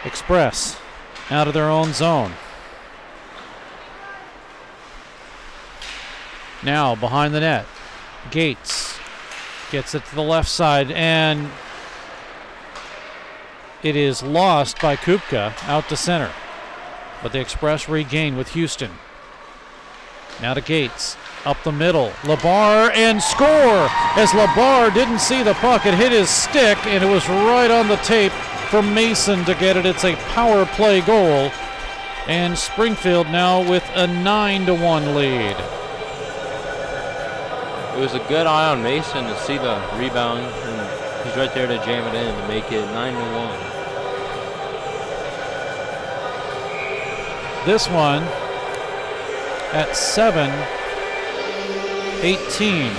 Express out of their own zone. Now behind the net. Gates gets it to the left side, and it is lost by Kupka out to center. But the Express regain with Houston. Now to Gates. Up the middle, Labar, and score! As Labar didn't see the puck, it hit his stick, and it was right on the tape for Mason to get it. It's a power play goal, and Springfield now with a 9-1 lead. It was a good eye on Mason to see the rebound, and he's right there to jam it in to make it 9-1. This one at 7:18,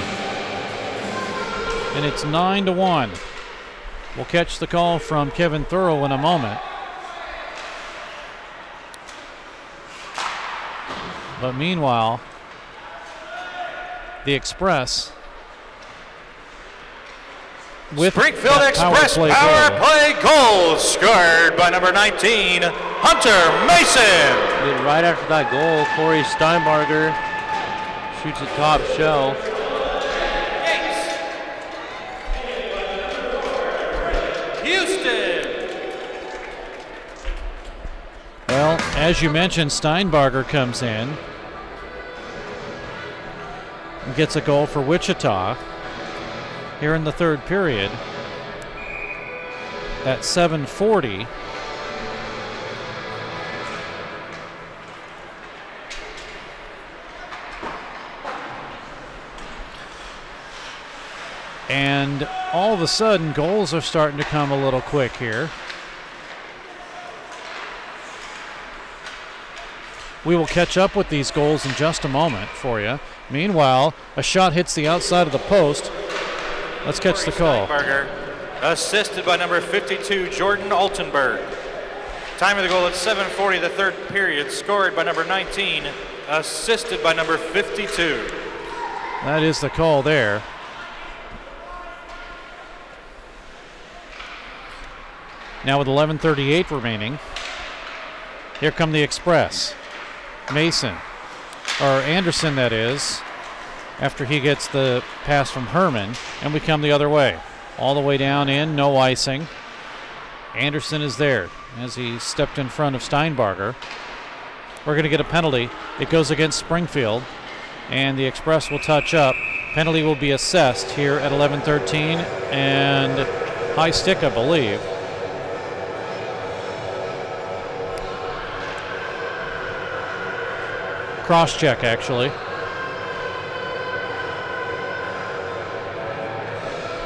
and it's 9-1. We'll catch the call from Kevin Thurl in a moment. But meanwhile, the Express with Springfield Express power play goal scored by number 19, Hunter Mason. Then right after that goal, Corey Steinbarger shoots a top shelf. Houston Houston. Well, as you mentioned, Steinbarger comes in and gets a goal for Wichita here in the third period at 7:40. And all of a sudden, goals are starting to come a little quick here. We will catch up with these goals in just a moment for you. Meanwhile, a shot hits the outside of the post. Let's catch the call. Steinbarger, assisted by number 52, Jordan Altenberg. Time of the goal at 7:40, the third period, scored by number 19, assisted by number 52. That is the call there. Now with 11:38 remaining, here come the Express. Mason, or Anderson that is, after he gets the pass from Herman, and we come the other way. All the way down in, no icing. Anderson is there as he stepped in front of Steinbarger. We're going to get a penalty. It goes against Springfield, and the Express will touch up. Penalty will be assessed here at 11:13, and high stick, I believe. Cross-check, actually.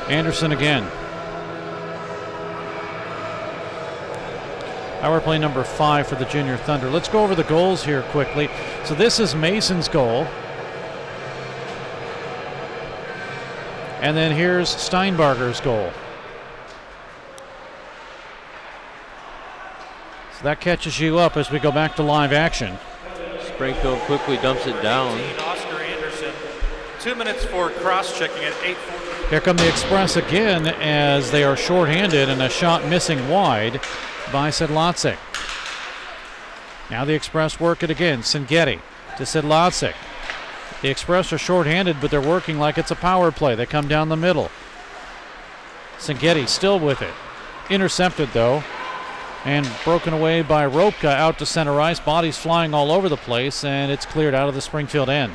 Anderson again. Power play number 5 for the Junior Thunder. Let's go over the goals here quickly. So this is Mason's goal. And then here's Steinbarger's goal. So that catches you up as we go back to live action. Springfield quickly dumps it down. Oscar Anderson, 2 minutes for cross-checking at 8:40. Here come the Express again as they are shorthanded and a shot missing wide by Sedlacek. Now the Express work it again. Singetti to Sedlacek. The Express are shorthanded, but they're working like it's a power play. They come down the middle. Singetti still with it. Intercepted though, and broken away by Ropka out to center ice. Bodies flying all over the place, and it's cleared out of the Springfield end.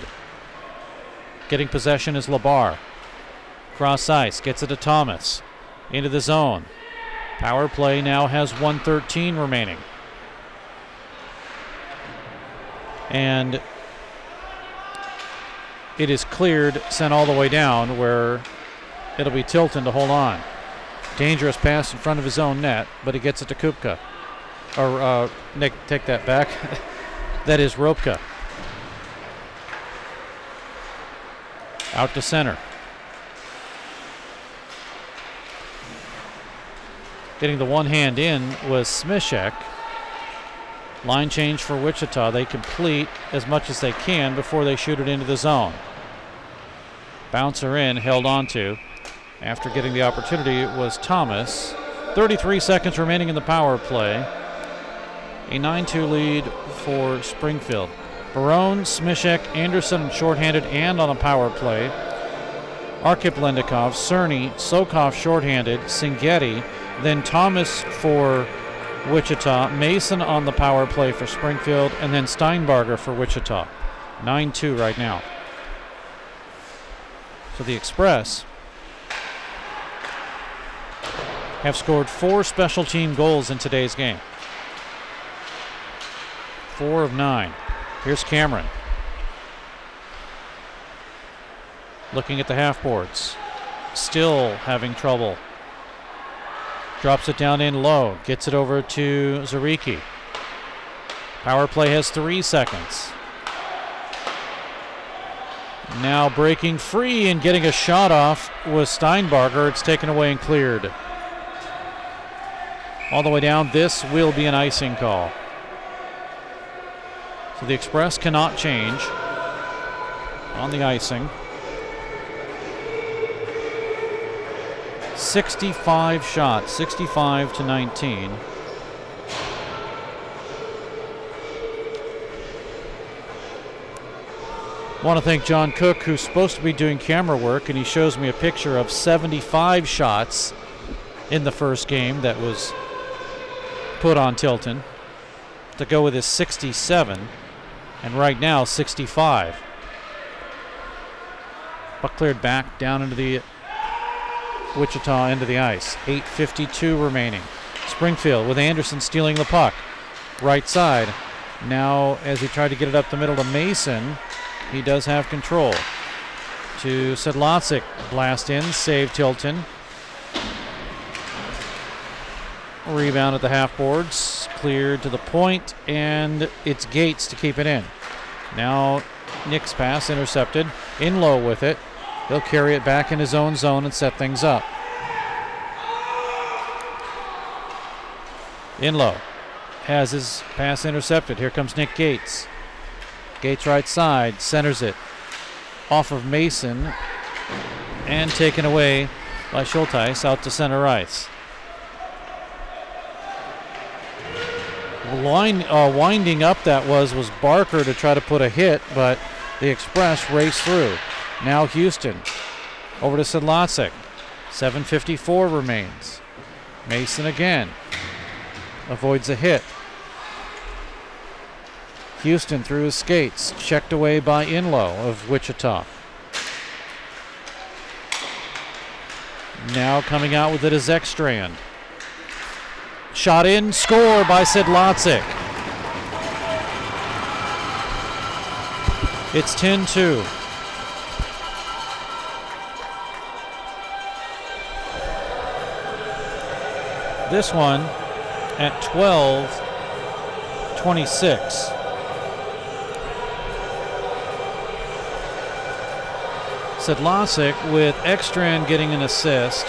Getting possession is Labar. Cross ice, gets it to Thomas. Into the zone. Power play now has 1:13 remaining. And it is cleared, sent all the way down where it'll be Tilton to hold on. Dangerous pass in front of his own net, but he gets it to Kupka. Or, Nick, take that back. That is Ropka. Out to center. Getting the one hand in was Smishek. Line change for Wichita. They complete as much as they can before they shoot it into the zone. Bouncer in, held on to. After getting the opportunity, it was Thomas. 33 seconds remaining in the power play. A 9-2 lead for Springfield. Barone, Smishek, Anderson shorthanded and on a power play. Arkip Lendikov, Cerny, Sokov shorthanded, Singetti, then Thomas for Wichita, Mason on the power play for Springfield, and then Steinbarger for Wichita. 9-2 right now. So the Express have scored 4 special team goals in today's game. 4 of 9. Here's Cameron. Looking at the half boards. Still having trouble. Drops it down in low. Gets it over to Zaricki. Power play has 3 seconds. Now breaking free and getting a shot off was Steinbarger. It's taken away and cleared. All the way down. This will be an icing call. So the Express cannot change on the icing. 65 shots, 65 to 19. I want to thank John Cook, who's supposed to be doing camera work, and he shows me a picture of 75 shots in the first game that was put on Tilton to go with his 67, and right now 65. Puck cleared back down into the Wichita end of the ice. 8:52 remaining. Springfield with Anderson stealing the puck. Right side. Now as he tried to get it up the middle to Mason, he does have control. To Sedlacek, blast in, save Tilton. Rebound at the half boards, cleared to the point, and it's Gates to keep it in. Now Nick's pass intercepted, in low with it. He'll carry it back in his own zone and set things up. In low, has his pass intercepted. Here comes Nick Gates. Gates right side, centers it off of Mason and taken away by Schulteis out to center ice. Winding up that was Barker to try to put a hit, but the Express raced through. Now Houston over to Sedlacek. 7:54 remains. Mason again avoids a hit. Houston through his skates, checked away by Inlow of Wichita. Now coming out with it is Ekstrand. Shot in, score by Sedlacek. It's 10-2. This one at 12:26. Sedlacek with Ekstrand getting an assist.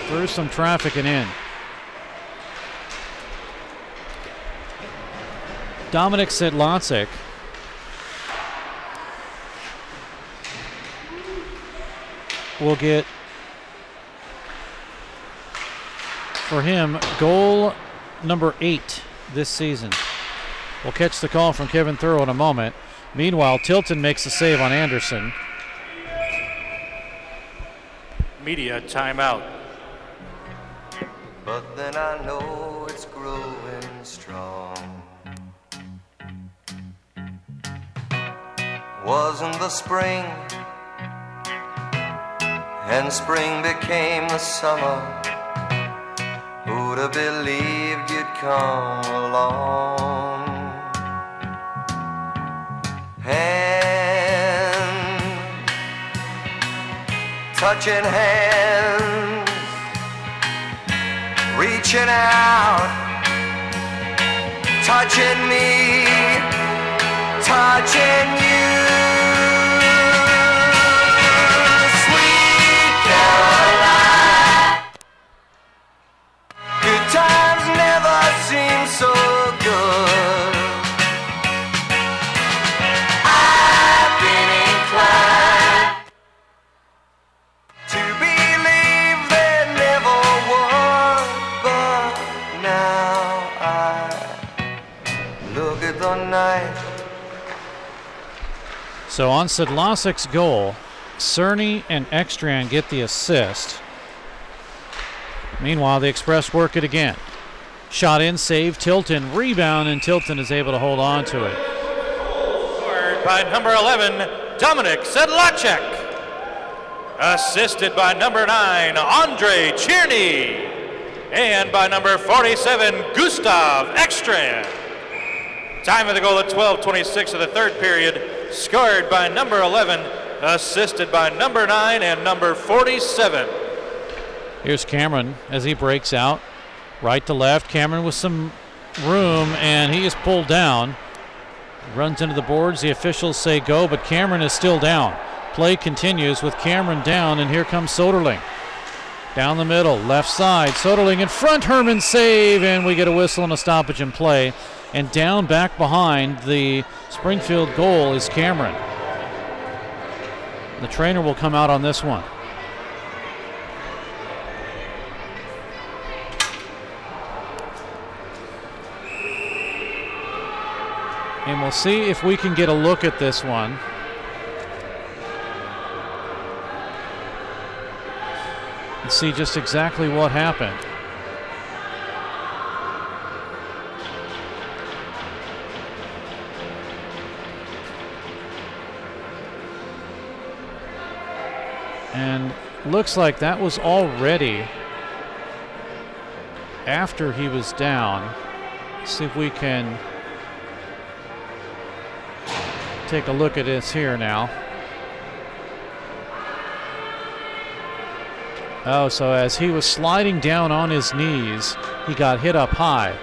Through some traffic and in. Dominic Sedlacek will get, for him, goal number 8 this season. We'll catch the call from Kevin Thurl in a moment. Meanwhile, Tilton makes a save on Anderson. Media timeout. But then I know it's growing strong. Wasn't the spring, and spring became the summer. Who'd have believed you'd come along? Hand, touching hands, reaching out, touching me, touching you. Sweet Caroline, good times never seem so good. I've been inclined to believe there never was, but now I look at the night. So on Sedlacek's goal, Cerny and Ekstrand get the assist. Meanwhile, the Express work it again. Shot in, save, Tilton, rebound, and Tilton is able to hold on to it. Scored by number 11, Dominic Sedlacek. Assisted by number 9, Andre Tierney. And by number 47, Gustav Ekstrand. Time of the goal at 12:26 of the third period. Scored by number 11, assisted by number 9 and number 47. Here's Cameron as he breaks out. Right to left, Cameron with some room, and he is pulled down. Runs into the boards, the officials say go, but Cameron is still down. Play continues with Cameron down, and here comes Soderling. Down the middle, left side, Soderling in front, Herman save, and we get a whistle and a stoppage in play. And down back behind the Springfield goal is Cameron. The trainer will come out on this one. And we'll see if we can get a look at this one. And see just exactly what happened. And looks like that was already after he was down. Let's see if we can take a look at this here now. Oh, so as he was sliding down on his knees, he got hit up high.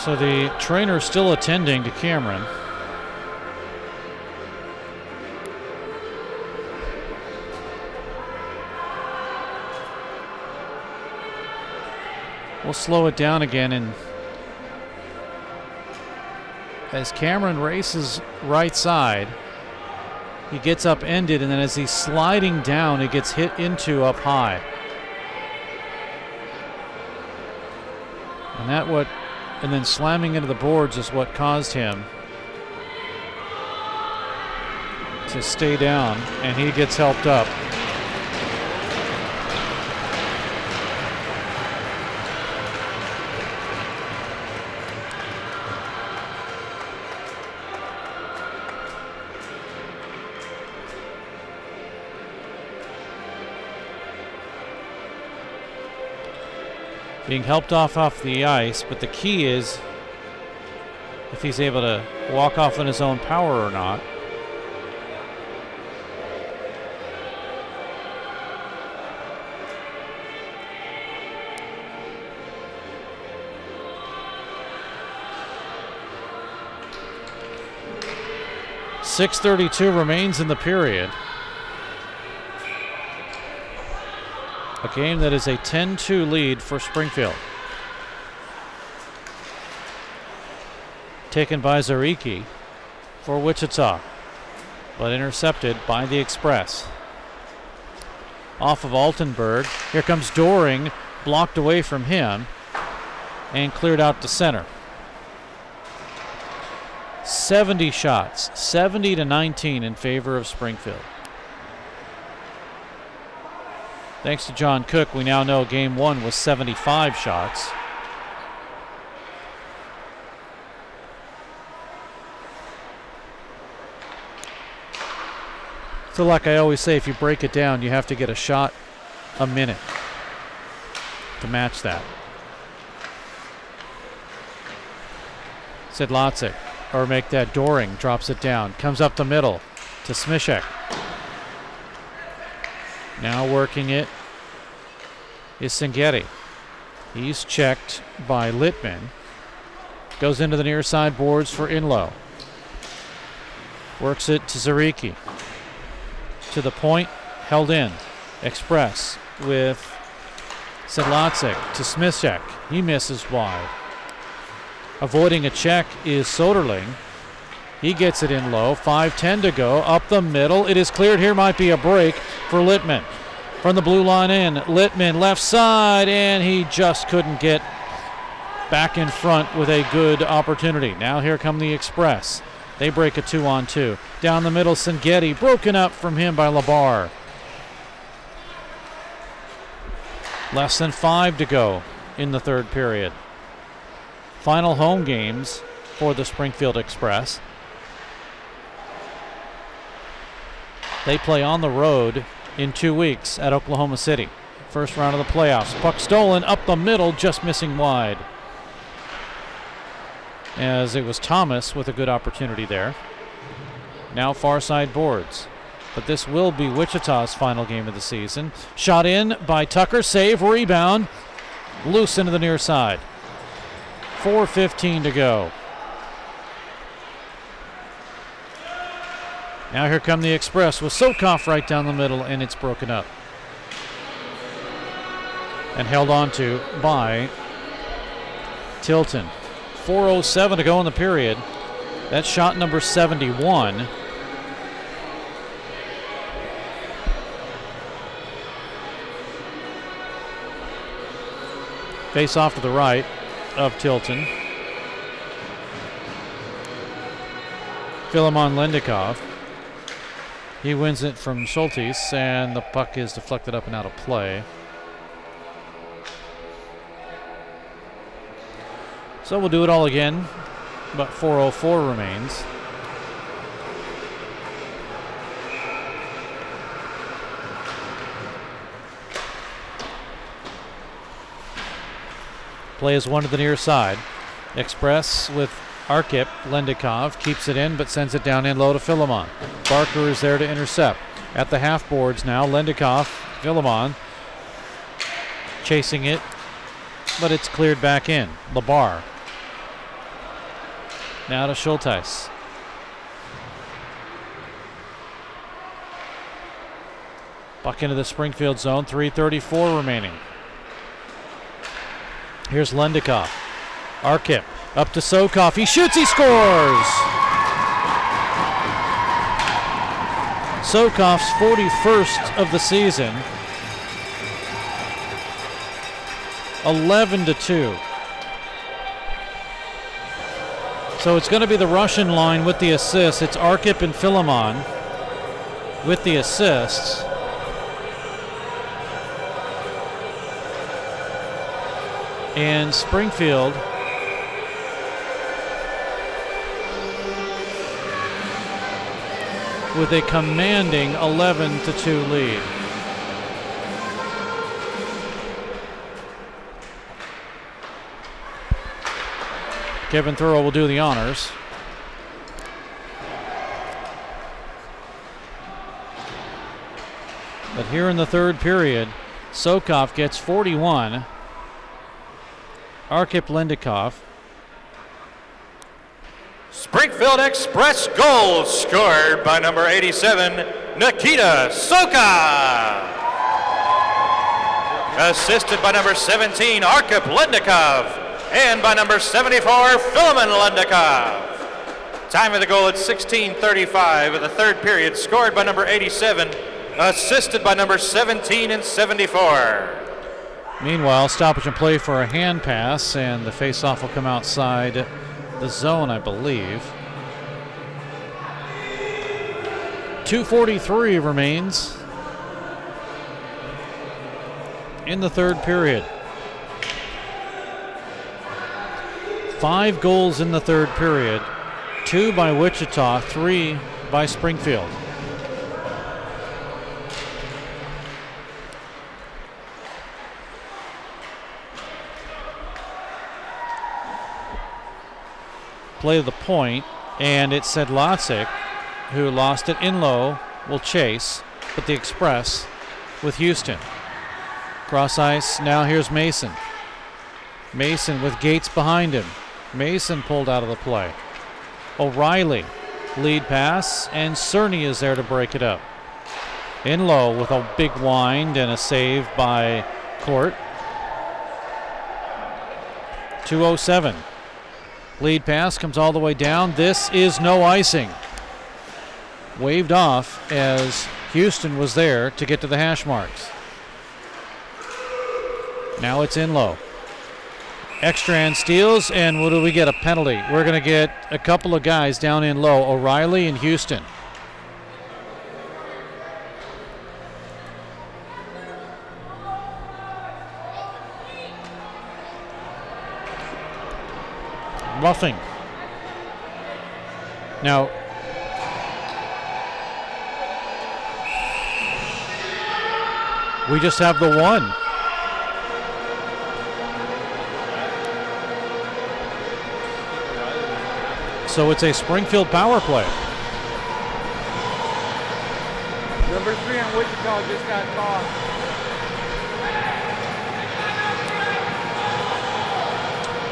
So the trainer's still attending to Cameron. We'll slow it down again, and as Cameron races right side, he gets upended, and then as he's sliding down, he gets hit into up high. And then slamming into the boards is what caused him to stay down, and he gets helped up. Being helped off the ice, but the key is if he's able to walk off on his own power or not. .6:32 remains in the period. A game that is a 10-2 lead for Springfield. Taken by Zaricki for Wichita, but intercepted by the Express. Off of Altenberg. Here comes Doring, blocked away from him, and cleared out to center. 70 shots, 70-19 in favor of Springfield. Thanks to John Cook, we now know game one was 75 shots. So like I always say, if you break it down, you have to get a shot a minute to match that. Sedlacek, or make that Doring, drops it down. Comes up the middle to Smishek. Now working it is Singeti. He's checked by Littman. Goes into the near side boards for Inlow. Works it to Zaricki. To the point, held in. Express with Sedlacek to Smishek. He misses wide. Avoiding a check is Soderling. He gets it in low. 5:10 to go. Up the middle. It is cleared. Here might be a break for Littman. From the blue line in. Littman left side, and he just couldn't get back in front with a good opportunity. Now here come the Express. They break a 2-on-2. Down the middle, Singeti. Broken up from him by Labar. Less than 5 to go in the third period. Final home games for the Springfield Express. They play on the road in 2 weeks at Oklahoma City. First round of the playoffs. Puck stolen up the middle, just missing wide. As it was Thomas with a good opportunity there. Now far side boards. But this will be Wichita's final game of the season. Shot in by Tucker. Save, rebound. Loose into the near side. 4:15 to go. Now here come the Express with Sokoff right down the middle, and it's broken up. And held on to by Tilton. 4:07 to go in the period. That's shot number 71. Face off to the right of Tilton. Philemon Lendikov. He wins it from Schultes, and the puck is deflected up and out of play. So we'll do it all again, but 4:04 remains. Play is one to the near side. Express with Arkip. Lendikov keeps it in but sends it down in low to Philemon. Barker is there to intercept. At the half boards now, Lendikov, Philemon chasing it, but it's cleared back in. Labar. Now to Schultes. Puck into the Springfield zone, 3:34 remaining. Here's Lendikov. Arkip up to Sokov. He shoots, he scores! Sokov's 41st of the season. 11-2. So it's going to be the Russian line with the assists. It's Arkip and Philemon with the assists. And Springfield with a commanding 11-2 lead. Kevin Thurl will do the honors. But here in the third period, Sokov gets 41. Arkip Lendikov. Springfield Express goal scored by number 87, Nikita Sokov. Assisted by number 17, Arkip Lendikov. And by number 74, Philemon Lendikov. Time of the goal at 16:35 of the third period, scored by number 87, assisted by number 17 and 74. Meanwhile, stoppage and play for a hand pass, and the faceoff will come outside the zone, I believe. 2:43 remains in the third period. 5 goals in the third period, 2 by Wichita, 3 by Springfield. Play to the point, and it's Sedlacek who lost it in low, will chase, but the Express with Houston. Cross ice, now here's Mason. Mason with Gates behind him. Mason pulled out of the play. O'Reilly, lead pass, and Cerny is there to break it up. In low with a big wind and a save by Court. 2:07. Lead pass comes all the way down. This is no icing. Waved off as Houston was there to get to the hash marks. Now it's in low. Extrahand steals, and what do we get? A penalty. We're going to get a couple of guys down in low, O'Reilly and Houston. Roughing. Now, we just have the one. So it's a Springfield power play. Number 3 on Wichita just got tossed.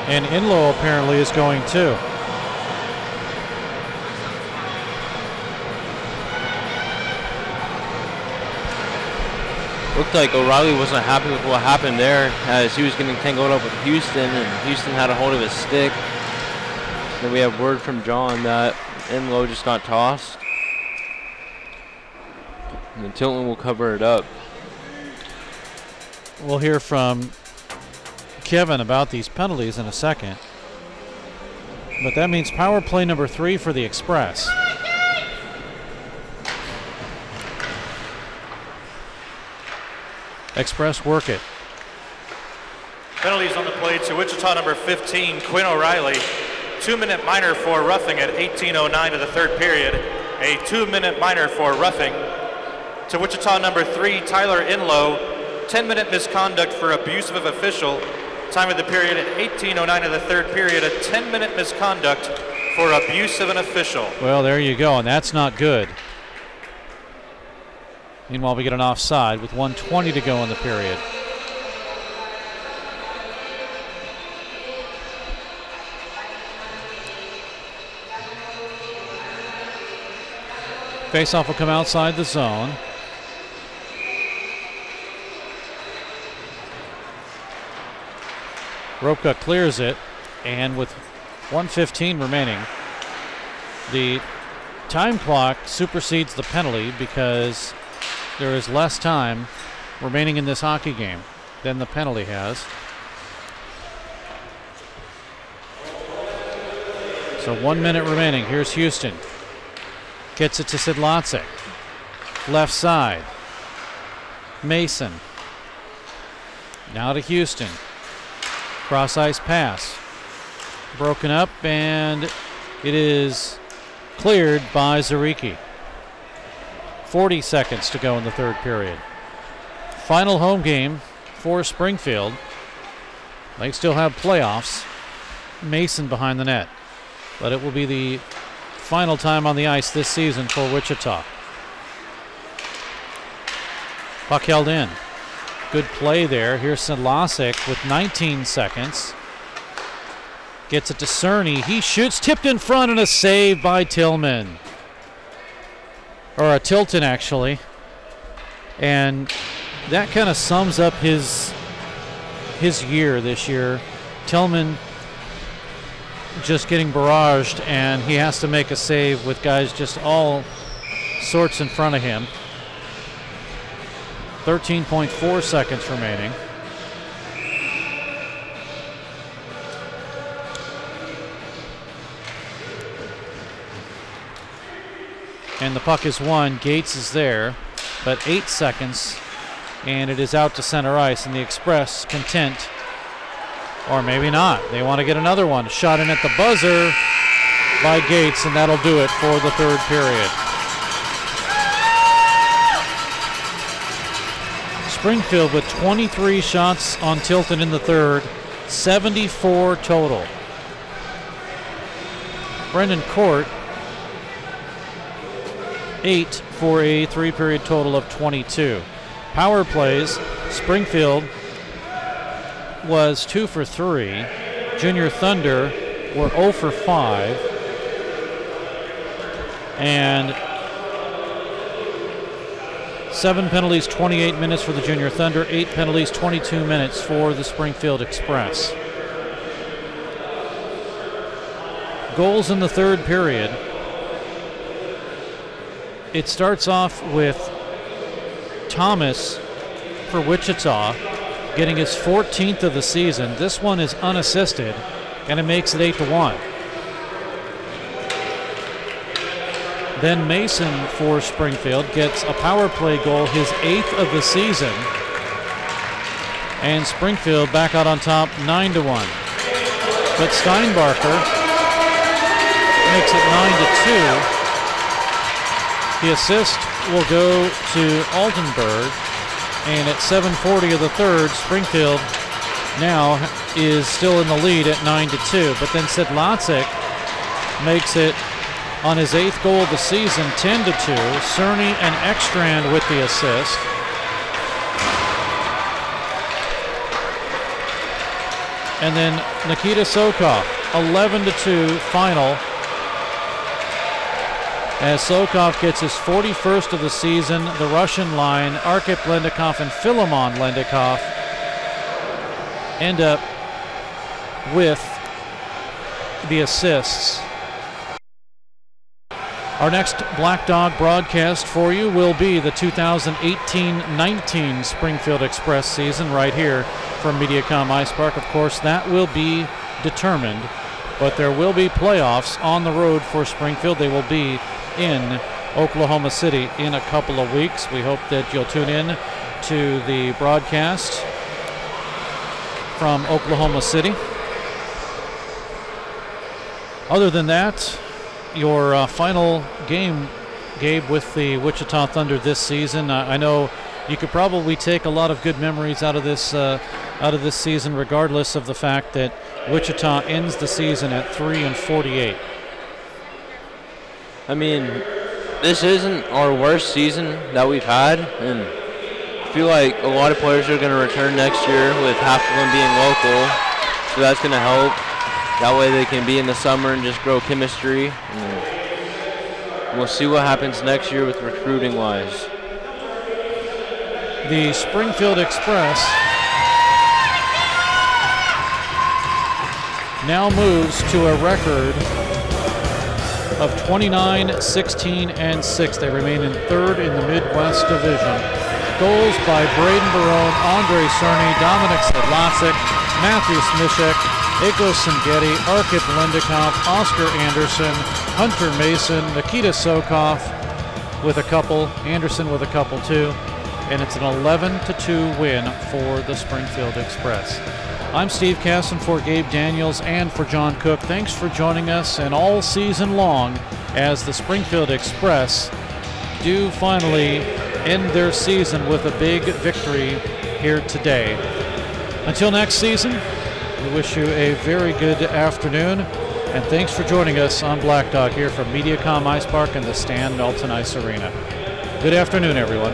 And Inlow apparently is going too. Looked like O'Reilly wasn't happy with what happened there, as he was getting tangled up with Houston, and Houston had a hold of his stick. Then we have word from John that Enlow just got tossed. And then Tilton will cover it up. We'll hear from Kevin about these penalties in a second. But that means power play number 3 for the Express. Express work it. Penalties on the play to Wichita number 15, Quinn O'Reilly. 2-minute minor for roughing at 18:09 of the third period. A 2-minute minor for roughing. To Wichita number 3, Tyler Enlow. 10-minute misconduct for abuse of official. Time of the period at 18:09 of the third period. A 10-minute misconduct for abuse of an official. Well, there you go, and that's not good. Meanwhile, we get an offside with 1:20 to go in the period. Faceoff will come outside the zone. Ropka clears it, and with 1:15 remaining, the time clock supersedes the penalty because there is less time remaining in this hockey game than the penalty has. So 1 minute remaining. Here's Houston. Gets it to Sidlacek. Left side. Mason. Now to Houston. Cross ice pass. Broken up, and it is cleared by Zaricki. 40 seconds to go in the third period. Final home game for Springfield. They still have playoffs. Mason behind the net. But it will be the final time on the ice this season for Wichita. Puck held in. Good play there. Here's Sidlacek with 19 seconds. Gets it to Cerny. He shoots, tipped in front, and a save by Tillman. Or a Tilton, actually. And that kind of sums up his year this year. Tillman just getting barraged, and he has to make a save with guys just all sorts in front of him. 13.4 seconds remaining. And the puck is won. Gates is there, but 8 seconds, and it is out to center ice, and the Express content, or maybe not. They want to get another one. Shot in at the buzzer by Gates, and that'll do it for the third period. Springfield with 23 shots on Tilton in the third, 74 total. Brendan Court, 8 for a three-period total of 22. Power plays, Springfield was 2 for 3. Junior Thunder were 0 for 5. And 7 penalties, 28 minutes for the Junior Thunder, 8 penalties, 22 minutes for the Springfield Express. Goals in the third period. It starts off with Thomas for Wichita getting his 14th of the season. This one is unassisted, and it makes it 8-1. Then Mason for Springfield gets a power play goal, his 8th of the season. And Springfield back out on top 9-1. But Steinbarker makes it 9-2. The assist will go to Altenberg. And at 7:40 of the third, Springfield now is still in the lead at 9-2. But then Sidlacek makes it on his 8th goal of the season, 10-2. Cerny and Ekstrand with the assist. And then Nikita Sokov, 11-2 final. As Sokov gets his 41st of the season, the Russian line, Arkhip Lendikov and Philemon Lendikov end up with the assists. Our next Black Dog broadcast for you will be the 2018-19 Springfield Express season right here from Mediacom Ice Park. Of course, that will be determined, but there will be playoffs on the road for Springfield. They will be in Oklahoma City in a couple of weeks. We hope that you'll tune in to the broadcast from Oklahoma City. Other than that, your final game, Gabe, with the Wichita Thunder this season. I know you could probably take a lot of good memories out of this season, regardless of the fact that Wichita ends the season at 3-48. I mean, this isn't our worst season that we've had, and I feel like a lot of players are going to return next year, with half of them being local, so that's going to help. That way they can be in the summer and just grow chemistry. And we'll see what happens next year with recruiting-wise. The Springfield Express now moves to a record of 29-16-6. They remain in third in the Midwest Division. Goals by Braden Barone, Andre Cerny, Dominic Sedlacek, Matthew Smishek, Eko Sengeti, Arkip Lindekamp, Oscar Anderson, Hunter Mason, Nikita Sokoff with a couple, Anderson with a couple too, and it's an 11-2 win for the Springfield Express. I'm Steve Casson for Gabe Daniels and for John Cook. Thanks for joining us, and all season long as the Springfield Express do finally end their season with a big victory here today. Until next season, we wish you a very good afternoon, and thanks for joining us on Black Dog here from Mediacom Ice Park and the Stan Melton Ice Arena. Good afternoon, everyone.